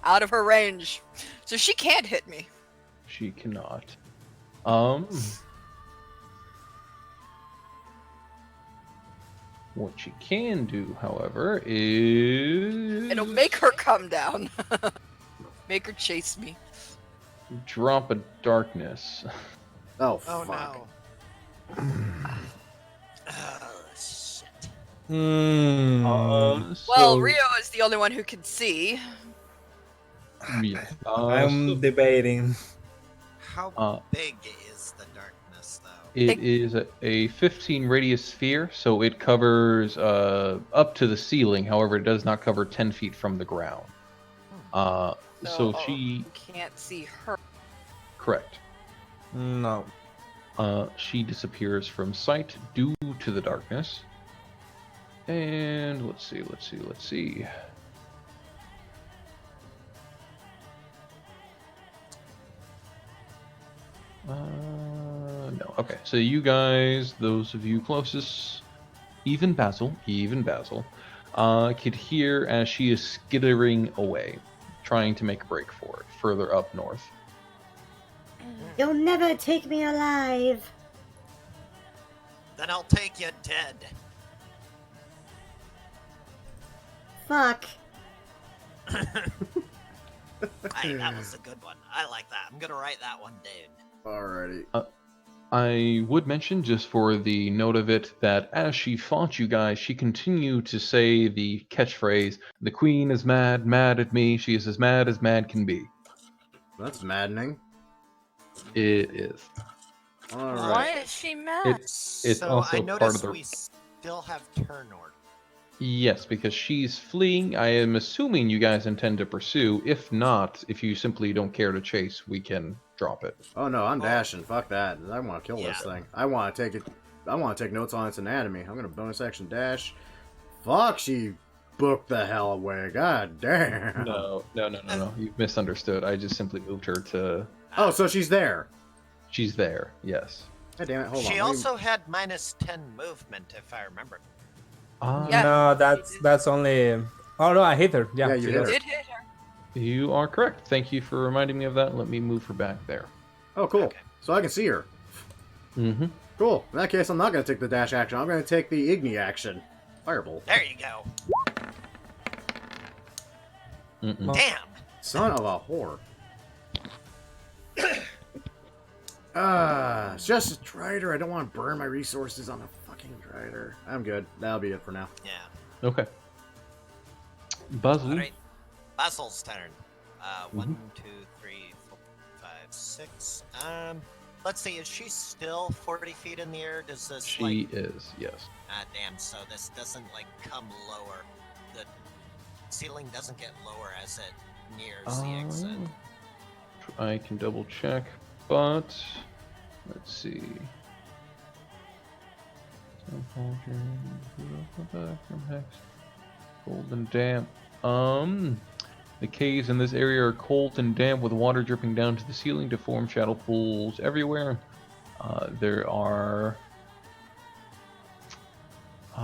out of her range, so she can't hit me. She cannot. What she can do, however, is It'll make her come down. Make her chase me. drop a darkness. Oh, Oh fuck. no. Oh shit. Hmm. Well, So, Rio is the only one who can see. yeah. I'm debating. How Uh, big is the darkness, though? It is a 15 radius sphere, so it covers up to the ceiling. However, it does not cover 10 feet from the ground. So she you can't see her. correct. No. She disappears from sight due to the darkness. And let's see. No. Okay. So you guys, those of you closest, even Basil, could hear as she is skittering away, trying to make a break for it, further up north. You'll never take me alive. Then I'll take you dead. Fuck. Hey, that was a good one. I like that. I'm gonna write that one down. Alrighty. I would mention, just for the note of it, that as she fought you guys, she continued to say the catchphrase, "The queen is mad, mad at me. She is as mad can be." That's maddening. It is. Alright. Why is she mad? It's So also I part noticed of the... we still have turn order. Yes, because she's fleeing. I am assuming you guys intend to pursue. If not, if you simply don't care to chase, we can drop it. Oh no, I'm dashing. Fuck that. I want to kill this Yeah. thing. I want to take it. I want to take notes on its anatomy. I'm gonna bonus action dash. Fuck, she booked the hell away. God damn. No. You've misunderstood. I just simply moved her to... Oh, so she's there. She's there, yes. God damn it. Hold on. She let me- also had -10 movement, if I remember. Yeah. No, that's only. Oh no, I hit her. Yeah, Yeah, you she hit does. her. Did hit her. You are correct. Thank you for reminding me of that. Let me move her back there. Oh, cool. Okay. So I can see her. Mm-hmm. Cool. In that case, I'm not gonna take the dash action. I'm gonna take the Igni action. Firebolt. There you go. Mm-mm. Damn. Son of a whore. It's just a Drider. I don't want to burn my resources on a fucking Drider. I'm good. That'll be it for now. Yeah. Okay. Basil. All right. Basil's turn. 1, 2, 3, 4, 5, 6. Let's see. Is she still 40 feet in the air? Does this She is, yes. damn. So this doesn't like come lower. The ceiling doesn't get lower as it nears the exit. I can double check, but let's see. Cold and damp. The caves in this area are cold and damp, with water dripping down to the ceiling to form shadow pools everywhere. There are...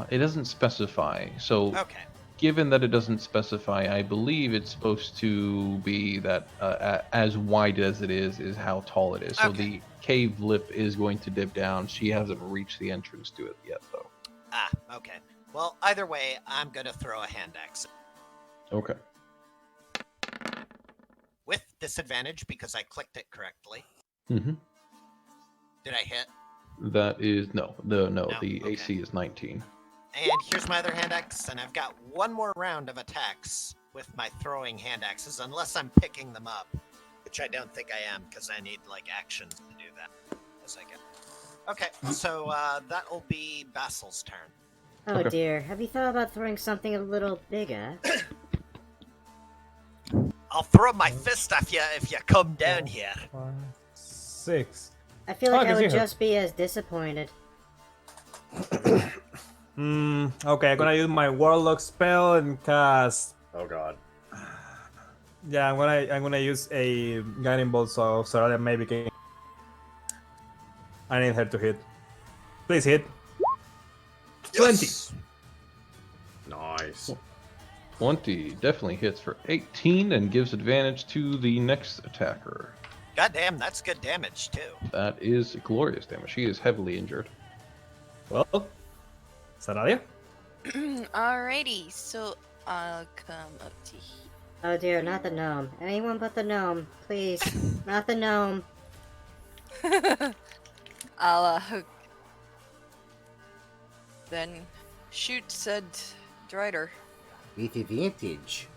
it doesn't specify, so Okay. given that it doesn't specify, I believe it's supposed to be that as wide as it is how tall it is. So Okay. the cave lip is going to dip down. She hasn't reached the entrance to it yet, though. Okay. Well, either way, I'm gonna throw a hand axe Okay. with disadvantage because I clicked it correctly. Mm-hmm. Did I hit? That is the okay. AC is 19. And here's my other hand axe, and I've got one more round of attacks with my throwing hand axes, unless I'm picking them up, which I don't think I am, because I need, like, actions to do that as I get. Okay, so that'll be Basil's turn. Oh Okay. dear. Have you thought about throwing something a little bigger? I'll throw my fist at you if you come down here. 5, 6. I feel Oh, I like I can see would her. just be as disappointed. Okay, I'm gonna use my warlock spell and cast. Oh god. Yeah, I'm gonna use a guiding bolt, so that maybe can. I need her to hit. Please hit. 20. Nice. 20 definitely hits for 18 and gives advantage to the next attacker. Goddamn, that's good damage, too. That is glorious damage. She is heavily injured. Well, Saradia? Alrighty, so I'll come up to here. Oh dear, not the gnome. Anyone but the gnome, please. Not the gnome. I'll then shoot said Drider. With advantage.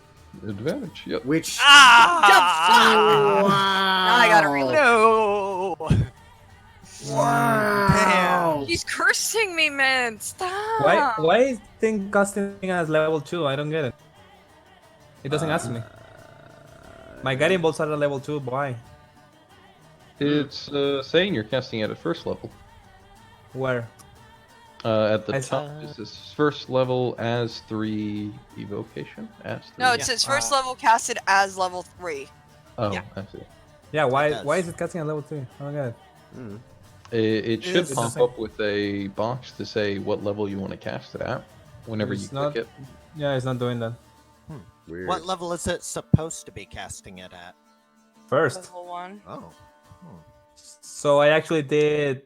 Advantage. Yep. Which. Ah! Wow! Now I gotta reload. No! Wow! He's cursing me, man. Stop. Why is thing casting as level 2? I don't get it. It doesn't ask me. My guiding bolts are at level 2. Why? It's saying you're casting it at first level. Where? At the I top saw- is this first level as 3 evocation. As 3. No, it says first level casted as level 3. Oh, Yeah. I see. Yeah, It why does. is it casting at level 3? Oh my god. It should is- pop up with a box to say what level you want to cast it at. Whenever It's you not- click it. Yeah, it's not doing that. Weird. What level is it supposed to be casting it at? First. Level 1. Oh. So I actually did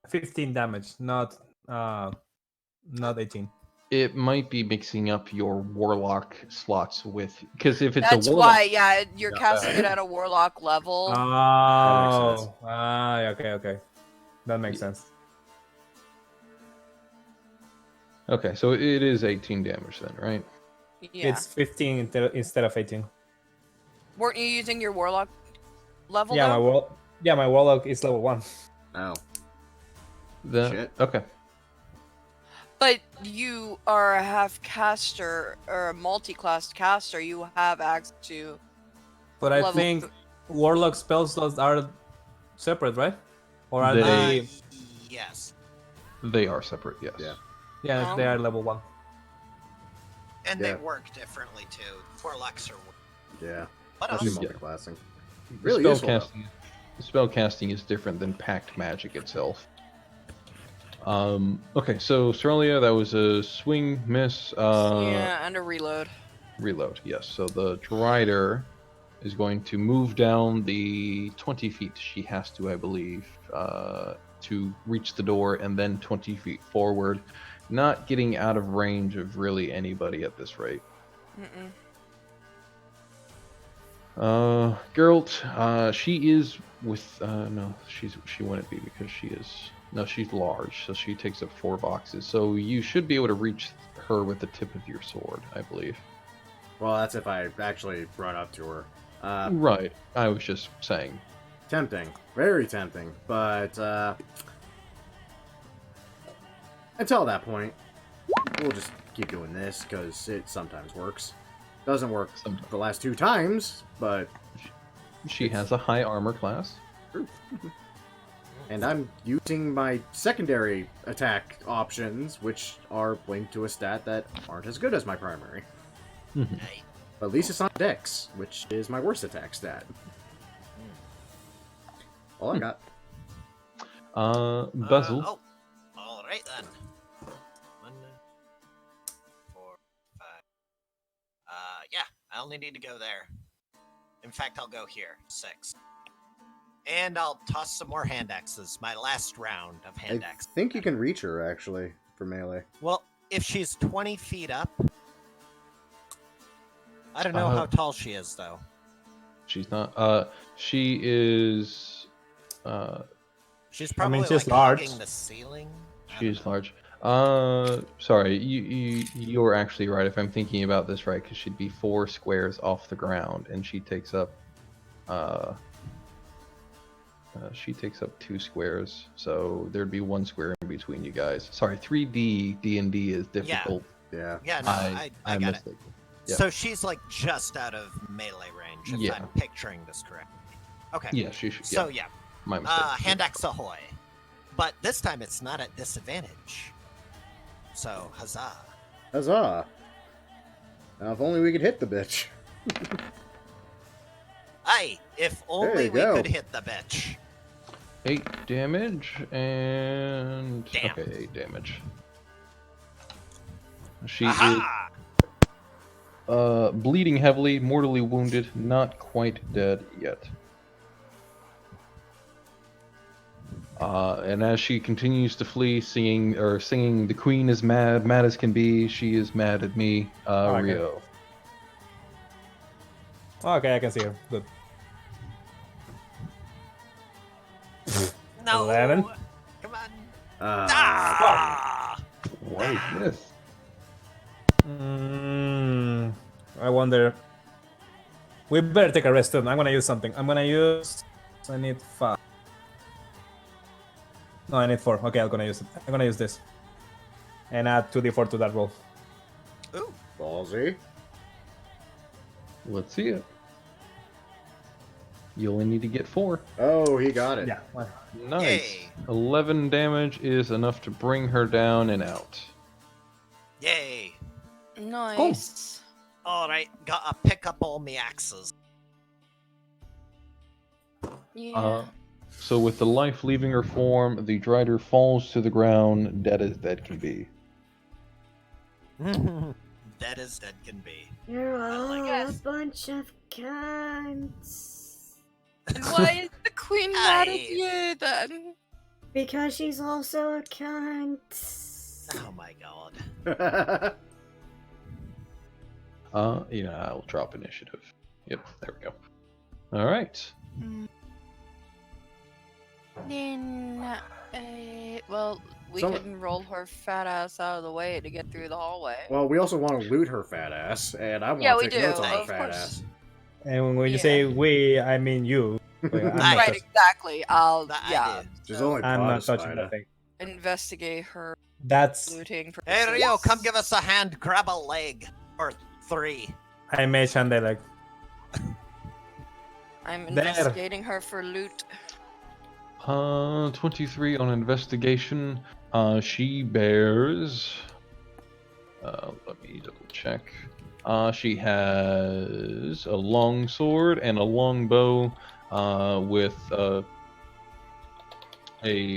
15 damage, not 18. It might be mixing up your warlock slots with because if it's That's a warlock, why, yeah, you're casting it at a warlock level. Oh, sense. Okay. That makes Yeah. sense. okay, so it is 18 damage then, right? Yeah. It's 15 instead of 18. Weren't you using your warlock level? Yeah, though? my warlock is level 1. Oh. Shit. Okay. But you are a half caster or a multi-class caster. You have access to. But I Level think warlock spell slots are separate, right? Or are They- they? Yes. They are separate, yes. Yeah. Yeah, they are level 1. And Yeah. they work differently too. Warlocks are. Yeah. What Especially else? Yeah. multi-classing. The Really spell useful, though. casting. The spell casting is different than pact magic itself. Okay, so Cerelia, that was a swing miss. Yeah, and a reload. Reload, yes. So the Drider is going to move down the 20 feet she has to, I believe, to reach the door, and then 20 feet forward, not getting out of range of really anybody at this rate. Geralt, she is with, no, she wouldn't be because she is, no, she's large, so she takes up 4 boxes. So you should be able to reach her with the tip of your sword, I believe. Well, that's if I actually run up to her. Right, I was just saying. Tempting. Very tempting. But, until that point, we'll just keep doing this, because it sometimes works. Doesn't work Sometimes. the last 2 times, but... She has a high armor class. And I'm using my secondary attack options, which are linked to a stat that aren't as good as my primary. Hey. But at least it's on Dex, which is my worst attack stat. All I got. Basil. Oh, all right then. 1, 4, 5. Yeah, I only need to go there. In fact, I'll go here. 6. And I'll toss some more hand axes. My last round of hand I axes. think you can reach her, actually, for melee. Well, if she's 20 feet up. I don't know how tall she is, though. She's not. She is. She's probably she's like large. hugging the ceiling. I She's don't know. large. Sorry, you're actually right. If I'm thinking about this right, because she'd be 4 squares off the ground, and she takes up. She takes up 2 squares, so there'd be 1 square in between you guys. Sorry, 3D D&D is difficult. Yeah. Yeah, no, I got it. mistaken. Yeah. So she's like just out of melee range, if Yeah. I'm picturing this correctly. Okay. Yeah, she should. So yeah, yeah, my mistake. hand axe ahoy. But this time it's not at disadvantage. So huzzah! Huzzah! Now, if only we could hit the bitch. Aye, if only you we go. could hit the bitch. 8 damage and Damn. okay, 8 damage. She is Aha! bleeding heavily, mortally wounded, not quite dead yet. And as she continues to flee, singing "The Queen is mad, mad as can be. She is mad at me." okay. Rio. Okay, I can see her. Good. No. 11? Come Ah! What is this? I wonder. We better take a rest soon. I'm gonna use something. I need 5. No, I need 4. Okay, I'm gonna use it. I'm gonna use this. And add 2d4 to that roll. Ooh. Ballsy. Let's see it. You only need to get 4. Oh, he got it. Yeah. Well, Nice. Yay. 11 damage is enough to bring her down and out. Yay! Nice. All right, gotta pick up all my axes. Yeah. So with the life leaving her form, the Drider falls to the ground, dead as dead can be. Dead as dead can be. You're all like a it. bunch of cunts. Why is the queen mad at Aye. you then? Because she's also a cunt. Oh my god. I'll drop initiative. Yep, there we go. All right. Then, well, we So- can roll her fat ass out of the way to get through the hallway. Well, we also want to loot her fat ass, and I want Yeah, to we take do, notes on her of fat course. ass. and when you Yeah. say we, I mean you. Wait, I'm not Right, Right, touching- exactly. I'll, That I yeah, did. She's only I'm brought not a touching spider. that thing. investigate her That's looting. Hey purposes. Rio, come give us a hand. Grab a leg. Or 3. I made Shande like. I'm There. investigating her for loot. 23 on investigation. She bears. Let me double check. She has a long sword and a long bow, with a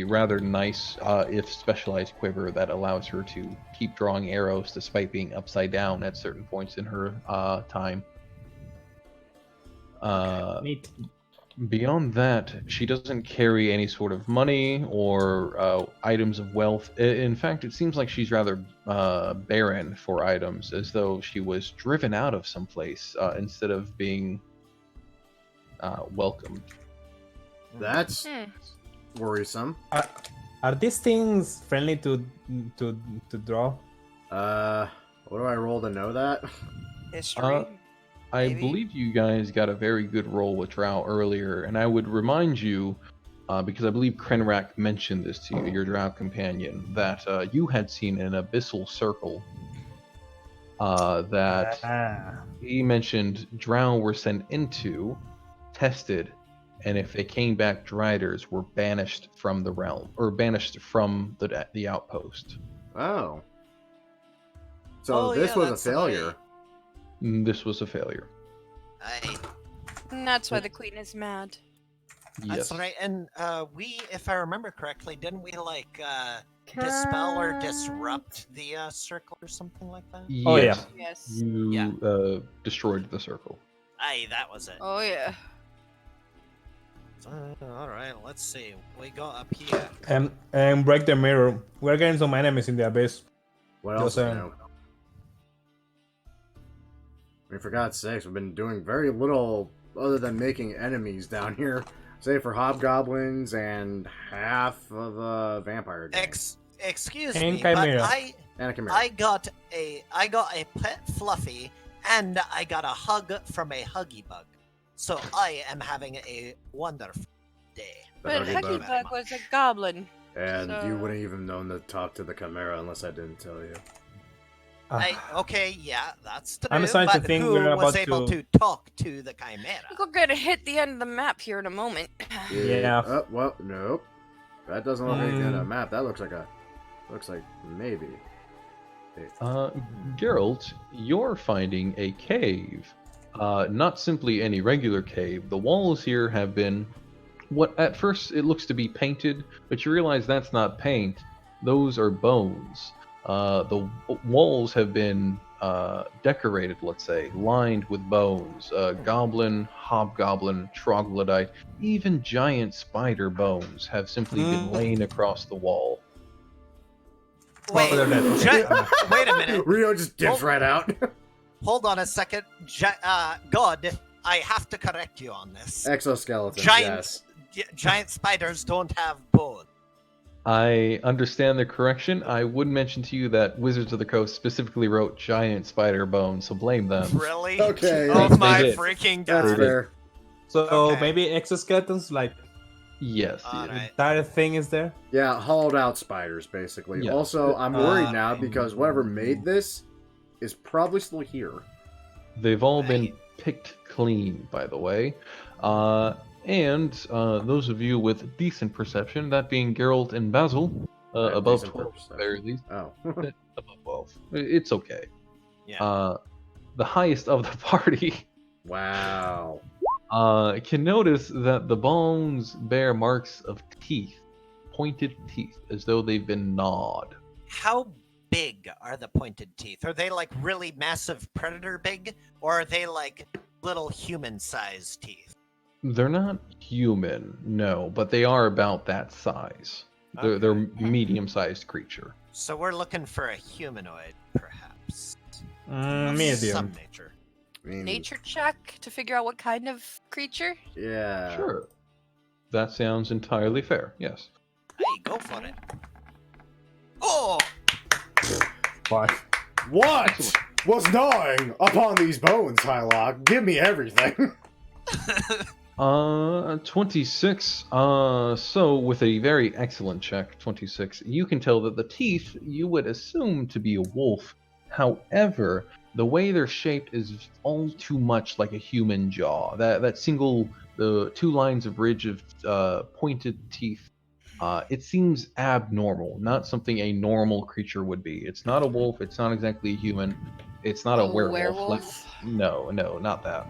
rather nice, if specialized quiver that allows her to keep drawing arrows despite being upside down at certain points in her time. Neat. Beyond that, she doesn't carry any sort of money or items of wealth. In fact, it seems like she's rather barren for items, as though she was driven out of someplace instead of being welcomed. That's Hmm. worrisome. Are these things friendly to draw? What do I roll to know that? History. I Maybe. believe you guys got a very good roll with Drow earlier, and I would remind you, because I believe Krenrak mentioned this to you, your Drow companion, that you had seen an abyssal circle that he mentioned Drow were sent into, tested, and if they came back Driders, were banished from the realm, or banished from the outpost. Oh. So Oh, this yeah, was a that's the failure. way. This was a failure. Aye. And that's why the queen is mad. Yes. That's right. And we, if I remember correctly, didn't we like dispel or disrupt the circle or something like that? Oh, yeah. Yes. You destroyed the circle. Aye, that was it. Oh yeah. All right, let's see. We got up here. And break the mirror. We're getting some enemies in the abyss. What Just else is saying. new? I mean, for God's sakes, we've been doing very little other than making enemies down here. Say for hobgoblins and half of a vampire gang. Excuse And me, but Chimera. And a chimera. I got a pet Fluffy, and I got a hug from a Huggy Bug. So I am having a wonderful day. But Huggy Huggy Bug. Bug was a goblin. And you So- wouldn't even known to talk to the chimera unless I didn't tell you. Okay, yeah, that's true. I'm starting to but think who we're was about able to- to talk to the I Chimera? think we're gonna hit the end of the map here in a moment. Yeah. Oh, well, nope. That doesn't look like a Mm. map. That looks like maybe. Geralt, you're finding a cave. Not simply any regular cave. The walls here have been what at first it looks to be painted, but you realize that's not paint. Those are bones. The walls have been decorated, let's say, lined with bones. Goblin, hobgoblin, troglodyte, even giant spider bones have simply been laid across the wall. Wait, they're dead. wait a minute. Rio just dips right out. Hold on a second. God, I have to correct you on this. Exoskeleton, Giant- yes. Giant spiders don't have bones. I understand the correction. I would mention to you that Wizards of the Coast specifically wrote giant spider bones, so blame them. Really? Okay, Oh they my did. freaking That's god. fair. So Okay. maybe exoskeletons, like Yes. All the right. entire thing is there. Yeah, hollowed out spiders, basically. Yeah. Also, I'm worried now Alright. because whatever made this is probably still here. They've all been Right. picked clean, by the way. And those of you with decent perception, that being Geralt and Basil, I have above decent 12 at the perception. very least. Oh. Above 12. It's okay. Yeah. The highest of the party Wow. can notice that the bones bear marks of teeth, pointed teeth, as though they've been gnawed. How big are the pointed teeth? Are they like really massive predator big, or are they like little human-sized teeth? They're not human, no, but they are about that size. They're medium-sized creature. So we're looking for a humanoid, perhaps. Of Medium. Some nature. I mean, Nature check to figure out what kind of creature. Yeah. Sure. That sounds entirely fair, yes. Hey, go for it. Oh! Why? What was gnawing upon these bones, Hylock? Give me everything. 26. So with a very excellent check, 26, you can tell that the teeth you would assume to be a wolf. However, the way they're shaped is all too much like a human jaw. That single, the 2 lines of ridge of pointed teeth. It seems abnormal, not something a normal creature would be. It's not a wolf. It's not exactly a human. It's not a werewolf. Like, no, not that.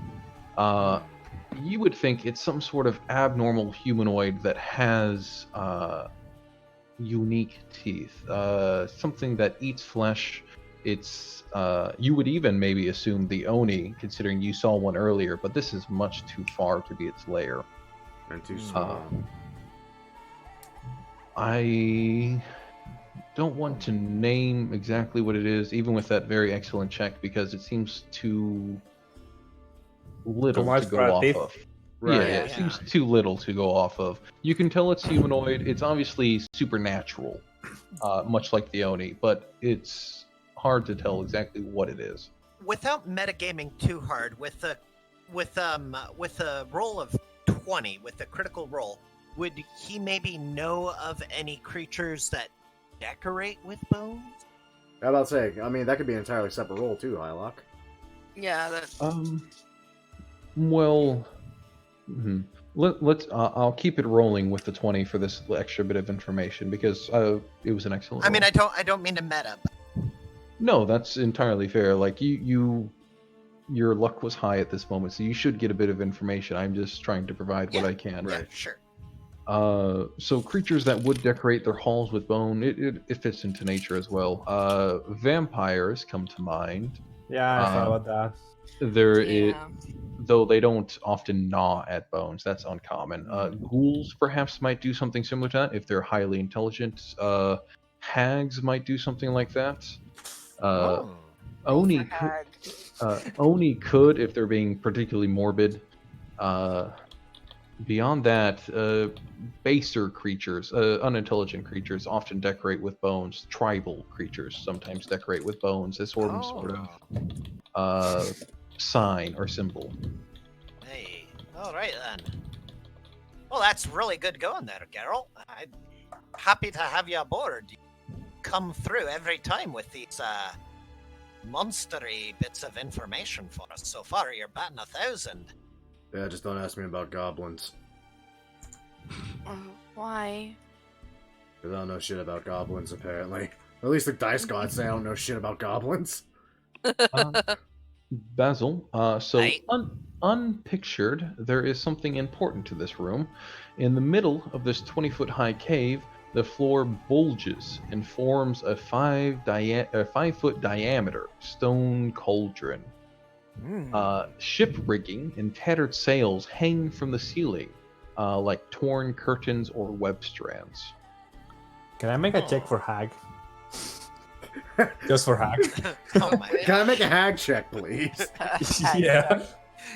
You would think it's some sort of abnormal humanoid that has unique teeth. Something that eats flesh. It's you would even maybe assume the Oni, considering you saw one earlier, but this is much too far to be its lair. And too small. I don't want to name exactly what it is, even with that very excellent check, because it seems too little Too much to for go our off teeth? of. Right. Yeah, it seems too little to go off of. You can tell it's humanoid. It's obviously supernatural, much like the Oni, but it's hard to tell exactly what it is. Without metagaming too hard, with a roll of 20, with a critical roll, would he maybe know of any creatures that decorate with bones? I was about to say, I mean, that could be an entirely separate role too, Hylock. Yeah, that. Well, let's. I'll keep it rolling with the 20 for this extra bit of information because it was an excellent. I mean, roll. I don't mean to meta. No, that's entirely fair. Like your luck was high at this moment, so you should get a bit of information. I'm just trying to provide what I can. Yeah, sure. So creatures that would decorate their halls with bone, it fits into nature as well. Vampires come to mind. Yeah, I thought about that. Though they don't often gnaw at bones. That's uncommon. Ghouls perhaps might do something similar to that if they're highly intelligent. Hags might do something like that. Oni could if they're being particularly morbid. Beyond that, baser creatures, unintelligent creatures, often decorate with bones. Tribal creatures sometimes decorate with bones as sort of sign or symbol. Hey, all right then. Well, that's really good going there, Geralt. I'm happy to have you aboard. You come through every time with these monstery bits of information for us. So far, you're batting 1,000. Yeah, just don't ask me about goblins. Why? Because I don't know shit about goblins, apparently. At least the dice gods say I don't know shit about goblins. Basil, so Aye. unpictured, there is something important to this room. In the middle of this 20-foot high cave, the floor bulges and forms a 5-foot diameter stone cauldron. Ship rigging and tattered sails hang from the ceiling, like torn curtains or web strands. Can I make a check for Hag? Just for Hag. Oh my Can I make a hag check, please? Yeah.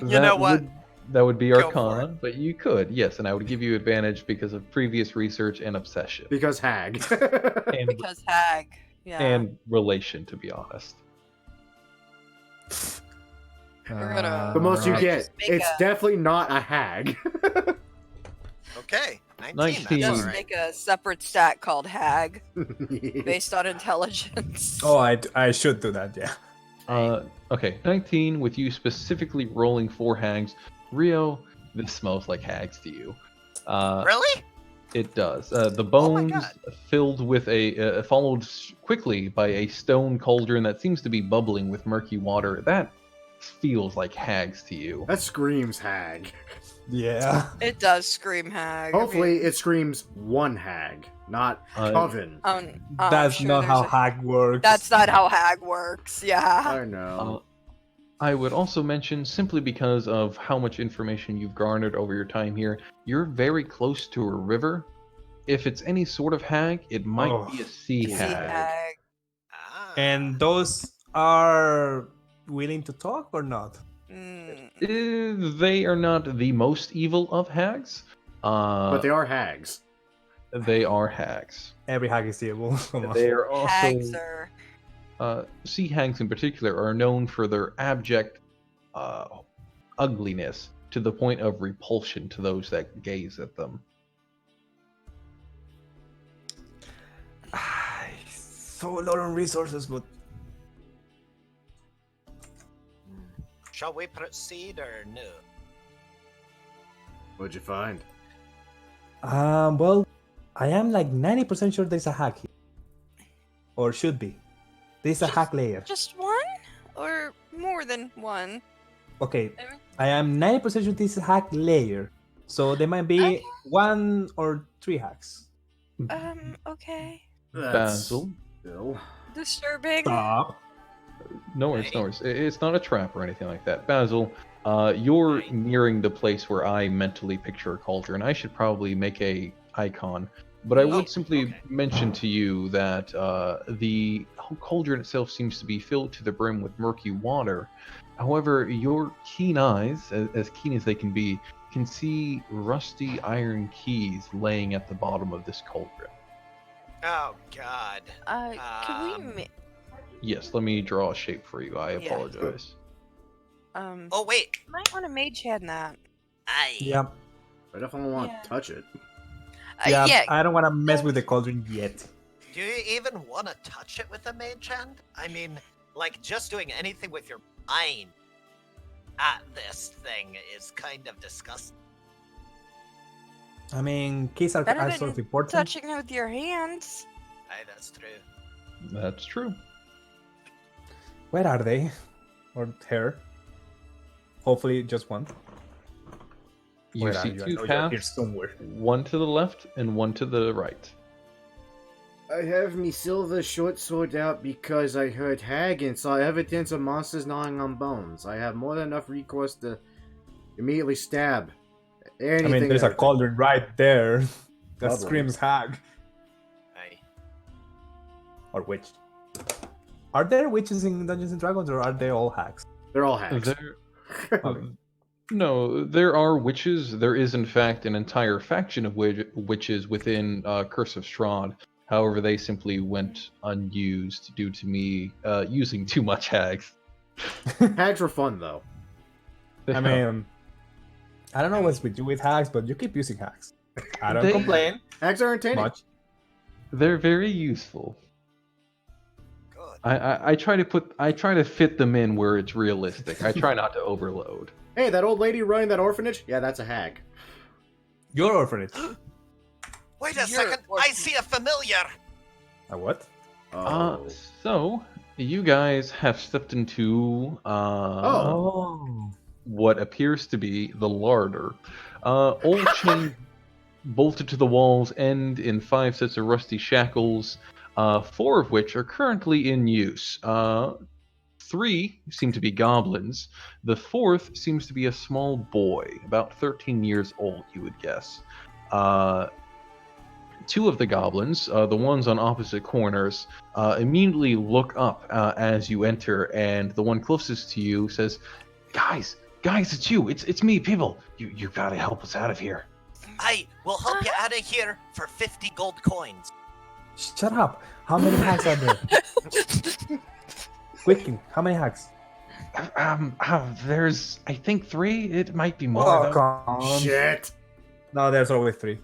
You know what? That would be Go for Arcana, but you could, yes, and I would give you advantage because of previous research and obsession. Because hag. And, Because hag. Yeah. and relation, to be honest. We're gonna- the most you Alright, get. just make It's a- definitely not a hag. Okay, 19. 19. That's Just all right. make a separate stat called hag based on intelligence. Oh, I should do that. Yeah. Okay, 19 with you specifically rolling 4 hags. Rio, this smells like hags to you. Really? It does. The Oh my bones God. filled with followed quickly by a stone cauldron that seems to be bubbling with murky water. That feels like hags to you. That screams hag. Yeah. It does scream hag. Hopefully, it screams one hag, not coven. That's sure not there's how a- hag works. That's not how hag works. Yeah. I know. I would also mention, simply because of how much information you've garnered over your time here, you're very close to a river. If it's any sort of hag, it might be a sea Sea hag. hag. Ah. And those are willing to talk or not? They are not the most evil of hags. But they are hags. They are hags. Every hag is evil. Come on. They are also Hags are. sea hags in particular are known for their abject ugliness to the point of repulsion to those that gaze at them. So low on resources, but Shall we proceed or no? What'd you find? well, I am like 90% sure there's a hack here. Or should be. There's a hack layer. Just one? Or more than one? Okay, I am 90% sure this is a hack layer. So there might be Okay. 1 or 3 hacks. Okay. Basil. Still. Disturbing. Stop. No worries, no worries. It's not a trap or anything like that. Basil, you're nearing the place where I mentally picture a cauldron. I should probably make a icon, but I would simply okay. mention to you that the cauldron itself seems to be filled to the brim with murky water. However, your keen eyes, as keen as they can see rusty iron keys laying at the bottom of this cauldron. Oh God. Can we Yes, let me draw a shape for you. I Yeah. apologize. Oh wait. might want to mage hand that. Aye. Yeah. I definitely want Yeah. to touch it. Yeah, Yeah. I don't want to mess with the cauldron yet. Do you even want to touch it with a mage hand? I mean, like just doing anything with your mind at this thing is kind of disgusting. I mean, keys are Better sort of than important. touching it with your hands. Aye, that's true. That's true. Where are they? Or her? Hopefully just one. You Where are see you? I two know you're here paths, somewhere. one to the left and one to the right. I have me silver short sword out because I heard hag and saw evidence of monsters gnawing on bones. I have more than enough recourse to immediately stab anything. I mean, there's a and everything. cauldron right there that Bubbling. screams hag. Aye. Or witch. Are there witches in Dungeons and Dragons, or are they all hags? They're all hags. Okay. No, there are witches. There is, in fact, an entire faction of witches within Curse of Strahd. However, they simply went unused due to me using too much hags. Hags were fun though. I mean, I don't know what's with you with hags, but you keep using hags. I don't They- complain Hags are entertaining. much. they're very useful. Good. I try to fit them in where it's realistic. I try not to overload. Hey, that old lady running that orphanage? Yeah, that's a hag. Your orphanage. Wait a You're second. I orphan. see a familiar. A what? Oh. So you guys have stepped into Oh. what appears to be the larder. Old chain bolted to the walls end in 5 sets of rusty shackles, 4 of which are currently in use. 3 seem to be goblins. The 4th seems to be a small boy, about 13 years old, you would guess. 2 of the goblins, the ones on opposite corners, immediately look up as you enter, and the one closest to you says, "Guys, Guys, it's you. It's me, people. You gotta help us out of here. I will help you out of here for 50 gold coins. Shut up! How many hacks are there? Quickly, how many hacks? There's I think 3. It might be more. Oh, though. come on. Shit! No, there's always 3.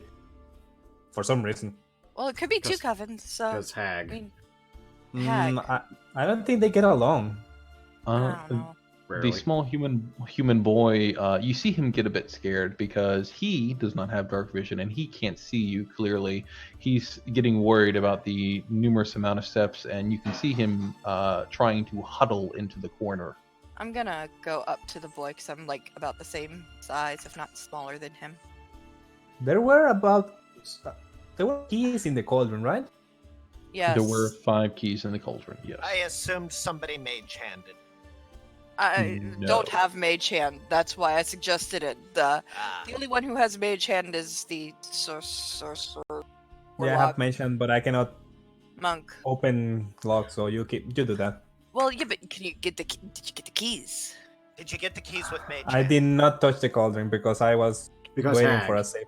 For some reason. Well, it could be 2 Because- covens, so. Because I hag. mean, Hag. I don't think they get along. I don't know. Rarely. The small human boy, you see him get a bit scared because he does not have dark vision and he can't see you clearly. He's getting worried about the numerous amount of steps, and you can see him trying to huddle into the corner. I'm gonna go up to the boy because I'm like about the same size, if not smaller than him. There were keys in the cauldron, right? Yes. There were 5 keys in the cauldron. Yes. I assumed somebody mage-handed. I No. don't have mage hand. That's why I suggested it. The Ah, only one who has mage hand is the sorcerer. Yeah, I have mentioned, but I cannot Monk. open lock, so you do that. Well, yeah, but can you get did you get the keys? did you get the keys with mage? I did not touch the cauldron because I was Because waiting hag. for a save.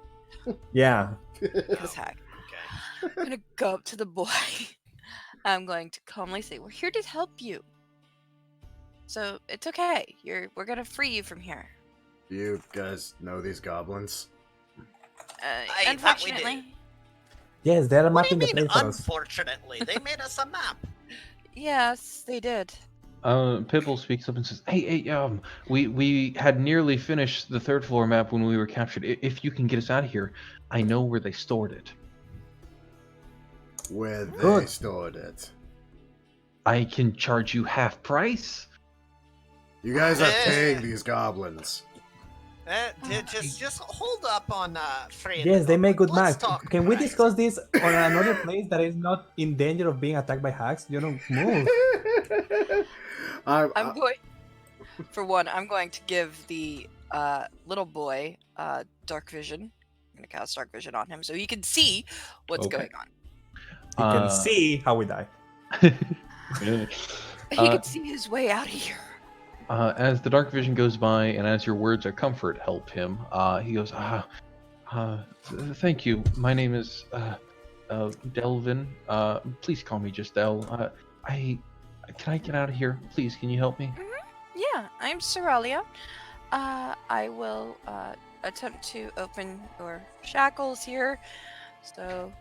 Yeah. Because hack. Okay. I'm gonna go up to the boy. I'm going to calmly say, "We're here to help you. So it's okay. We're gonna free you from here." You guys know these goblins? thought we Unfortunately, Yes, they're What do mapping you the mean, place for us. unfortunately? They made us a map. yes, they did. Pibble speaks up and says, "Hey, we had nearly finished the 3rd floor map when we were captured. If you can get us out of here, I know where they stored it. Where they Good. stored it. I can charge you half price." You guys are paying these goblins. Just hold up on Frey. Yes, they make good Let's maps. talk Can we price. discuss this on another place that is not in danger of being attacked by hacks? You don't move. I'm going. For one, I'm going to give the little boy dark vision. I'm gonna cast dark vision on him so he can see what's Okay. going on. You can see how we die. He Uh, can see his way out of here. As the dark vision goes by, and as your words of comfort help him, he goes, "Thank you. My name is Delvin. Please call me just Del. Can I get out of here? Please, can you help me?" Yeah, I'm Soralia. I will attempt to open your shackles here. So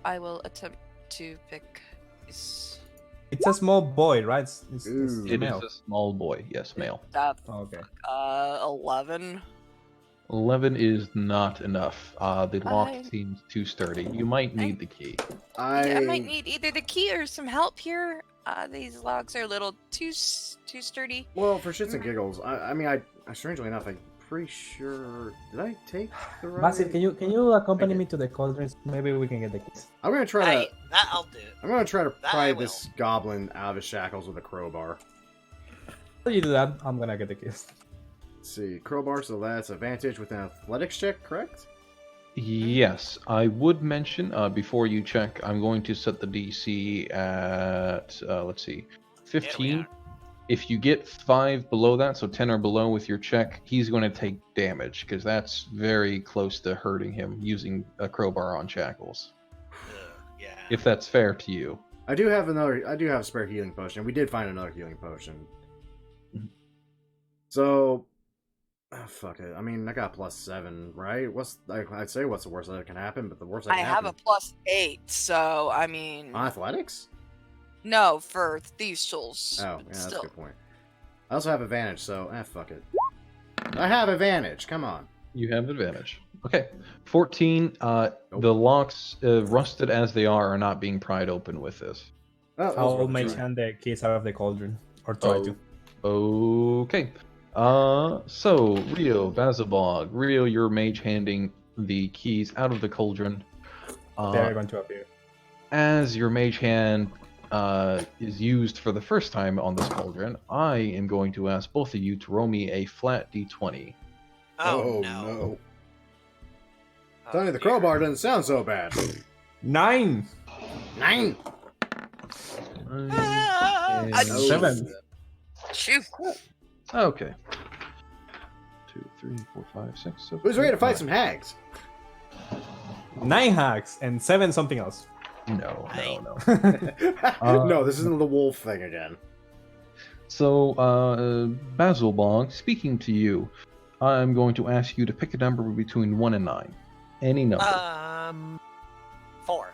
I will attempt to pick this. It's a small boy, right? It's Ooh. It male. is a small boy. Yes, male. Okay. 11. 11 is not enough. The lock I- seems too sturdy. You might need the key. I might need either the key or some help here. These logs are a little too sturdy. Well, for shits and giggles, I mean, I strangely enough, I'm pretty sure. Did I take the right? Basil, can you accompany me to the cauldrons? Maybe we can get the keys. I'm gonna try to. That I'll do. I'm gonna try to That pry I this goblin out of his shackles with a crowbar. While you do that, I'm gonna get the keys. Let's see, crowbar, so that's advantage with an athletics check, correct? Yes, I would mention before you check, I'm going to set the DC at, let's see, 15. are. If you get 5 below that, so 10 or below with your check, he's going to take damage, because that's very close to hurting him using a crowbar on shackles. Yeah. If that's fair to you. I do have a spare healing potion. We did find another healing potion. Mhm. So, fuck it. I mean, I got +7, right? I'd say what's the worst that can happen, but the worst that I can have a happen. +8, so I mean, On athletics? no, for thieves' tools. Oh, yeah, but that's a still. good point. I also have advantage, so fuck it. I have advantage. Come on. You have advantage. Okay. 14, the locks, rusted as they are not being pried open with this. Oh, that was I'll worth a make try. hand the keys out of the cauldron. Or try to. Okay. So, Rio, Bazabog. Rio, you're mage handing the keys out of the cauldron. They're going to appear. As your mage hand is used for the first time on this cauldron, I am going to ask both of you to roll me a flat d20. Oh, no. Oh, Tony, the dear. crowbar doesn't sound so bad. 9! 9! Ah, And I- 7. Shoot. Okay. 2, 3, 4, 5, 6, 7. Who's ready to fight some hags? 9 hags and 7 something else. No. No, this isn't the wolf thing again. So, Basil Bog, speaking to you, I'm going to ask you to pick a number between 1 and 9. Any number. 4.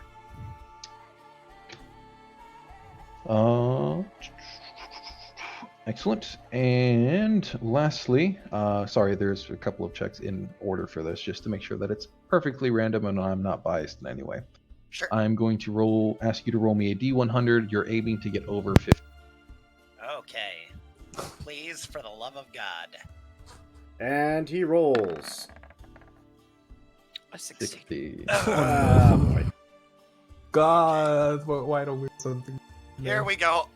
Excellent. And lastly, sorry, there's a couple of checks in order for this, just to make sure that it's perfectly random and I'm not biased in any way. Sure. I'm going to ask you to roll me a D100. You're aiming to get over 50. Okay. Please, for the love of God. And he rolls. A 60. 60. Boy. God, why don't we do something? Here we go.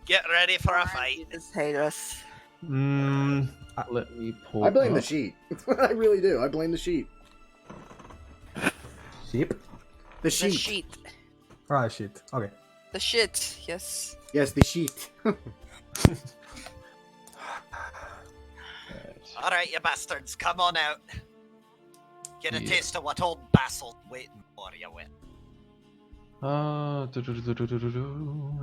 Get ready for a fight. You just hate us. Let me pull I blame the up. sheet. I really do. I blame the sheet. Sheep? The The sheet. sheet. Ah, shit. Okay. The shit. Yes. Yes, the sheet. All right, you bastards, come on out. Get a Yeah. taste of what old Basil's waiting for you with.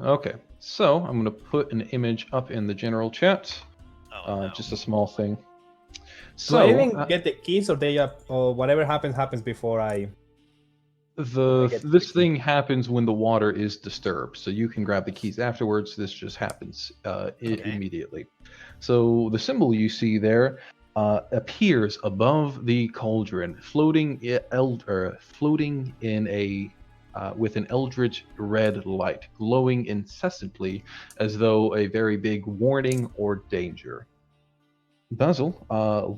Okay, so I'm going to put an image up in the general chat. Oh, no. Just a small thing. So I even So, get the keys, or they or whatever happens before I. this thing happens when the water is disturbed, so you can grab the keys afterwards. This just happens immediately. So the symbol you see there appears above the cauldron, floating in a with an eldritch red light, glowing incessantly as though a very big warning or danger. Basil,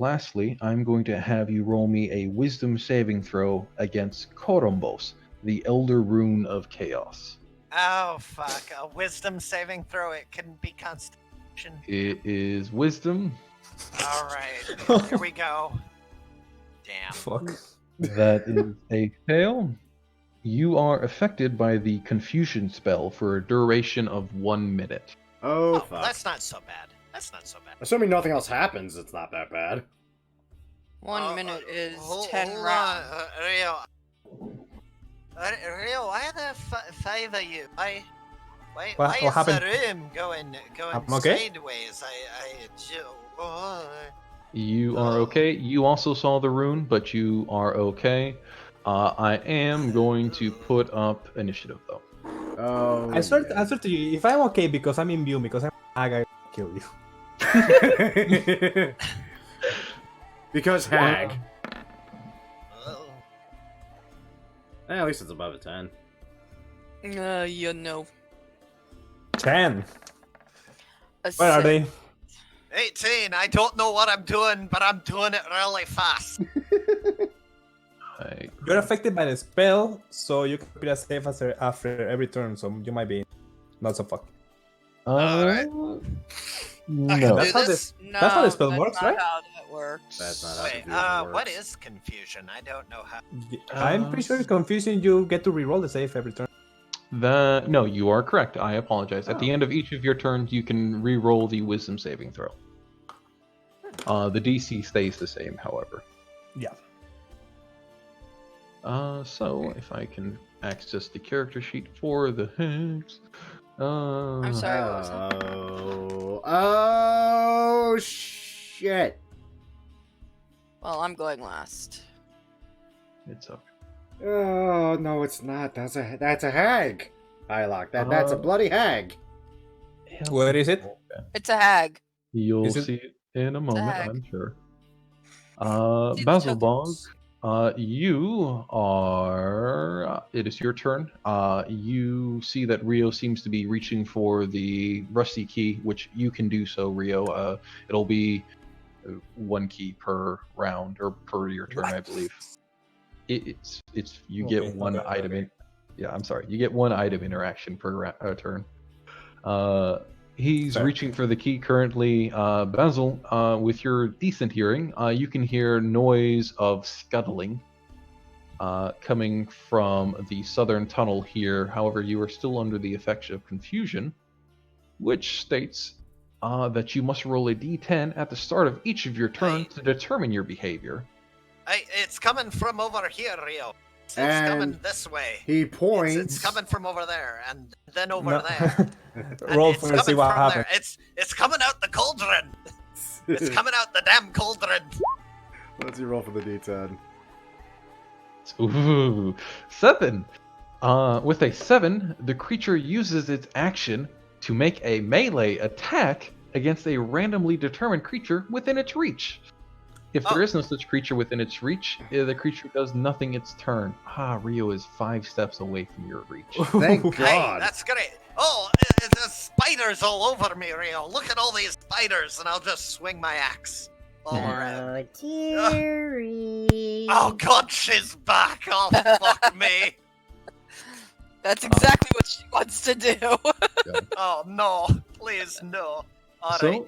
lastly, I'm going to have you roll me a wisdom saving throw against Korombos, the Elder Rune of Chaos. Oh, fuck. A wisdom saving throw. It can be Constitution. It is wisdom. All right. Here we go. Damn. Fuck. That is a fail. You are affected by the confusion spell for a duration of 1 minute. Oh, fuck. That's not so bad. That's not so bad. Assuming nothing else happens, it's not that bad. 1 minute is hold 10 on, rounds. Rio. Rio, why the 5 of you? Why What is happened? the room going I'm okay? sideways? You are okay. You also saw the rune, but you are okay. I am going to put up initiative, though. Oh. I swear to you, if I'm okay because I'm immune, because I'm a guy, I'll kill you. Because hag. Oh. At least it's above a 10. You know. 10. A Where are six. they? 18. I don't know what I'm doing, but I'm doing it really fast. You're affected by the spell, so you can be as safe as after every turn, so you might be not so fucked. Alright. No. That's how this? No, That's how the spell that's works, not right? how that works. That's not how Wait, confusion works. what is confusion? I don't know how. I'm pretty sure confusing you get to reroll the save every turn. No, you are correct. I apologize. At the Oh. end of each of your turns, you can re-roll the wisdom saving throw. The DC stays the same, however. Yeah. So if I can access the character sheet for the Hags. I'm sorry, what was that? Oh, shit. Well, I'm going last. It's okay. Oh, no, it's not. That's a hag. Hylock, that's a bloody hag. What is it? It's a hag. You'll Is it- see it in a moment, Hag. I'm sure. See the Basil Bog, tokens. you are. It is your turn. You see that Rio seems to be reaching for the rusty key, which you can do so, Rio. It'll be 1 key per round or per your turn, I believe. It's you get Okay, one okay, item okay. in. Yeah, I'm sorry. You get 1 item interaction per turn. He's Fair. reaching for the key currently. Basil, with your decent hearing, you can hear noise of scuttling coming from the southern tunnel here. However, you are still under the effects of confusion, which states that you must roll a d10 at the start of each of your turns to determine your behavior. It's coming from over here, Rio. It's coming And this way. he points. It's coming from over there, and then over No. there. And Roll it's first, see coming what from happens. there. It's coming out the cauldron. It's coming out the damn cauldron. Let's see, roll for the D10. Ooh, 7. With a 7, the creature uses its action to make a melee attack against a randomly determined creature within its reach. If there is no such creature within its reach, the creature does nothing its turn. Rio is 5 steps away from your reach. Thank Hey, God. that's great. Oh, there's spiders all over me, Rio. Look at all these spiders, and I'll just swing my axe all around. Oh, dearie. Oh God, she's back! Oh fuck me! That's exactly what she wants to do. Oh no! Please no! All So, right.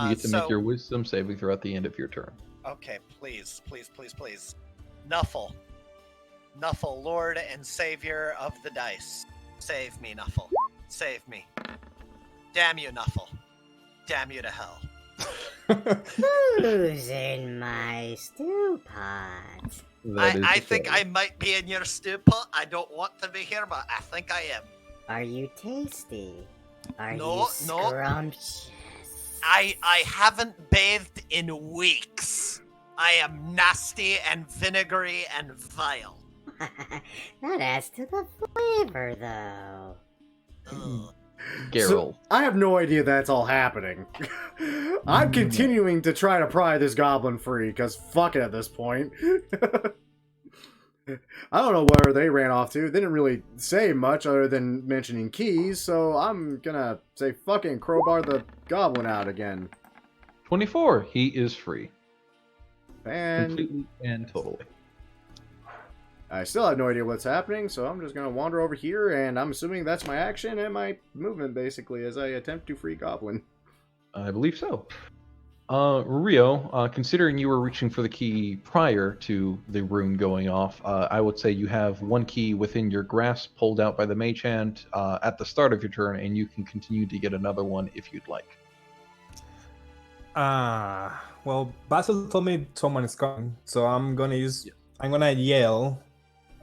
You get to make your wisdom saving throw at the end of your turn. Okay, please, please, please, please. Nuffle, Lord and Savior of the dice, save me, Nuffle, save me. Damn you, Nuffle. Damn you to hell. Who's in my stew pot? I think I might be in your stew pot. I don't want to be here, but I think I am. Are you tasty? Are No, you no. scrumptious? I haven't bathed in weeks. I am nasty and vinegary and vile. That adds to the flavor, though. Ugh. Geralt. So, I have no idea that's all happening. I'm continuing to try to pry this goblin free, because fuck it at this point. I don't know where they ran off to. They didn't really say much other than mentioning keys, so I'm gonna say fucking crowbar the goblin out again. 24. He is free. And Completely and totally. I still have no idea what's happening, so I'm just gonna wander over here, and I'm assuming that's my action and my movement, basically, as I attempt to free goblin. I believe so. Rio, considering you were reaching for the key prior to the rune going off, I would say you have one key within your grasp pulled out by the mage hand at the start of your turn, and you can continue to get another one if you'd like. Well, Basil told me someone is coming, so I'm gonna yell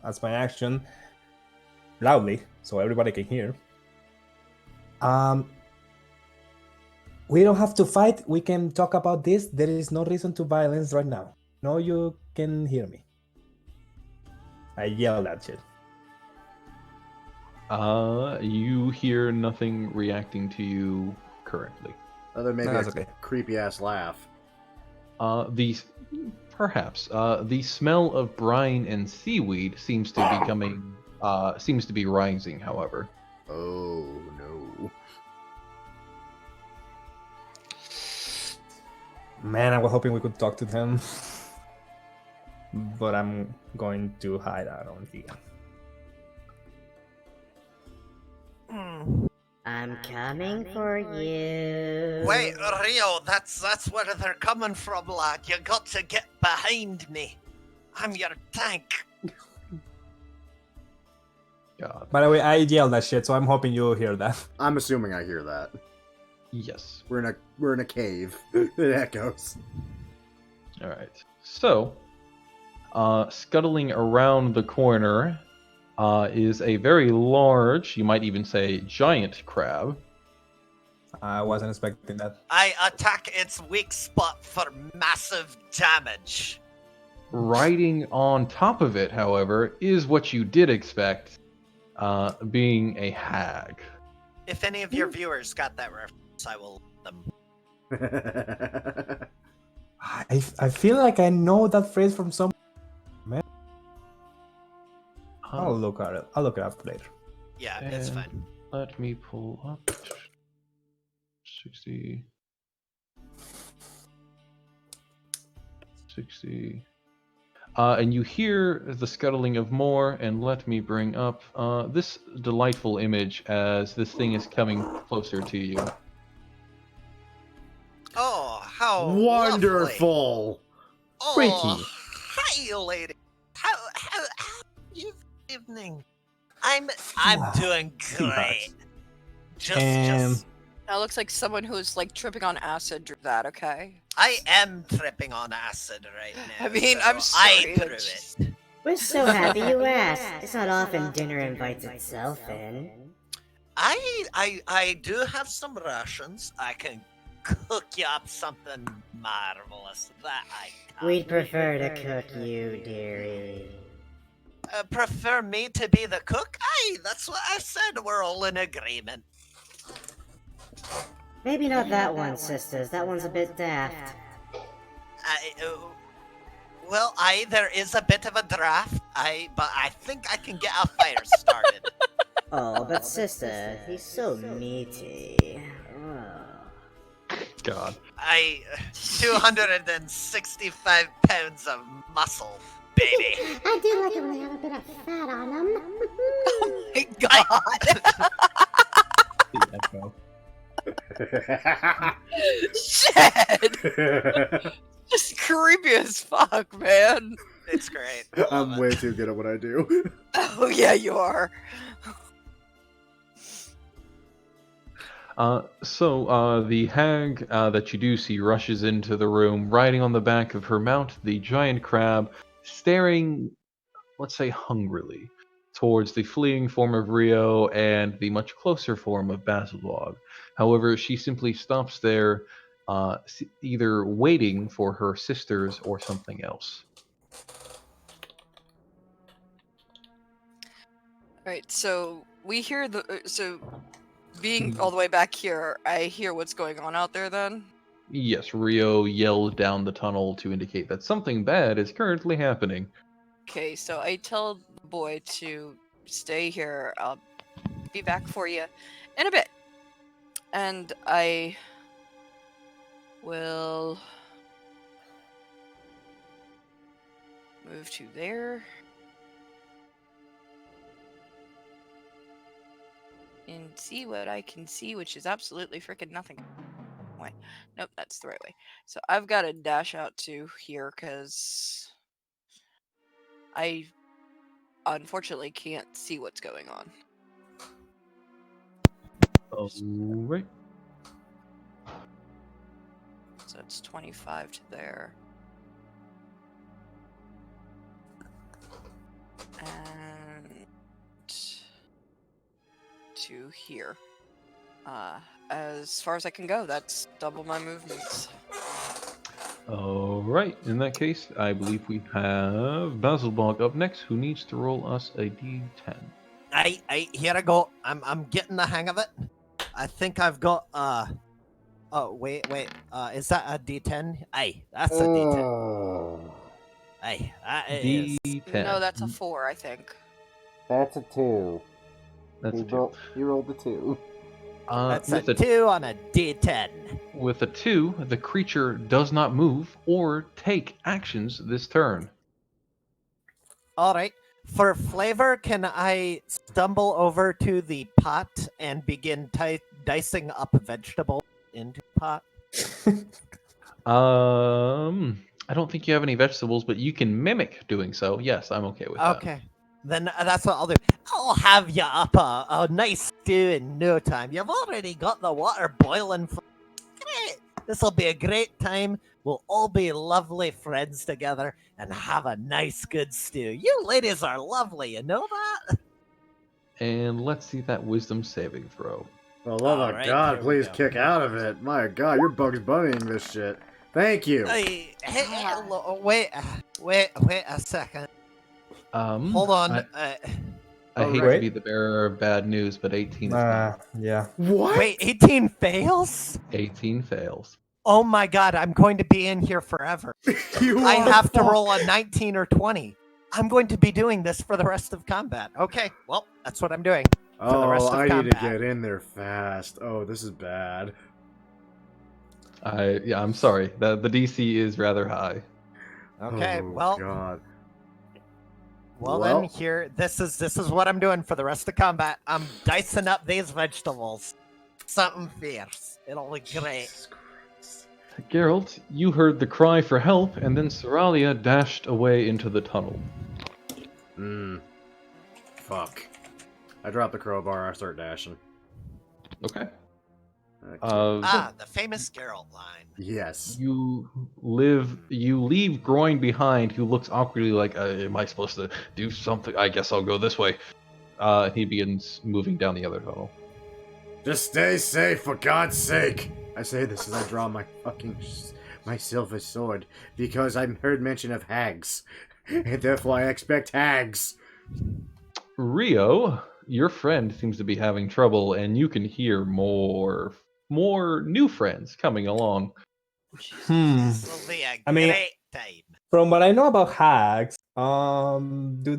as my action loudly so everybody can hear. We don't have to fight. We can talk about this. There is no reason to violence right now. No, you can hear me. I yell that shit. You hear nothing reacting to you currently. Other than maybe No, a that's okay. creepy ass laugh. The smell of brine and seaweed seems to be rising, however. Oh no. Man, I was hoping we could talk to them. But I'm going to hide out on here. I'm coming for you. Wait, Rio, that's where they're coming from, lad. You got to get behind me. I'm your tank. God. By the way, I yelled that shit, so I'm hoping you'll hear that. I'm assuming I hear that. Yes. We're in a cave. It echoes. All right. So, scuttling around the corner is a very large, you might even say giant crab. I wasn't expecting that. I attack its weak spot for massive damage. Riding on top of it, however, is what you did expect, being a hag. If any of your viewers got that reference, I will let them. I feel like I know that phrase from some. Man, I'll look at it. I'll look it up later. Yeah, it's And fine. Let me pull up 60. And you hear the scuttling of more, and let me bring up this delightful image as this thing is coming closer to you. Oh, how Wonderful. lovely. Oh, hi, lady. How you evening? I'm doing great. Just That looks like someone who's like tripping on acid drew that, okay? I am tripping on acid right now. I mean, so I'm sorry. I drew that's it. We're so happy you asked. It's not often dinner invites itself in. I do have some rations. I can cook you up something marvelous. That I can. We'd prefer to cook you, dearie. Prefer me to be the cook? Aye, that's what I said. We're all in agreement. Maybe not that one, sisters. That one's a bit daft. Well, there is a bit of a draft. But I think I can get a fire started. Oh, but sister, he's so meaty. Oh. God. 265 pounds of muscle, baby. I do like it when they have a bit of fat on them. Oh my god! The echo. Shit! Just creepy as fuck, man. It's great. I'm way too good at what I do. Oh yeah, you are. So the hag that you do see rushes into the room, riding on the back of her mount, the giant crab, staring, let's say, hungrily towards the fleeing form of Rio and the much closer form of Basilbog. However, she simply stops there, either waiting for her sisters or something else. Alright, so we hear being all the way back here, I hear what's going on out there then? Yes, Rio yelled down the tunnel to indicate that something bad is currently happening. Okay, so I tell the boy to stay here. I'll be back for you in a bit. And I will move to there. And see what I can see, which is absolutely freaking nothing. Wait, nope, that's the right way. So I've got to dash out to here because I unfortunately can't see what's going on. Alright. So it's 25 to there. And to here. As far as I can go, that's double my movements. Alright, in that case, I believe we have Basilbog up next, who needs to roll us a d10. Here I go. I'm getting the hang of it. I think I've got oh wait. Is that a D10? Aye, that's a D10. Oh. Aye, that is. D10. No, that's a 4, I think. That's a 2. That's a You 2. rolled a 2. That's a With a 2 on a D10. With a 2, the creature does not move or take actions this turn. All right. For flavor, can I stumble over to the pot and begin dicing up vegetables into the pot? I don't think you have any vegetables, but you can mimic doing so. Yes, I'm okay with that. Okay. Then that's what I'll do. I'll have you up a nice stew in no time. You've already got the water boiling. Great. This'll be a great time. We'll all be lovely friends together and have a nice, good stew. You ladies are lovely, you know that? And let's see that wisdom saving throw. For the love of Alright, God, here we please go. kick out of it. My God, you're Bugs Bunnying this shit. Thank you. Hey, wait a second. Hold on. I hate to Alright. be the bearer of bad news, but 18 is fine. Yeah. What? Wait, 18 fails? 18 fails. Oh my god, I'm going to be in here forever. You I are have to fuck- roll a 19 or 20. I'm going to be doing this for the rest of combat. Okay, well, that's what I'm doing. For the rest Oh, of I need to combat. get in there fast. Oh, this is bad. I'm sorry. The DC is rather high. Okay, Oh, well, God. well, well. then here, this is what I'm doing for the rest of combat. I'm dicing up these vegetables. Something fierce. It'll be great. Jesus Christ. Geralt, you heard the cry for help, and then Seralia dashed away into the tunnel. Fuck. I drop the crowbar, I start dashing. Okay. The famous Geralt line. Yes. You leave Groin behind, who looks awkwardly like, am I supposed to do something? I guess I'll go this way. He begins moving down the other tunnel. Just stay safe, for God's sake! I say this as I draw my my silver sword, because I've heard mention of hags, and therefore I expect hags. Rio, your friend seems to be having trouble, and you can hear more new friends coming along. This will be a great time. From what I know about hags, what do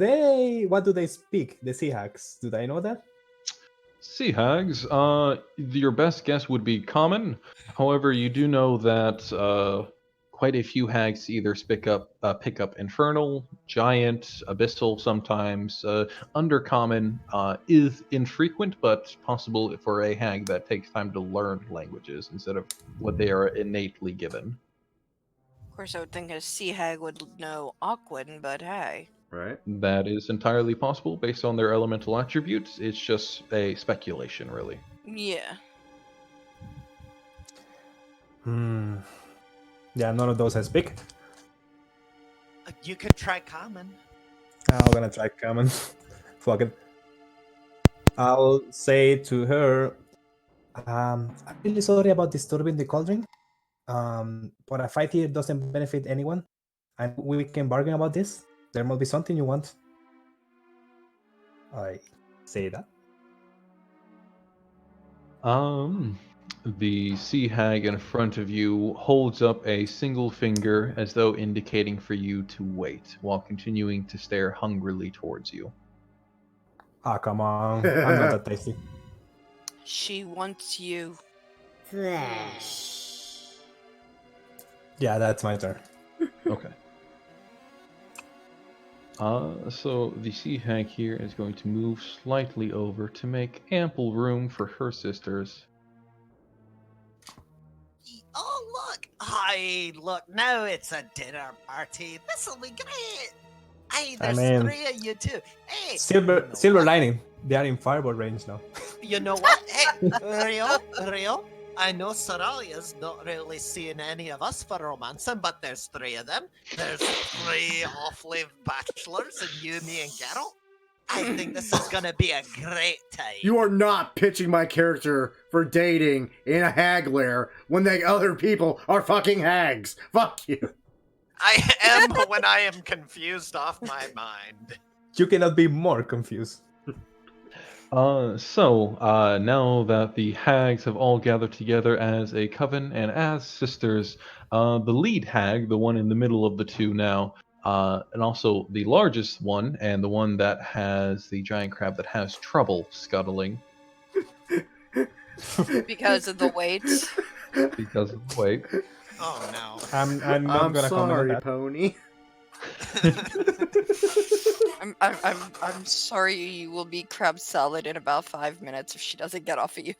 they speak? The sea hags, do they know that? Sea hags, your best guess would be common. However, you do know that quite a few hags either pick up infernal, giant, abyssal sometimes. Undercommon is infrequent, but possible for a hag that takes time to learn languages instead of what they are innately given. Of course, I would think a sea hag would know Aquan, but hey. Right? That is entirely possible based on their elemental attributes. It's just a speculation, really. Yeah. Yeah, none of those I speak. You could try common. I'm gonna try common. Fuck it. I'll say to her, I'm really sorry about disturbing the cauldron. But a fight here doesn't benefit anyone. And we can bargain about this. There must be something you want. I say that. The sea hag in front of you holds up a single finger as though indicating for you to wait, while continuing to stare hungrily towards you. Ah, come on. I'm not that tasty. She wants you. Flesh. Yeah, that's my turn. Okay. So the sea hag here is going to move slightly over to make ample room for her sisters. Oh, look! Hey, look, now it's a dinner party. This'll be great! Hey, there's three of you too. Hey! Silver lining. They are in fireball range now. You know what? Hey, Rio, I know Soralia's not really seeing any of us for romancing, but there's three of them. There's three off-lived bachelors, and you, me, and Geralt. I think this is gonna be a great time. You are not pitching my character for dating in a hag lair when the other people are fucking hags. Fuck you. I am when I am confused off my mind. You cannot be more confused. Now that the hags have all gathered together as a coven and as sisters, the lead hag, the one in the middle of the two now, and also the largest one, and the one that has the giant crab that has trouble scuttling. Because of the weight. Because of the weight. Oh no. I'm not gonna comment on sorry, that. Pony. I'm sorry you will be crab salad in about 5 minutes if she doesn't get off of you.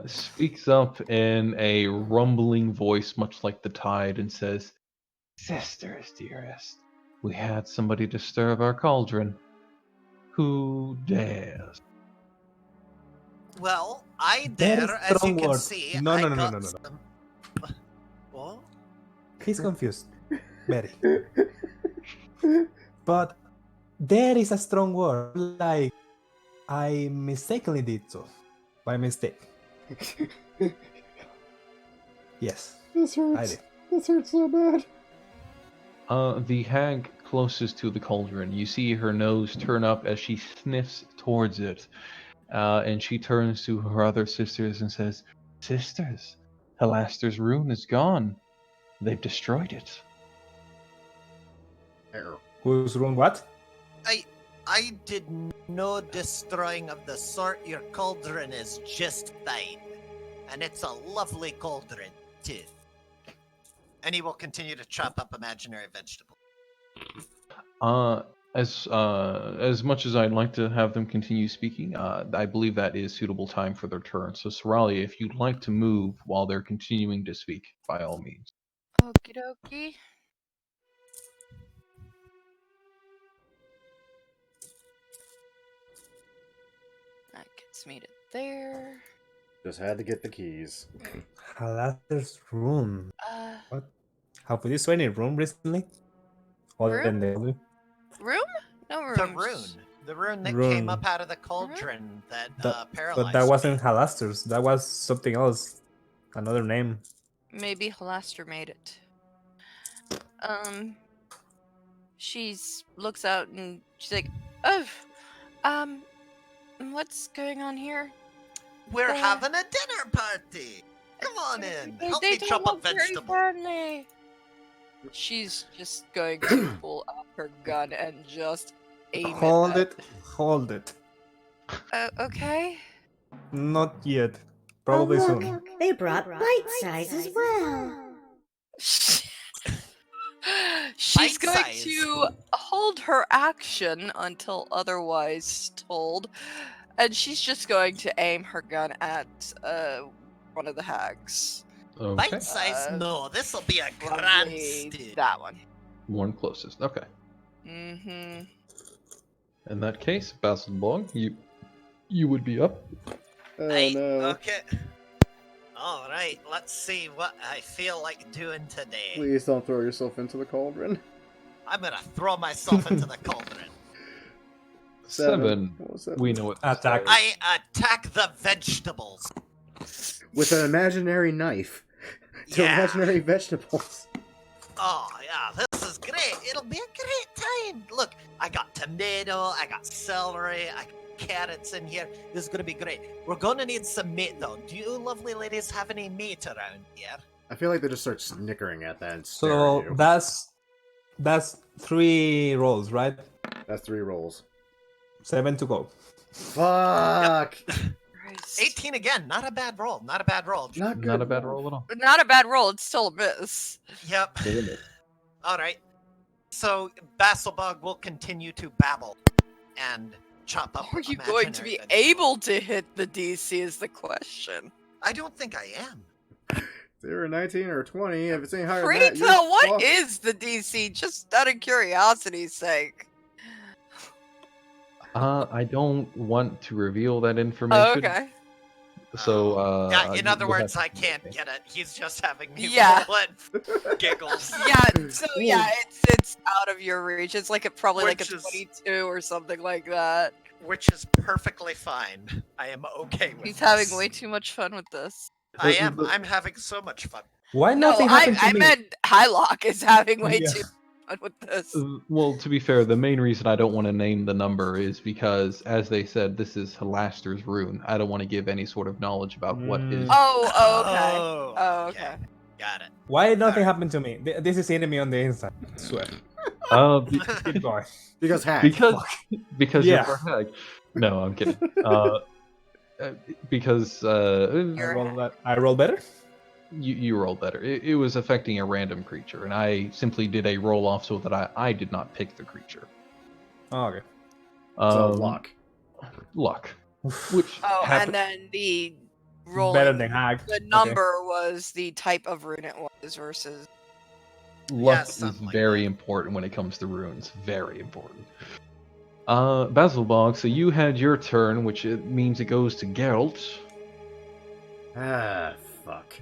Speaks up in a rumbling voice, much like the tide, and says, "Sisters, dearest, we had somebody disturb our cauldron. Who dares?" Well, I That dare, is as you strong can word. see. No. What? He's confused. Very. But there is a strong word. Like, I mistakenly did so. By mistake. Yes. This hurts. I did. This hurts so bad. The hag closest to the cauldron, you see her nose turn up as she sniffs towards it. And she turns to her other sisters and says, "Sisters, Helaster's rune is gone. They've destroyed it." Who's rune what? I did no destroying of the sort. Your cauldron is just fine. And it's a lovely cauldron, too. And he will continue to chop up imaginary vegetables. As much as I'd like to have them continue speaking, I believe that is suitable time for their turn. So, Soralia, if you'd like to move while they're continuing to speak, by all means. Okie dokie. That gets me to there. Just had to get the keys. Halaster's room. Uh, What? Have you saw any room recently? Other than the other? room? No rooms. The rune. The rune that Rune. came up out of the cauldron that paralyzed But that wasn't me. Halaster's. That was something else. Another name. Maybe Halaster made it. She's looks out and she's like, "Oh, what's going on here?" We're having a dinner party. Come on in. Help me don't chop up look very vegetables. friendly. She's just going to pull out her gun and just aim Hold it. it. Hold it. Okay. Not yet. Probably oh, look, soon. They brought bite size as well. She's Bite going size. to hold her action until otherwise told, and she's just going to aim her gun at one of the hags. Okay. Bite size? No, this'll be a grand Probably stew. that one. One closest. Okay. Mm-hmm. In that case, Basilbog, you would be up. Oh Right, no. okay. Alright, let's see what I feel like doing today. Please don't throw yourself into the cauldron. I'm gonna throw myself into the cauldron. 7. What was that? We know what this Attack. is. I attack the vegetables. With an imaginary knife. To Yeah. imaginary vegetables. Oh, yeah, this is great. It'll be a great time. Look, I got tomato, I got celery, I got carrots in here. This is gonna be great. We're gonna need some meat, though. Do you lovely ladies have any meat around here? I feel like they just start snickering at that and stare at So you. that's 3 rolls, right? That's 3 rolls. 7 to go. Fuck! 18 again. Not a bad roll. Not a bad roll. Not good. Not a bad roll at all. Not a bad roll. It's still a miss. Yep. All right. So Basilbug will continue to babble and chop up. Are you going to be imaginary able to hit the DC is the question. I don't think I am. Either a 19 or a 20. If it's any higher than Pray that, you're tell, what fucked. is the DC? Just out of curiosity's sake. I don't want to reveal that information. Oh, okay. So, Yeah, in you other will words, have I to- can't get it. He's just having me Yeah. roll it. Giggles. Yeah, so yeah, it's out of your reach. It's like probably like a Which is- 22 or something like that. Which is perfectly fine. I am okay with He's this. having way too much fun with this. I am. I'm having so much fun. Why No, nothing happened to I me? meant Hylock is having way Yeah. too much fun with this. Well, to be fair, the main reason I don't want to name the number is because, as they said, this is Halaster's rune. I don't want to give any sort of knowledge about what his. Oh, okay. Oh, Oh, okay. Got it. Why nothing happened to me? This is hitting me on the inside. I swear. Be- Keep going. Because hack. because Yeah. you're for Hag. No, I'm kidding. Because I roll better? you rolled better. It was affecting a random creature, and I simply did a roll off so that I did not pick the creature. Oh, okay. So luck. Luck. Which Oh, happened- and then the rolling. Better than hack. The number was the type of rune it was versus. luck Yeah, is something like very that. important when it comes to runes. Very important. Basilbog, so you had your turn, which it means it goes to Geralt. Ah, fuck.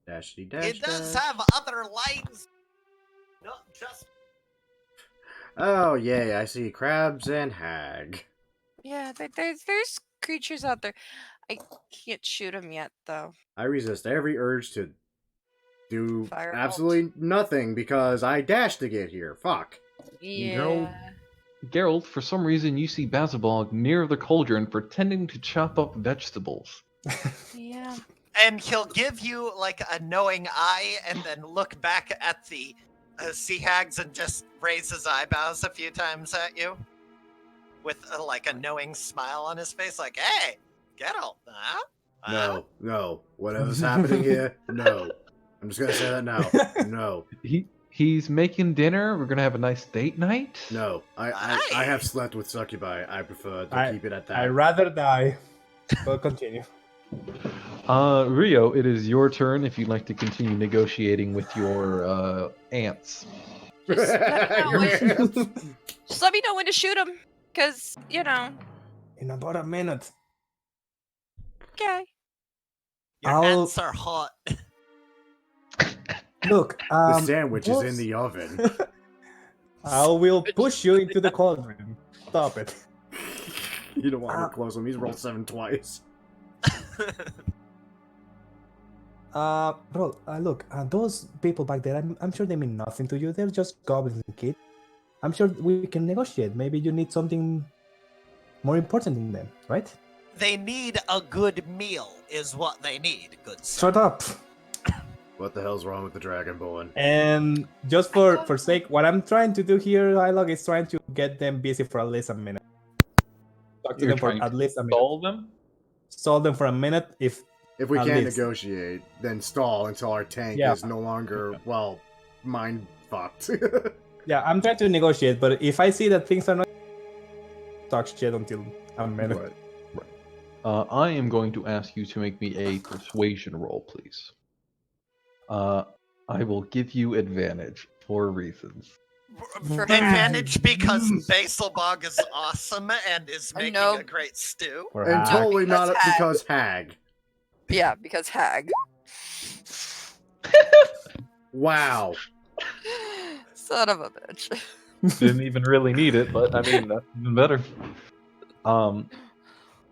Dashity dash. It does dash. have other lines. Not just. Oh, yay, I see crabs and hag. Yeah, there's creatures out there. I can't shoot them yet, though. I resist every urge to do Firebolt. absolutely nothing because I dashed to get here. Fuck. Yeah. Geralt, for some reason, you see Basilbog near the cauldron pretending to chop up vegetables. Yeah. And he'll give you like a knowing eye, and then look back at the sea hags and just raise his eyebrows a few times at you, with like a knowing smile on his face, like, "Hey, Geralt, huh? Huh?" No. Whatever's happening here, no. I'm just gonna say that now. No. He's making dinner. We're gonna have a nice date night. No. I have slept with succubi. I prefer to keep it at that. I'd rather die. But continue. Rio, it is your turn if you'd like to continue negotiating with your ants. Just let me know when to shoot them, because, In about a minute. Okay. Your I'll- ants are hot. Look, The sandwich is in those- the oven. I will push you into the cauldron. Stop it. You don't want to get close to him. He's rolled 7 twice. Bro, look, those people back there, I'm sure they mean nothing to you. They're just goblins and kids. I'm sure we can negotiate. Maybe you need something more important than them, right? They need a good meal, is what they need, good sir. Shut up. What the hell's wrong with the Dragonborn? And just for sake, what I'm trying to do here, Ilog, is trying to get them busy for at least a minute. Talk to You're them for trying at to least a minute. Stall them? Stall them for a minute. If If we At can't least. negotiate, then stall until our tank Yeah. is no longer, well, mind fucked. yeah, I'm trying to negotiate, but if I see that things are not, talk shit until a minute. Right. I am going to ask you to make me a persuasion roll, please. I will give you advantage for reasons. For Advantage because Basilbog is awesome and is making know. a great stew. For And half. totally Because not Hag. because Hag. Yeah, because Hag. Wow. Son of a bitch. Didn't even really need it, but I mean that's even better.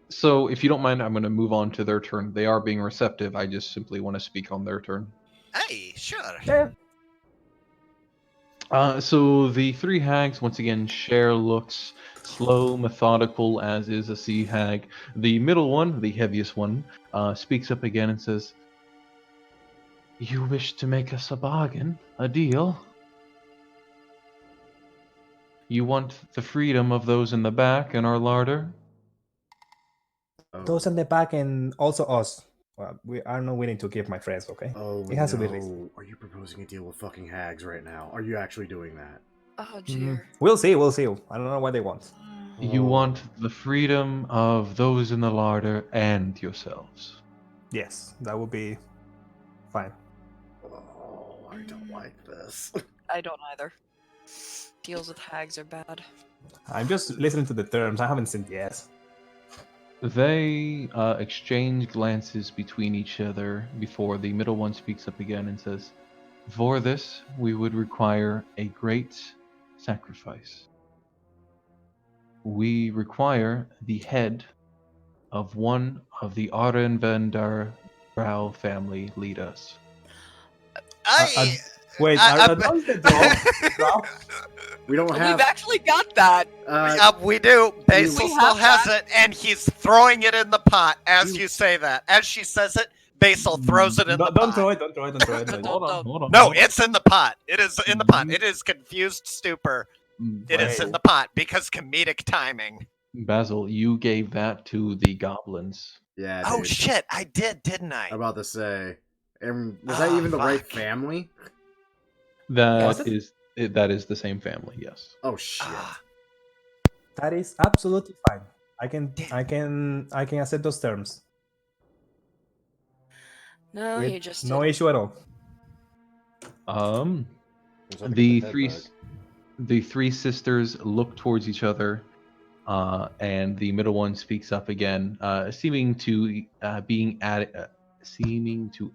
So if you don't mind, I'm going to move on to their turn. They are being receptive. I just simply want to speak on their turn. Hey, sure. Yeah. So the 3 hags once again share looks, slow, methodical, as is a sea hag. The middle one, the heaviest one, speaks up again and says, "You wish to make us a bargain, a deal? You want the freedom of those in the back and our larder?" Those in the back and also us. Well, I'm not willing to give my friends, okay? Oh, It has to be no. reasonable. Are you proposing a deal with fucking Hags right now? Are you actually doing that? Oh dear. We'll see. I don't know what they want. You Oh. want the freedom of those in the larder and yourselves. Yes, that would be fine. Oh, I don't like this. I don't either. Deals with hags are bad. I'm just listening to the terms. I haven't seen yes. They exchange glances between each other before the middle one speaks up again and says, "For this, we would require a great sacrifice. We require the head of one of the Arenvendar Drow family lead us." Wait, I- are those the dogs? We don't We've have. actually got that. We do. Basil We still have has it, and he's throwing it in the pot as you say that. As she says it, Basil throws it in the Don't pot. throw it. Don't throw it. Don't throw it. Don't- Hold on. No, it's in the pot. It is in the pot. It is confused stupor. It is in the pot because comedic timing. Basil, you gave that to the goblins. Yeah, Oh dude. shit, I did, didn't I? I'm about to say. And was that even the right fuck. family? Was That it? is that is the same family, yes. Oh, shit. Ah, That is absolutely fine. I can accept those terms. No, With he just no didn't. issue at all. The three sisters look towards each other, and the middle one speaks up again, seeming to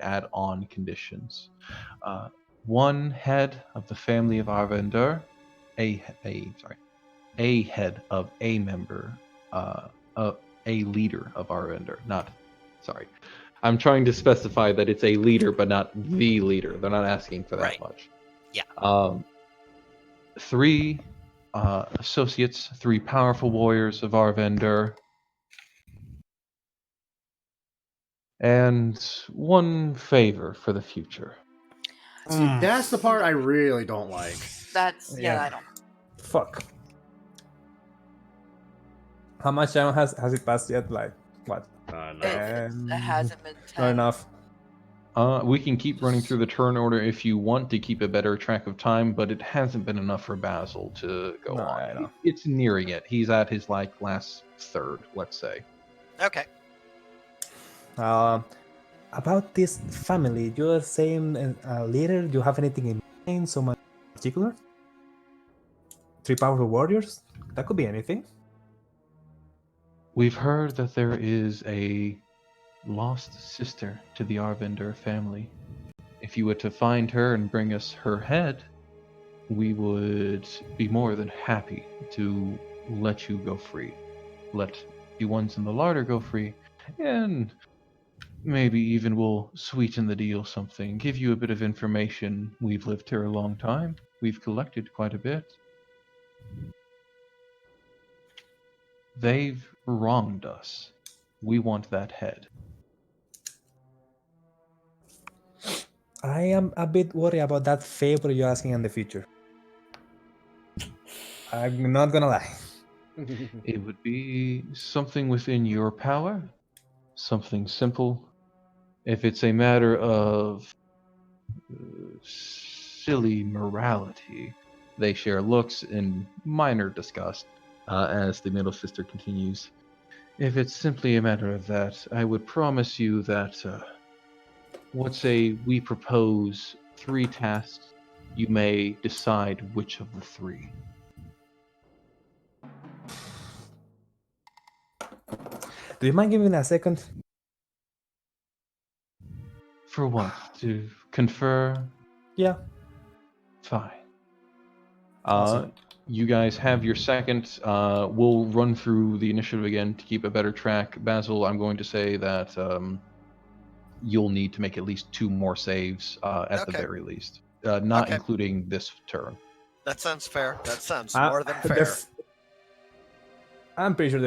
add on conditions. One head of the family of Arvender, a head of a member, a leader of Arvender. I'm trying to specify that it's a leader, but not the leader. They're not asking for that Right. much. Yeah. 3 associates, 3 powerful warriors of Arvender, and 1 favor for the future. See, that's the part I really don't like. That's Yeah. I don't. Fuck. How much time has it passed yet? Like what? No. It hasn't been Not 10. enough. We can keep running through the turn order if you want to keep a better track of time, but it hasn't been enough for Basil to go No, on. I know. It's nearing it. He's at his last third, let's say. okay. About this family, you're saying leader. Do you have anything in mind? Someone in particular? 3 powerful warriors? That could be anything. We've heard that there is a lost sister to the Arvinder family. If you were to find her and bring us her head, we would be more than happy to let you go free. Let the ones in the larder go free, and maybe even we'll sweeten the deal something, give you a bit of information. We've lived here a long time. We've collected quite a bit. They've wronged us. We want that head. I am a bit worried about that favor you're asking in the future. I'm not gonna lie. It would be something within your power, something simple. If it's a matter of silly morality, they share looks in minor disgust as the middle sister continues. If it's simply a matter of that, I would promise you that, we propose 3 tasks, you may decide which of the 3. Do you mind giving me a second? For what? To confer? Yeah. Fine. Awesome. You guys have your second. We'll run through the initiative again to keep a better track. Basil, I'm going to say that you'll need to make at least 2 more saves at the Okay. very least, not Okay. including this turn. That sounds fair. That sounds Uh, more than the fair. I'm pretty sure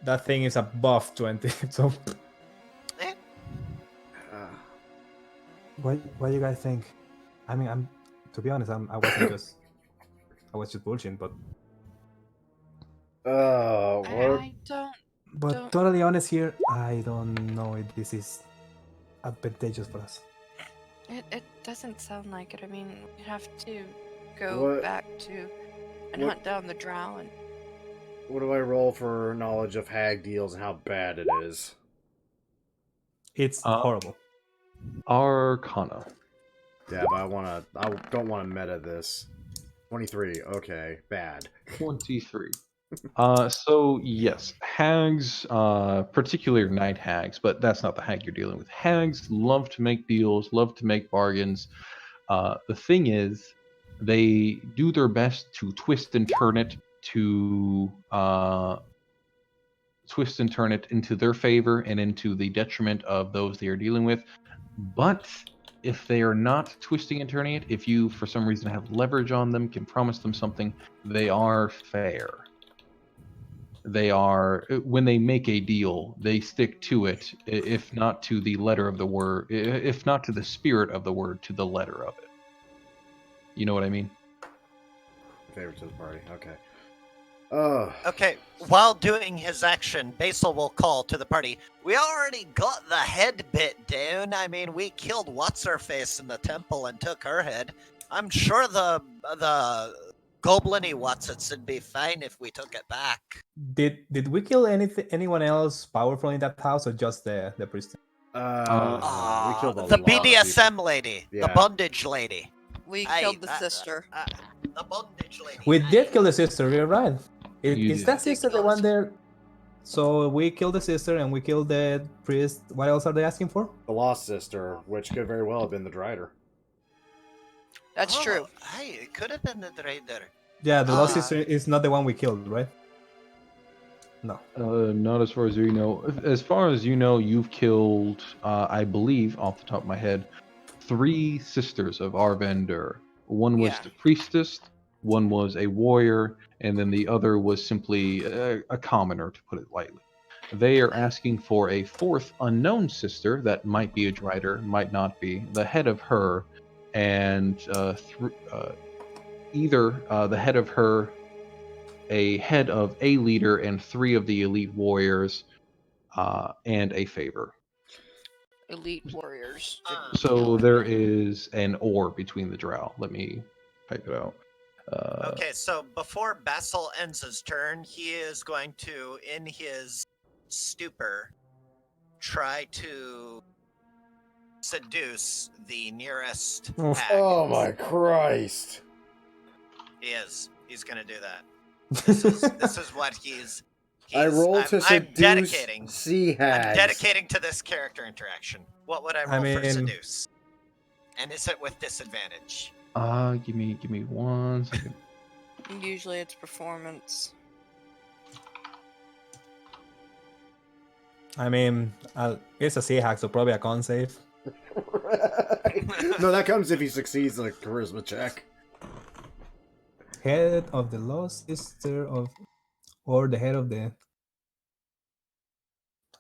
that thing is above 20. So what do you guys think? I mean, to be honest, I was just bullshitting, but I don't. Don't- totally honest here, I don't know if this is advantageous for us. It doesn't sound like it. I mean, we have to go What- back to and what- hunt down the drow and What do I roll for knowledge of hag deals and how bad it is? It's horrible. Arcana. Yeah, but I don't wanna meta this. 23, okay, bad. 23. So yes, hags, particularly night hags, but that's not the hag you're dealing with. Hags love to make deals, love to make bargains. The thing is, they do their best to twist and turn it into their favor and into the detriment of those they are dealing with. But if they are not twisting and turning it, if you for some reason have leverage on them, can promise them something, they are fair. They are, when they make a deal, they stick to it, if not to the letter of the word, if not to the spirit of the word, to the letter of it. You know what I mean? Favor to the party, okay. Okay, while doing his action, Basil will call to the party. We already got the head bit down. I mean, we killed What's-Her-Face in the temple and took her head. I'm sure the goblin-y Whatsits would be fine if we took it back. Did we kill anyone else powerful in that house, or just the priest? We killed a The lot of BDSM people. lady, Yeah. the bondage lady. we Hey, killed the sister. The bondage lady. We Hey, did kill the sister. You're right. You Is did. that sister the one there? So we killed the sister and we killed the priest. What else are they asking for? The lost sister, which could very well have been the Drider. That's true. Hey, it could have been the trader. Yeah, the lost Ah. sister is not the one we killed, right? No. Not as far as you know. As far as you know, you've killed, I believe, off the top of my head, 3 sisters of Arvinder. One was Yeah. the priestess, one was a warrior, and then the other was simply a commoner, to put it lightly. They are asking for a 4th unknown sister that might be a Drider, might not be, the head of her, and either the head of her, a head of a leader, and 3 of the elite warriors, and a favor. Elite warriors. So there is an or between the drow. Let me type it out. Okay, so before Basil ends his turn, he is going to, in his stupor, try to seduce the nearest Oof. hag. Oh my Christ! He is. He's gonna do that. This is what he's I roll to I'm seduce dedicating. sea I'm hags. dedicating to this character interaction. What would I roll for mean- seduce? And is it with disadvantage? Give me 1 second. Usually it's performance. I mean, it's a sea hack, so probably a con save. No, that comes if he succeeds on a charisma check. Head of the lost sister of, or the head of the.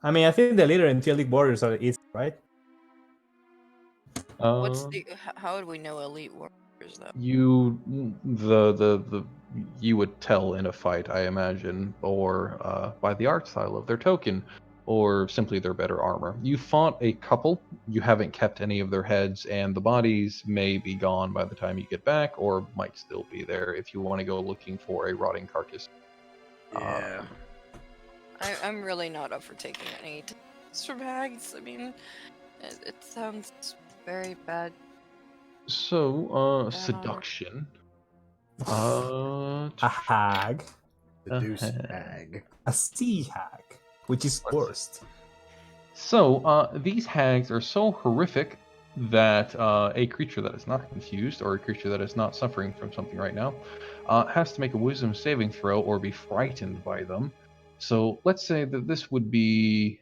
I mean, I think the leader and tier league warriors are easy, right? What's Um, the? How would we know elite warriors though? You you would tell in a fight, I imagine, or by the art style of their token, or simply their better armor. You fought a couple. You haven't kept any of their heads, and the bodies may be gone by the time you get back, or might still be there if you want to go looking for a rotting carcass. Yeah. I'm really not up for taking any tips from hags. I mean, it sounds very bad. So, seduction. A hag, Seduce hag. hag. a sea hag, which is worst. So, these hags are so horrific that a creature that is not confused, or a creature that is not suffering from something right now, has to make a wisdom saving throw or be frightened by them. So, let's say that this would be...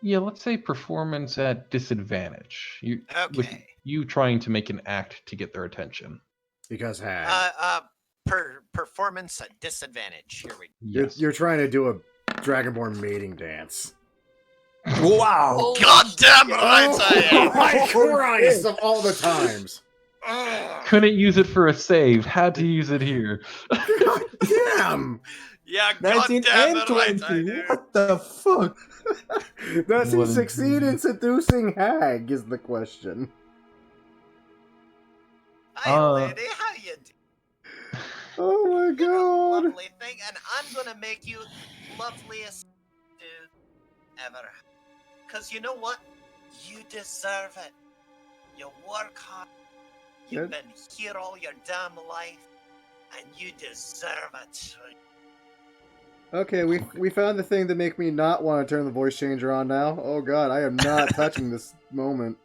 yeah, let's say performance at disadvantage. With Okay. you trying to make an act to get their attention. Because hag. Performance at disadvantage. Here we go. Yes. You're trying to do a Dragonborn mating dance. Wow! Oh, God damn it! Oh my Christ! Of all the times. Couldn't use it for a save. Had to use it here. God damn! Yeah, god 19 damn and it, right, 20. What the fuck? Does he What a- succeed in seducing hag? Is the question. Hi, lady, how you doing? Oh my You're a god! lovely thing, and I'm gonna make you loveliest dude ever. Cause you know what? You deserve it. You work hard. You've been here all your damn life, and you deserve it. Okay, we found the thing that make me not want to turn the voice changer on now. Oh god, I am not touching this moment.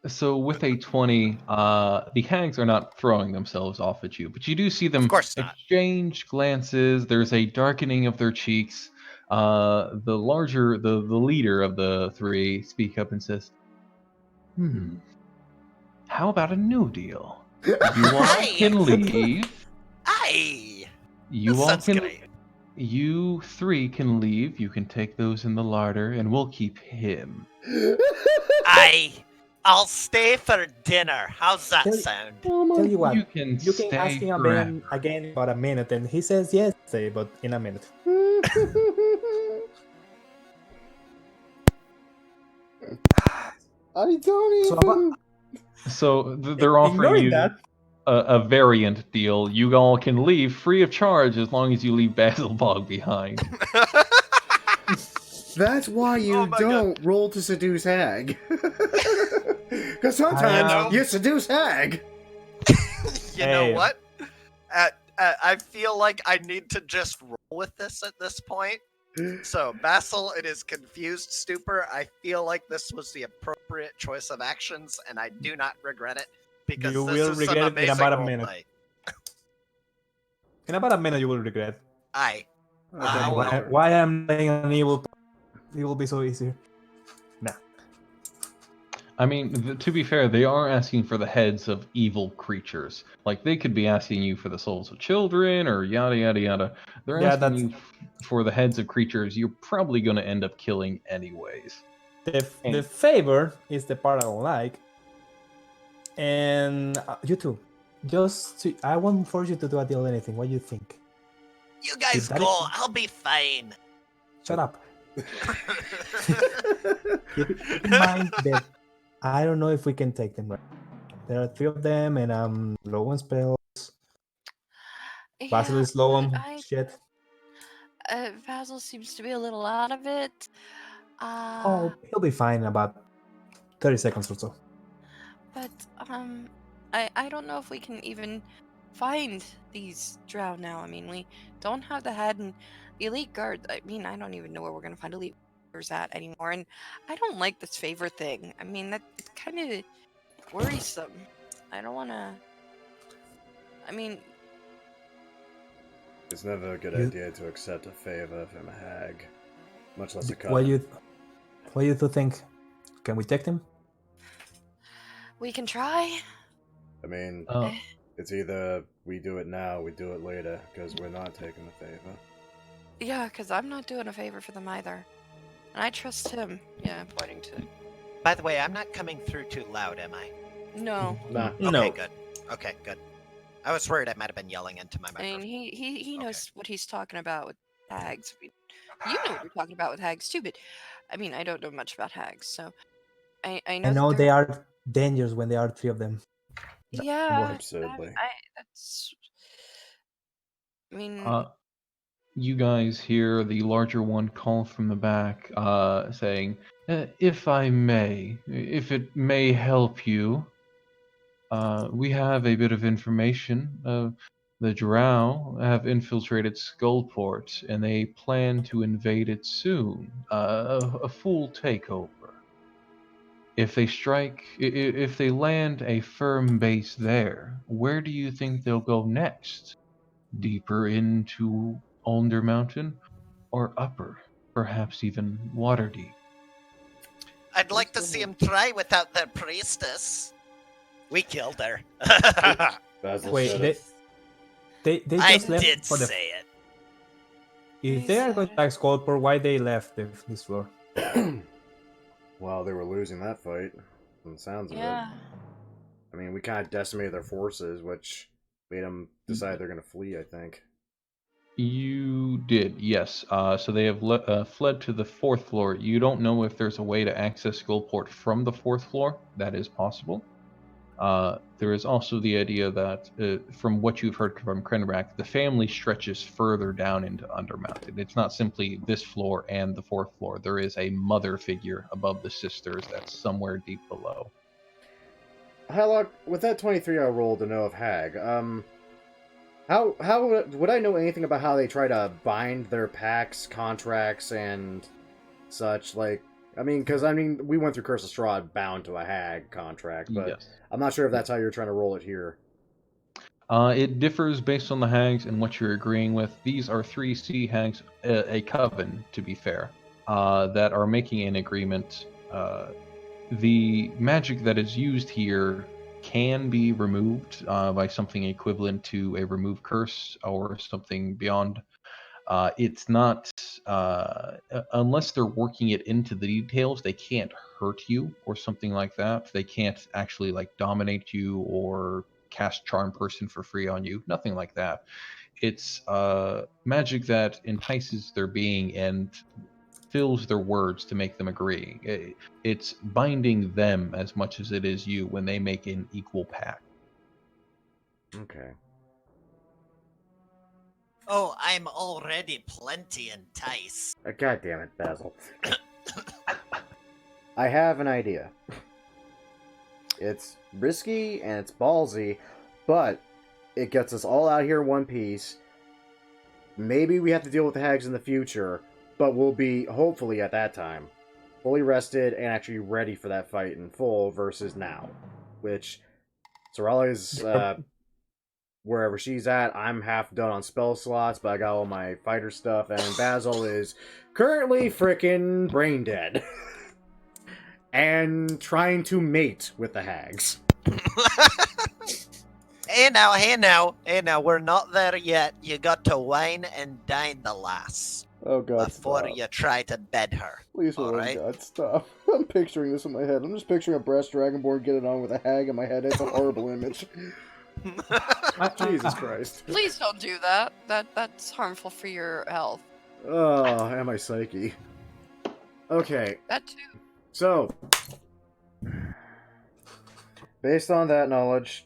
So with a 20, the hags are not throwing themselves off at you, but you do see them Of course not. exchange glances. There's a darkening of their cheeks. The leader of the three speak up and says, how about a new deal? You all can leave. Aye! You That all sounds can. great. You three can leave. You can take those in the larder, and we'll keep him. Aye! I'll stay for dinner. How's that sound? Tell you what, You can you can stay ask him forever. again about a minute, and he says yes, say, but in a minute. I don't So even. So they're offering Ignoring you that, a variant deal. You all can leave free of charge as long as you leave Basilbog behind. That's why you Oh my don't roll to seduce hag. Because sometimes you seduce hag. You know Hey. what? I feel like I need to just roll with this at this point. So, Basil, in his confused stupor, I feel like this was the appropriate choice of actions, and I do not regret it because You this will is regret some it in amazing about a roleplay. minute. in about a minute you will regret. Aye. Okay, well. Why I'm playing an evil? It will be so easy. Nah. I mean, to be fair, they are asking for the heads of evil creatures. Like, they could be asking you for the souls of children or yada yada yada. They're Yeah, asking that's- you for the heads of creatures you're probably going to end up killing anyways. The favor is the part I don't like. And you two, I won't force you to do a deal or anything. What do you think? You guys that go. is- I'll be fine. Shut up. Keep in mind that I don't know if we can take them right. There are 3 of them, and I'm low on spells. Basil is low on shit. Basil seems to be a little out of it. Oh, he'll be fine in about 30 seconds or so. But I don't know if we can even find these drow now. I mean, we don't have the head and the elite guard. I mean, I don't even know where we're gonna find elite guards at anymore. And I don't like this favor thing. I mean, that's kind of worrisome. I don't want to. I mean, It's never a good You- idea to accept a favor from a hag, much less a What coven. you two think? Can we take him? we can try. I mean, Uh, it's either we do it now, we do it later, because we're not taking the favor. Yeah, because I'm not doing a favor for them either. And I trust him. Yeah, I'm pointing to. By the way, I'm not coming through too loud, am I? No. Nah. Okay, good. Okay, good. I was worried I might have been yelling into my I mean, microphone. he Okay. knows what he's talking about with hags. You know what you're talking about with hags too, but I mean, I don't know much about hags, so I know. I know that they are dangerous when there are 3 of them. Yeah, Absurdly. that's. I mean, You guys hear the larger one call from the back, saying, "If I may, if it may help you, we have a bit of information. The Drow have infiltrated Skullport, and they plan to invade it soon. A full takeover. If they if they land a firm base there, where do you think they'll go next? Deeper into Ulnder Mountain, or upper, perhaps even Waterdeep?" I'd like to see him try without their priestess. We killed her. Basil Wait, said they it. just I left did for the. say it. If they are going to attack Skullport, why they left this floor? Well, they were losing that fight, from the sounds of yeah. it. I mean, we kind of decimated their forces, which made them decide they're going to flee, I think. You did, yes. So they have fled to the 4th floor. You don't know if there's a way to access Skullport from the 4th floor. That is possible. There is also the idea that, from what you've heard from Krenrak, the family stretches further down into Undermountain. It's not simply this floor and the 4th floor. There is a mother figure above the sisters that's somewhere deep below. Hylock, with that 23 I rolled to know of Hag, how would I know anything about how they try to bind their pacts, contracts, and such? Like, because we went through Curse of Strahd bound to a Hag contract, but Yes. I'm not sure if that's how you're trying to roll it here. It differs based on the hags and what you're agreeing with. These are 3 sea hags, a coven, to be fair, that are making an agreement. The magic that is used here can be removed by something equivalent to a remove curse or something beyond. It's not, unless they're working it into the details, they can't hurt you or something like that. They can't actually dominate you or cast charm person for free on you. Nothing like that. It's magic that entices their being and fills their words to make them agree. It's binding them as much as it is you when they make an equal pact. Okay. Oh, I'm already plenty enticed. God damn it, Basil. I have an idea. It's risky and it's ballsy, but it gets us all out here in one piece. Maybe we have to deal with the hags in the future, but we'll be, hopefully at that time, fully rested and actually ready for that fight in full versus now. Which, Sorale's, wherever she's at, I'm half done on spell slots, but I got all my fighter stuff, and Basil is currently frickin' brain dead. And trying to mate with the hags. Hey now, we're not there yet. You got to wine and dine the lass Oh god, before stop. you try to bed her. Please, all oh right? god, stop. I'm picturing this in my head. I'm just picturing a brass dragonborn getting on with a hag in my head. It's a horrible image. Jesus Christ. Please don't do that. That's harmful for your health. Oh, and my psyche. Okay, That too. so, based on that knowledge,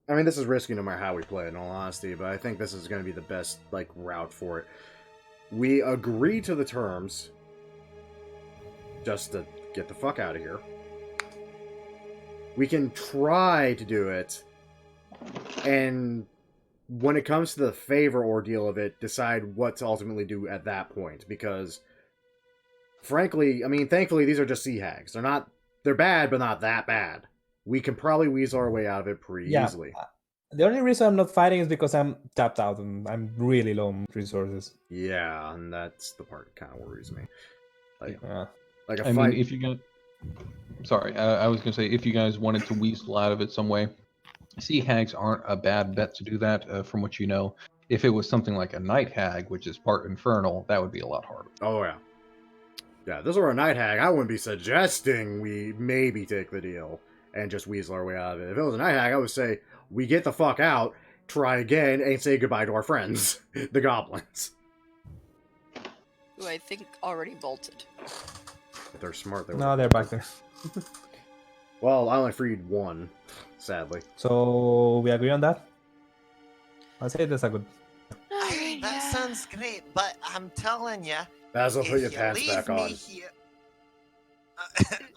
I mean, this is risky no matter how we play it, in all honesty, but I think this is going to be the best, route for it. We agree to the terms, just to get the fuck out of here. We can try to do it And when it comes to the favor ordeal of it, decide what to ultimately do at that point. Because, frankly, I mean, thankfully, these are just sea hags. They're bad, but not that bad. We can probably weasel our way out of it pretty easily. The only reason I'm not fighting is because I'm tapped out and I'm really low on resources. Yeah, and that's the part that kind of worries me. Like a I fight. mean, if you got, sorry, I was gonna say if you guys wanted to weasel out of it some way, sea hags aren't a bad bet to do that. From what you know, if it was something like a night hag, which is part infernal, that would be a lot harder. Oh yeah, yeah. If this were a night hag, I wouldn't be suggesting we maybe take the deal and just weasel our way out of it. If it was a night hag, I would say we get the fuck out, try again, and say goodbye to our friends, the goblins. Who I think already bolted. If they're smart, No, they're back there. Well, I only freed one, sadly. So we agree on that? I'd say that's a good. Hey, that sounds great, but I'm telling you, Basil, put your if you pants leave back me on. here...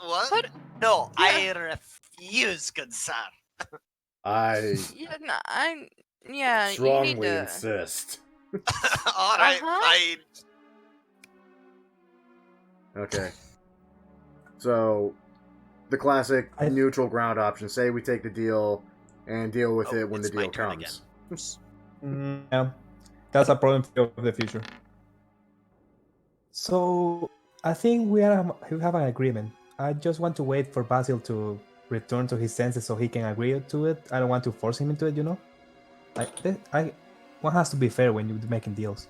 what? But- No, Yeah. I refuse, good sir. I Yeah, no, you need strongly to. insist. All right, Uh-huh. fine. Okay. So, the classic neutral ground option. Say we take the deal and deal with it when the it's my deal turn comes. Yeah, that's a problem of the future. So I think we have an agreement. I just want to wait for Basil to return to his senses so he can agree to it. I don't want to force him into it, you know. One has to be fair when you're making deals.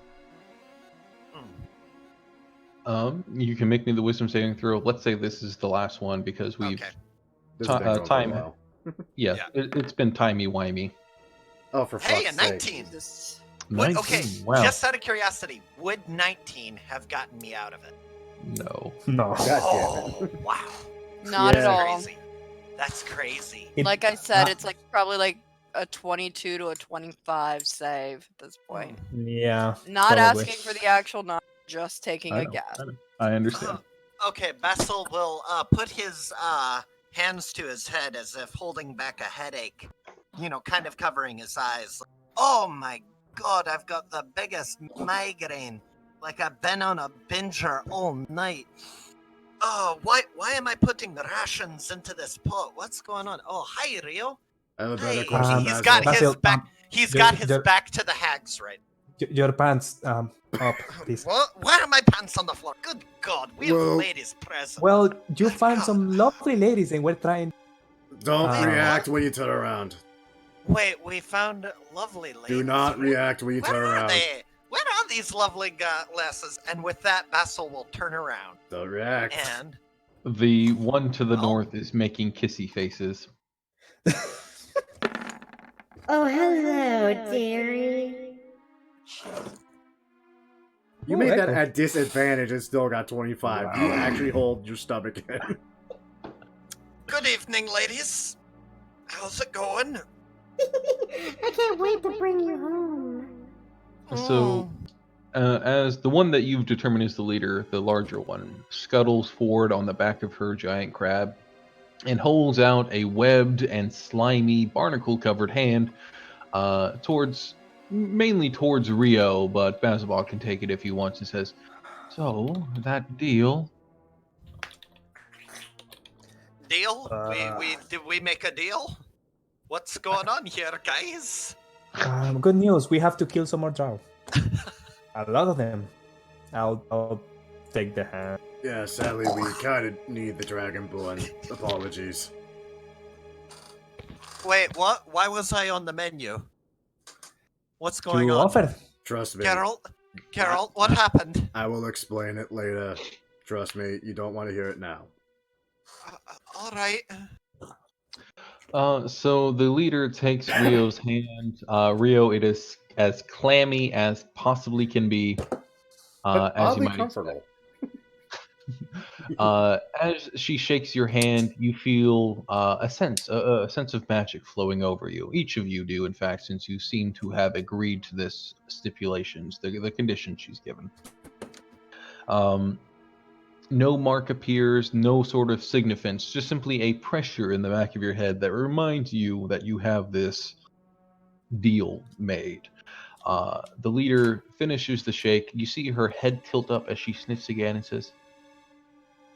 You can make me the wisdom saving throw. Let's say this is the last one because we've This has been going for a time. while. Yeah, it's been timey-wimey. Oh, for Hey, fuck's a sake. 19. Jesus. Would, 19, okay, wow. just out of curiosity, would 19 have gotten me out of it? No. No. God damn Oh, it. wow. Not at Yeah. all. Crazy. That's crazy. Like I said, it's like probably like a 22 to a 25 save at this point. Yeah. Not probably. asking for the actual number, just taking I a know, guess. I understand. Okay, Basil will put his hands to his head as if holding back a headache. You know, kind of covering his eyes. Oh my god, I've got the biggest migraine. Like I've been on a binger all night. Oh, why am I putting rations into this pot? What's going on? Oh, hi, Rio. I have a better Hey, question, he's Basil. got his Basil, back. He's got his back to the hags, right? Your pants up, please. What? Why are my pants on the floor? Good God, we have Well- ladies present. Well, you found some lovely ladies and we're trying. Don't Uh, react when you turn around. Wait, we found lovely ladies. Do not react when you turn Where are around. they? Where are these lovely lasses? And with that, Basil will turn around. Don't react. And The one to the north is making kissy faces. Oh, hello, dearie. You Oh, made that echo. at disadvantage and still got 25. Do you actually hold your stomach in? good evening, ladies. How's it going? I can't wait to bring you home. So, as the one that you've determined is the leader, the larger one, scuttles forward on the back of her giant crab and holds out a webbed and slimy, barnacle-covered hand mainly towards Rio, but Bazabal can take it if he wants and says, "So, that deal." Deal? Did we make a deal? What's going on here, guys? Good news. We have to kill some more drow. A lot of them. I'll take the hand. Yeah, sadly, we kind of need the Dragonborn. Apologies. Wait, what? Why was I on the menu? What's going You on? offered. Trust me. Carol, what happened? I will explain it later. Trust me, you don't want to hear it now. All right. So the leader takes Rio's hand. Rio, it is as clammy as possibly can be. But As you oddly might comfortable. As she shakes your hand, you feel a sense of magic flowing over you. Each of you do, in fact, since you seem to have agreed to this stipulations, the conditions she's given. No mark appears, no sort of significance, just simply a pressure in the back of your head that reminds you that you have this deal made. The leader finishes the shake. You see her head tilt up as she sniffs again and says,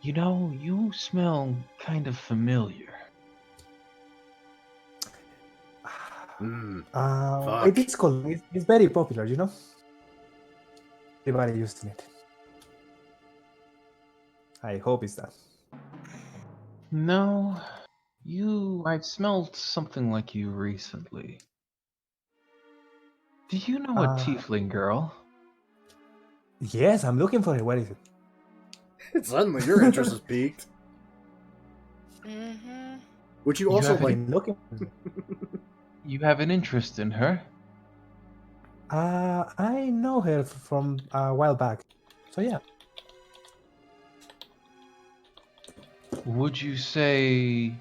"You know, you smell kind of familiar." It is called. It's very popular, you know. Everybody using it. I hope it's that. No, I've smelled something like you recently. Do you know a tiefling girl? Yes, I'm looking for it. Where is it? Suddenly, your interest is piqued. Mm-hmm. Would you also have like? been looking. You have an interest in her? I know her from a while back. So yeah. Would you say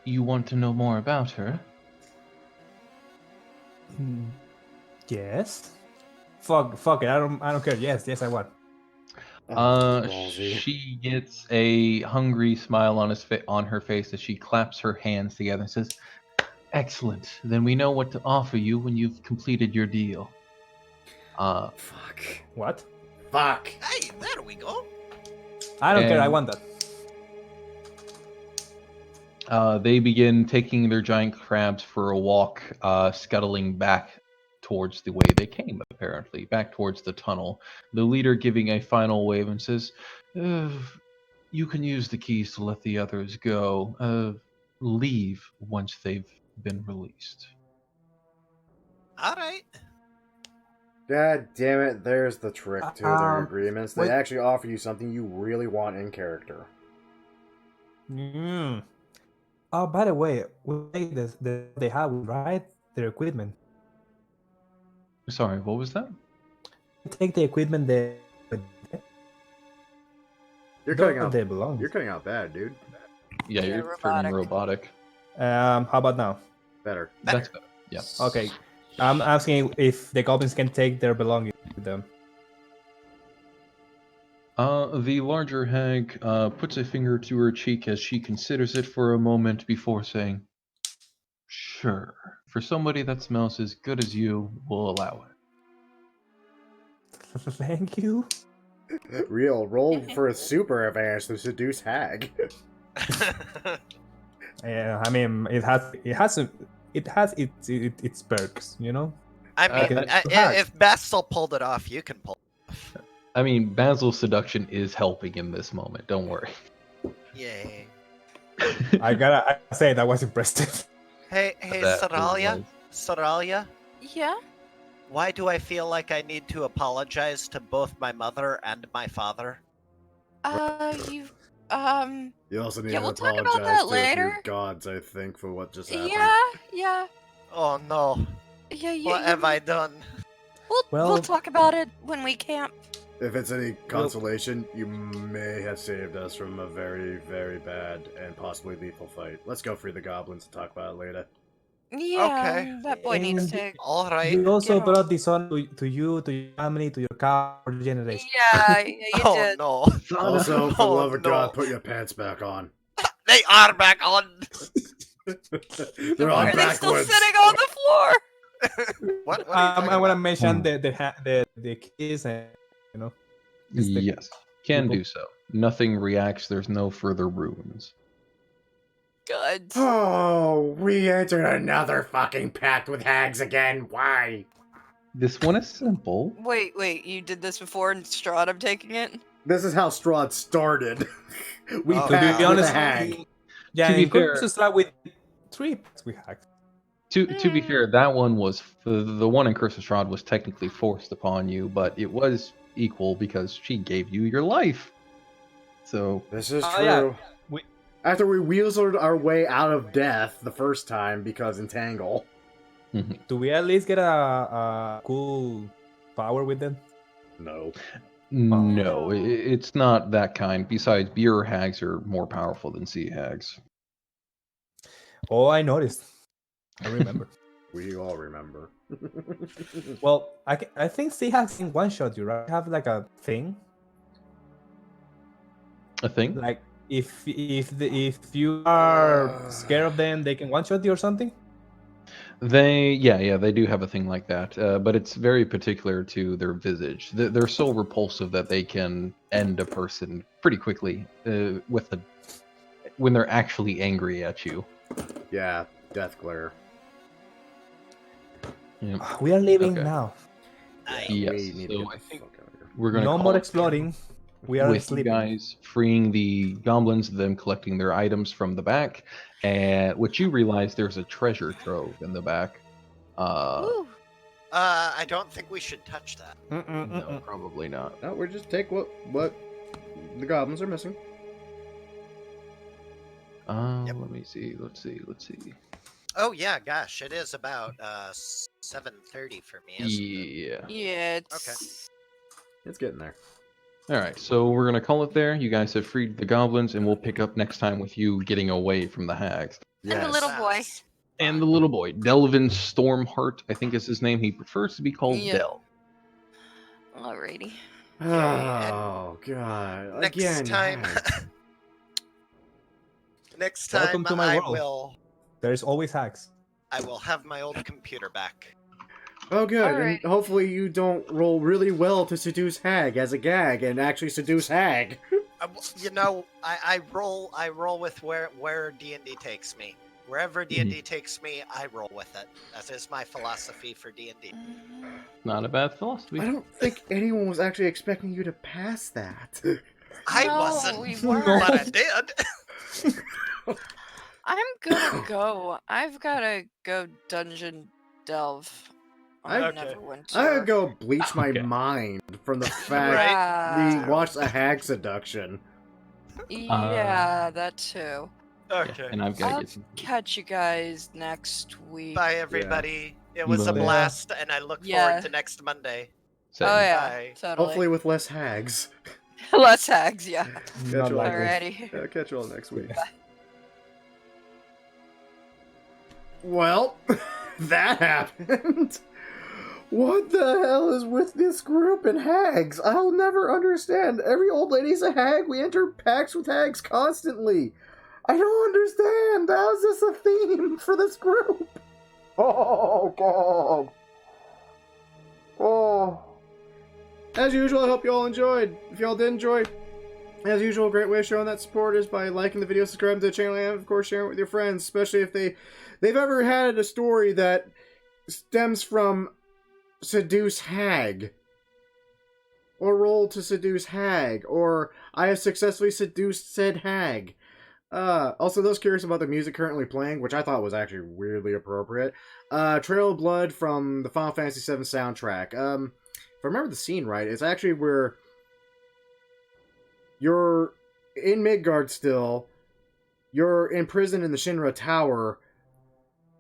you want to know more about her? Yes. Fuck it. I don't care. Yes, I want. Ballsy. She gets a hungry smile on her face as she claps her hands together and says, "Excellent. Then we know what to offer you when you've completed your deal." Fuck. What? Fuck. Hey, there we go. I don't care. I And- want that. They begin taking their giant crabs for a walk, scuttling back towards the way they came, apparently, back towards the tunnel. The leader giving a final wave and says, "You can use the keys to let the others go. Leave once they've been released." All right. God damn it, there's the trick to their agreements. They wait. actually offer you something you really want in character. Oh, by the way, they have right their equipment. Sorry, what was that? Take the equipment they You're cutting out. they belong. You're cutting out bad, dude. Yeah, Yeah, you're turning robotic. How about now? Better. That's better. Yeah. Okay. I'm asking if the goblins can take their belongings with them. The larger hag puts a finger to her cheek as she considers it for a moment before saying, "Sure. For somebody that smells as good as you, we'll allow it." Thank you. Real. Roll for a super advantage to seduce hag. Yeah, I mean it has its perks, you know. I mean, if Basil pulled it off, you can pull it off. I mean, Basil's seduction is helping in this moment. Don't worry. Yay. I gotta say that was impressive. Hey, That Soralia? was- Soralia? Yeah. Why do I feel like I need to apologize to both my mother and my father? You've You also need Yeah, to we'll talk apologize about that to later. your gods, I think, for what just happened. yeah. Oh no. Yeah, What have I done? We'll Well- talk about it when we camp. If it's any consolation, you may have saved us from a very, very bad and possibly lethal fight. Let's go free the goblins and talk about it later. Yeah, Okay. that boy needs And to. Alright. You also Get on. brought this on to you, to your family, to your cow generation. Yeah, you Oh did. no. Also, for the Oh, love of God, no. put your pants back on. They are back on! They're on Are they still backwards. sitting on the floor? What are you talking I want to about? mention the keys and you know. Yes, can people- do so. Nothing reacts. There's no further ruins. Good. Oh, we entered another fucking pact with hags again. Why? This one is simple. Wait, you did this before and Strahd, I'm taking it? This is how Strahd started. We Oh, packed to be with honest, a hag. Yeah, To be in fair, fair- to start with 3 packs we hacked. To be fair, that one was the one in Curse of Strahd was technically forced upon you, but it was equal because she gave you your life. So This is Oh, true. yeah. We- After we weaseled our way out of death the first time because entangle. Do we at least get a cool power with them? No. no, it's not that kind. Besides, beer hags are more powerful than sea hags. Oh, I noticed. I remember. We all remember. Well, I think Seahawks can one shot you, right? Have like a thing, A thing? like if you are scared of them, they can one shot you or something. They do have a thing like that, but it's very particular to their visage. They're so repulsive that they can end a person pretty quickly when they're actually angry at you. Yeah, death glare. Yeah. We are leaving Okay. now. Yes, We need to so get I the think fuck out of here. we're gonna No call more it exploring. We are with you sleeping. guys freeing the goblins, them collecting their items from the back, and what you realize there's a treasure trove in the back. Woo. I don't think we should touch that. No, probably not. No, we're just take what the goblins are missing. Let me see. Let's see. Oh yeah, gosh, it is about 7:30 for me. Isn't it? Yeah. Yeah, it's It's getting there. All right, so we're gonna call it there. You guys have freed the goblins, and we'll pick up next time with you getting away from the hags. And the little boy. Sounds And fun. the little boy, Delvin Stormheart, I think is his name. He prefers to be called Yeah. Del. Alrighty. Oh god! Next Again, time, hags. next Welcome time to my I world. There's always hacks. will have my old computer back. Oh, good. Alright. And hopefully you don't roll really well to seduce hag as a gag and actually seduce hag. You know, I roll with where D&D takes me. Wherever D&D takes me, I roll with it. That is my philosophy for D&D. Not a bad philosophy. I don't think anyone was actually expecting you to pass that. I No, wasn't, we but weren't. I did. I'm gonna go. I've gotta go dungeon delve. I- I Okay. never went to. I gotta go bleach my Okay. mind from the fact Right. we watched a hag seduction. Yeah, that too. Okay. And I've got to I'll get some. catch you guys next week. Bye, everybody. It was a Bye. blast, and I look Yeah. forward to next Monday. Same. Oh yeah, Bye. totally. Hopefully with less hags. Less hags, yeah. Catch Not you all. likely. Alrighty. Catch you all next week. Well, that happened. What the hell is with this group and hags? I'll never understand. Every old lady's a hag. We enter pacts with hags constantly. I don't understand. How is this a theme for this group? Oh, God. Oh. As usual, I hope you all enjoyed. If y'all did enjoy, as usual, a great way of showing that support is by liking the video, subscribing to the channel, and of course sharing it with your friends, especially if they've ever had a story that stems from seduce hag, or roll to seduce hag, or I have successfully seduced said hag. Also, those curious about the music currently playing, which I thought was actually weirdly appropriate. Trail of Blood from the Final Fantasy VII soundtrack. If I remember the scene right, it's actually where you're in Midgard still, you're imprisoned in the Shinra Tower,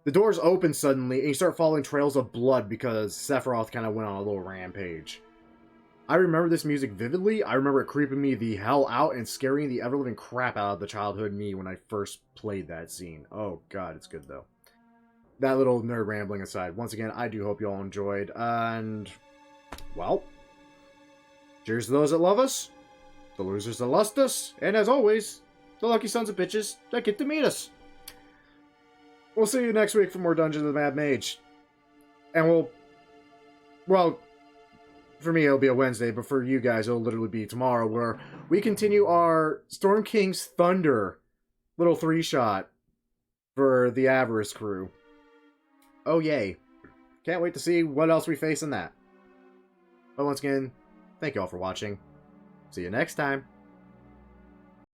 the doors open suddenly, and you start following trails of blood because Sephiroth kind of went on a little rampage. I remember this music vividly. I remember it creeping me the hell out and scaring the ever-living crap out of the childhood me when I first played that scene. Oh god, it's good though. That little nerd rambling aside, once again, I do hope you all enjoyed, and, well, cheers to those that love us, the losers that lust us, and as always, the lucky sons of bitches that get to meet us. We'll see you next week for more Dungeons of the Mad Mage. And well, for me it'll be a Wednesday, but for you guys it'll literally be tomorrow, where we continue our Storm King's Thunder little 3-shot for the Avarice crew. Oh yay. Can't wait to see what else we face in that. But once again, thank you all for watching. See you next time.